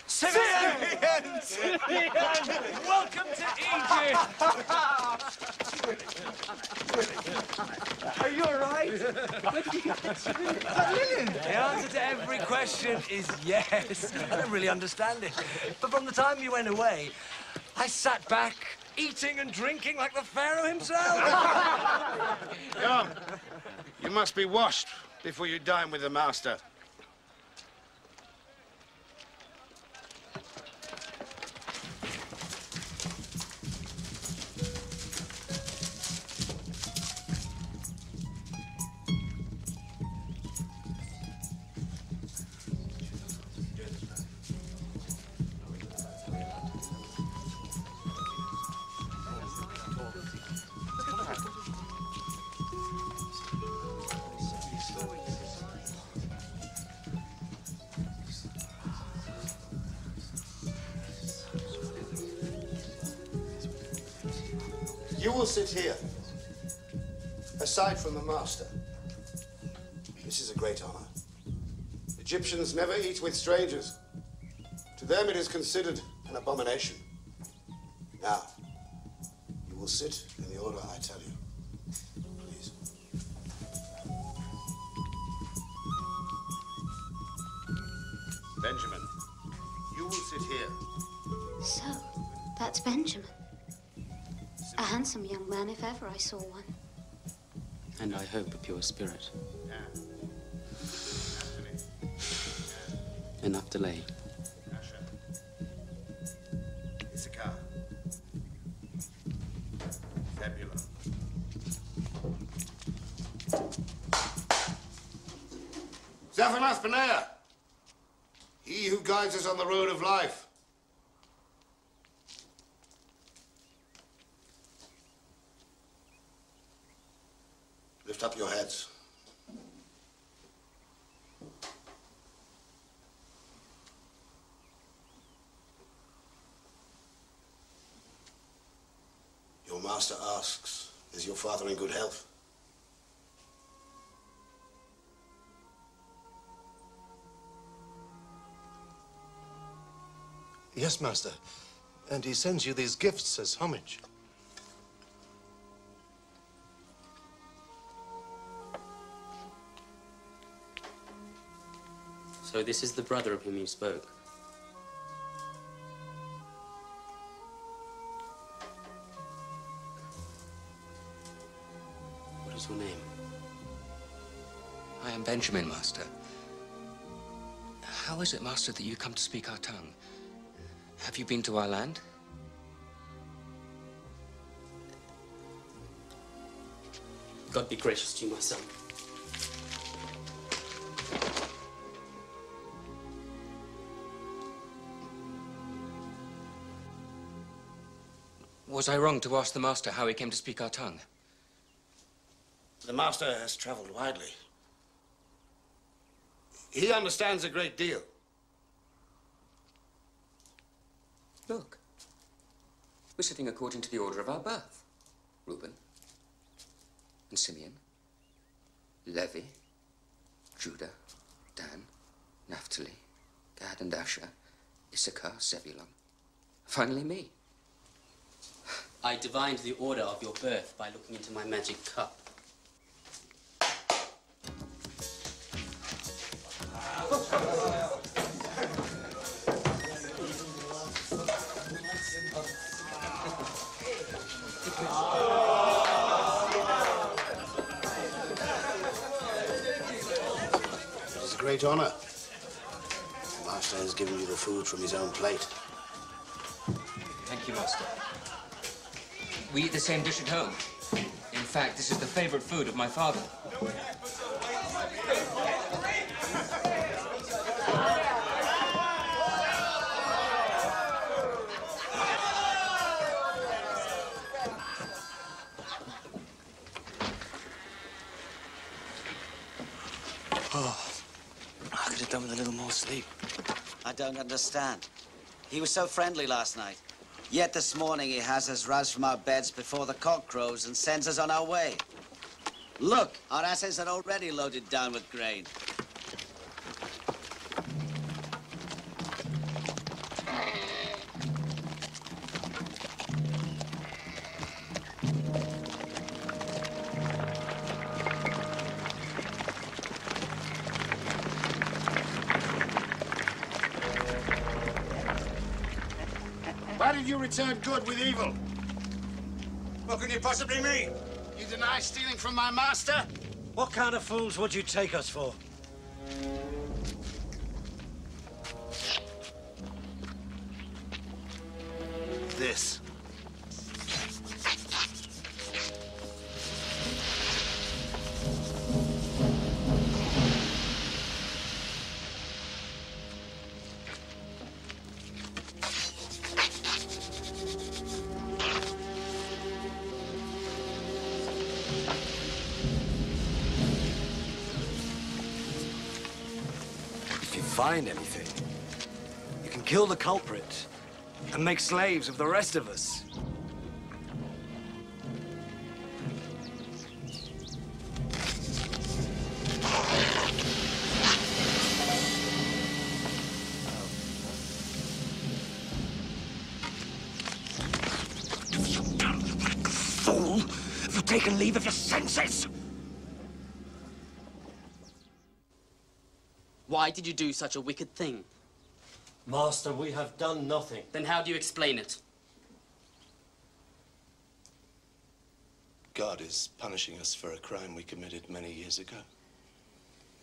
Simeon! Simeon! Welcome to Egypt! Are you all right? Where did you get that spoon? Is that linen? The answer to every question is yes. I don't really understand it. But from the time you went away, I sat back, eating and drinking like the Pharaoh himself. Come. You must be washed before you dine with the master. You will sit here, aside from the master. This is a great honor. Egyptians never eat with strangers. To them it is considered an abomination. Now, you will sit in the order I tell you. Please. Benjamin, you will sit here. So, that's Benjamin. A handsome young man, if ever I saw one. And I hope a pure spirit. Enough delay. Issachar. Zebulun. Zaphanath Paneah. He who guides us on the road of life. Lift up your heads. Your master asks, is your father in good health? Yes, master. And he sends you these gifts as homage. So this is the brother of whom you spoke. What is your name? I am Benjamin, master. How is it, master, that you come to speak our tongue? Have you been to our land? God be gracious to you, my son. Was I wrong to ask the master how he came to speak our tongue? The master has traveled widely. He understands a great deal. Look, we're sitting according to the order of our birth. Reuben and Simeon, Levi, Judah, Dan, Naphtali, Gad and Asher, Issachar, Zebulun. Finally me. I divined the order of your birth by looking into my magic cup. It is a great honor, Master. master has given you the food from his own plate. Thank you, Master. We eat the same dish at home. In fact, this is the favorite food of my father. Oh, I could have done with a little more sleep. I don't understand. He was so friendly last night. Yet this morning he has us roused from our beds before the cock crows and sends us on our way. Look, our asses are already loaded down with grain. Why did you return good with evil? What can you possibly mean? You deny stealing from my master? What kind of fools would you take us for? This. If you find anything, you can kill the culprit and make slaves of the rest of us. Fool! Have you taken leave of your senses? Why did you do such a wicked thing? Master, we have done nothing. Then how do you explain it? God is punishing us for a crime we committed many years ago.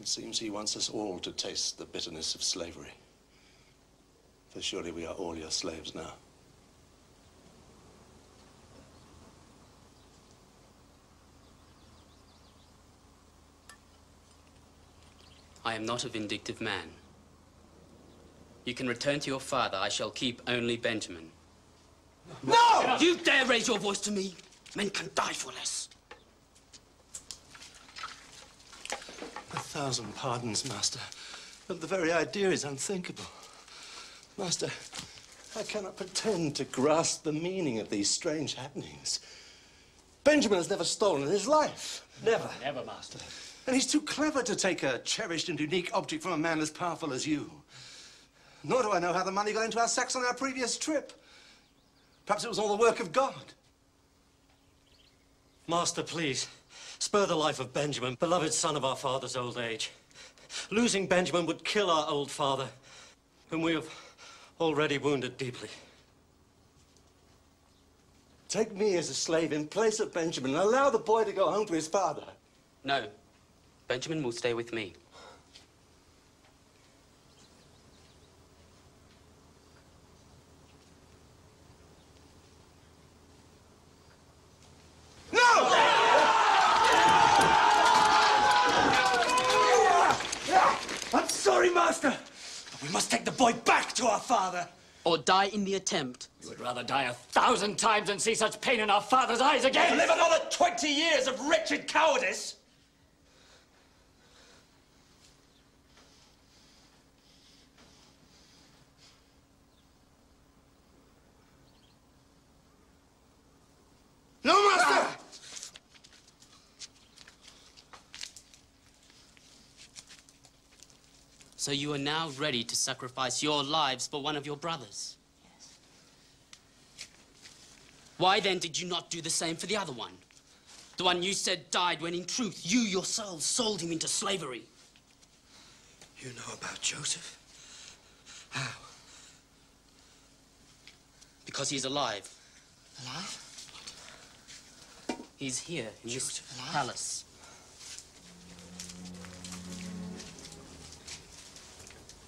It seems he wants us all to taste the bitterness of slavery. For surely we are all your slaves now. I am not a vindictive man. You can return to your father. I shall keep only Benjamin. No! You dare raise your voice to me? Men can die for less. 1,000 pardons, Master. But the very idea is unthinkable. Master, I cannot pretend to grasp the meaning of these strange happenings. Benjamin has never stolen in his life. Never. Never, Master. And he's too clever to take a cherished and unique object from a man as powerful as you. Nor do I know how the money got into our sacks on our previous trip. Perhaps it was all the work of God. Master, please, spare the life of Benjamin, beloved son of our father's old age. Losing Benjamin would kill our old father, whom we have already wounded deeply. Take me as a slave in place of Benjamin and allow the boy to go home to his father. No. Benjamin will stay with me. I'm sorry, Master. But we must take the boy back to our father. Or die in the attempt. You would rather die 1,000 times than see such pain in our father's eyes again. Live another 20 years of wretched cowardice. No, Master! So you are now ready to sacrifice your lives for one of your brothers? Yes. Why then did you not do the same for the other one? The one you said died when in truth you yourselves sold him into slavery. You know about Joseph? How? Because he's alive. Alive? He's here in this alive? palace.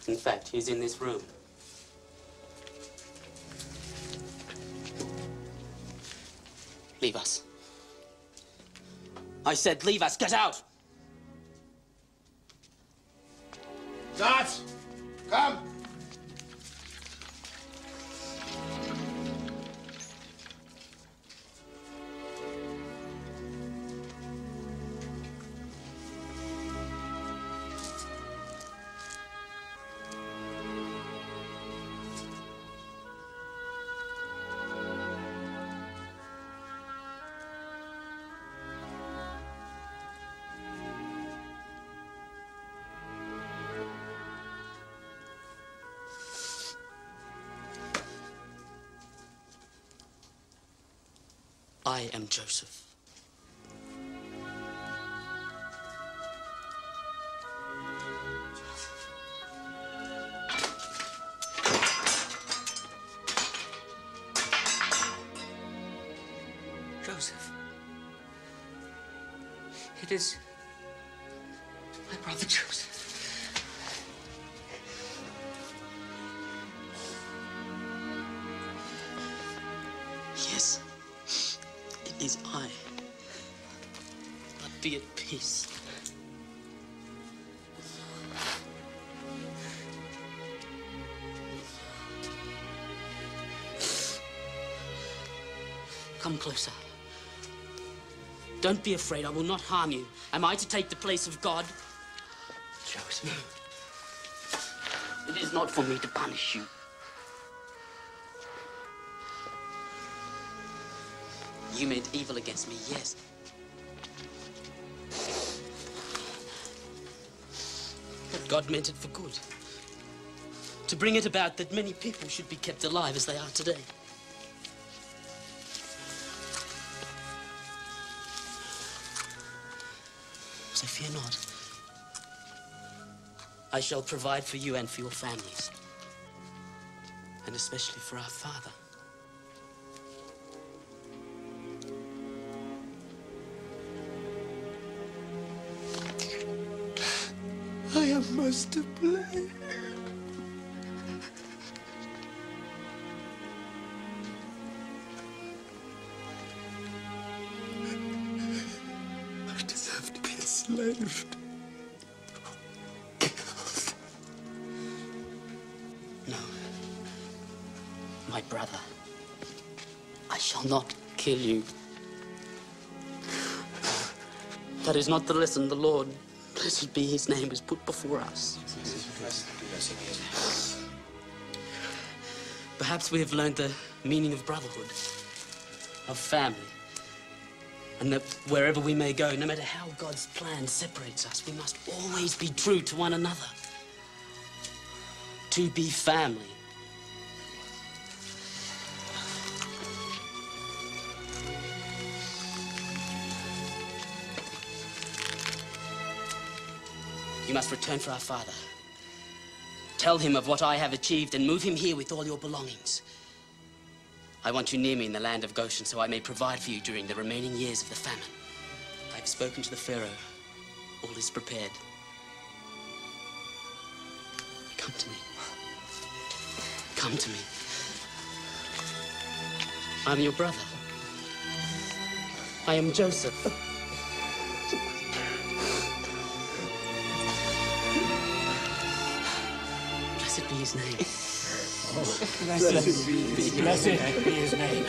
In fact, he's in this room. Leave us. I said leave us. Get out! Guards, come! I am Joseph. Joseph. It is my brother Joseph. Yes, it is I. But be at peace. Come closer. Don't be afraid. I will not harm you. Am I to take the place of God? Joseph. It is not for me to punish you. You meant evil against me, yes. But God meant it for good. To bring it about that many people should be kept alive as they are today. So fear not. I shall provide for you and for your families. And especially for our father. I am most to blame. I deserve to be enslaved. No. My brother. I shall not kill you. That is not the lesson the Lord, blessed be his name, has put before us. Perhaps we have learned the meaning of brotherhood, of family, and that wherever we may go, no matter how God's plan separates us, we must always be true to one another. To be family. You must return for our father. Tell him of what I have achieved and move him here with all your belongings. I want you near me in the land of Goshen so I may provide for you during the remaining years of the famine. I have spoken to the Pharaoh. All is prepared. Come to me. Come to me. I'm your brother. I am Joseph. Blessed be his name. Blessed be his name.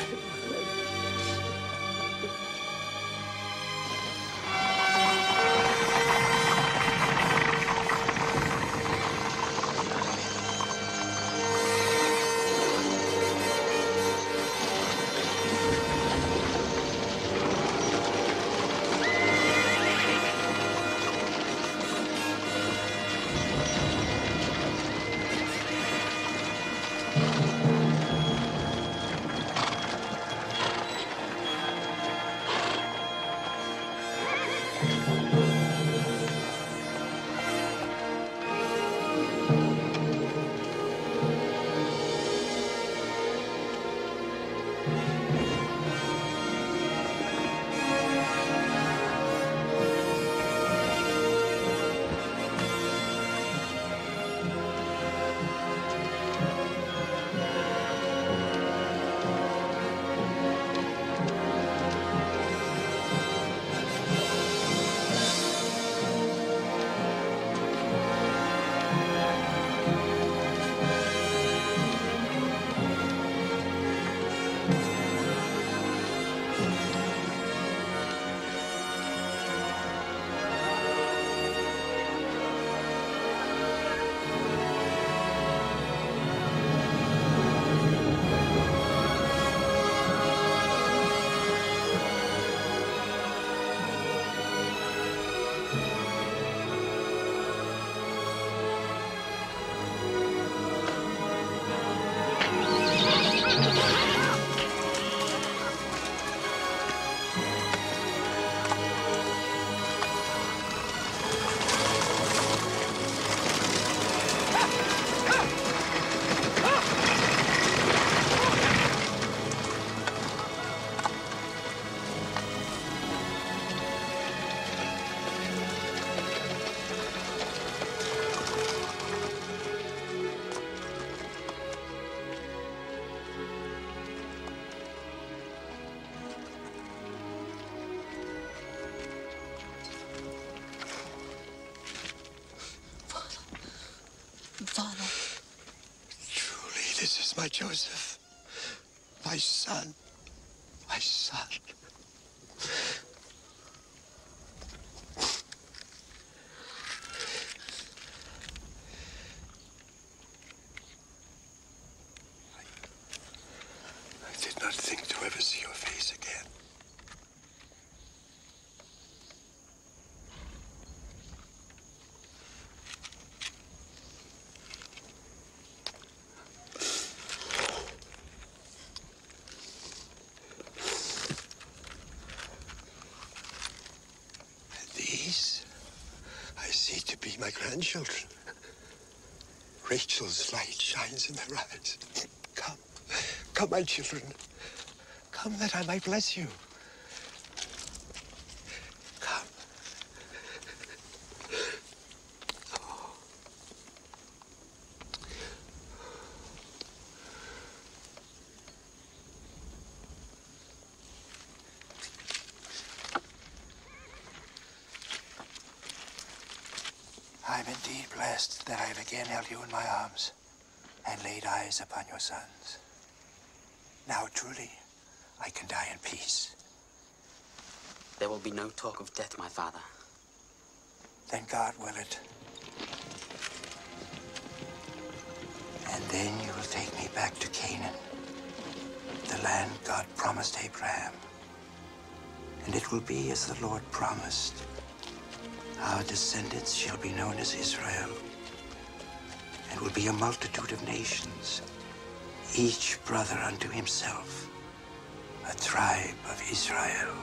This is my Joseph. My son. My son. I did not think to ever see your face again. These I see to be my grandchildren. Rachel's light shines in their eyes. Come, come, my children. Come that I might bless you. Come. I'm indeed blessed that I have again held you in my arms and laid eyes upon your sons. Now, truly, I can die in peace. There will be no talk of death, my father. Then God will it. And then you will take me back to Canaan, the land God promised Abraham. And it will be as the Lord promised. Our descendants shall be known as Israel, and will be a multitude of nations, each brother unto himself, a tribe of Israel.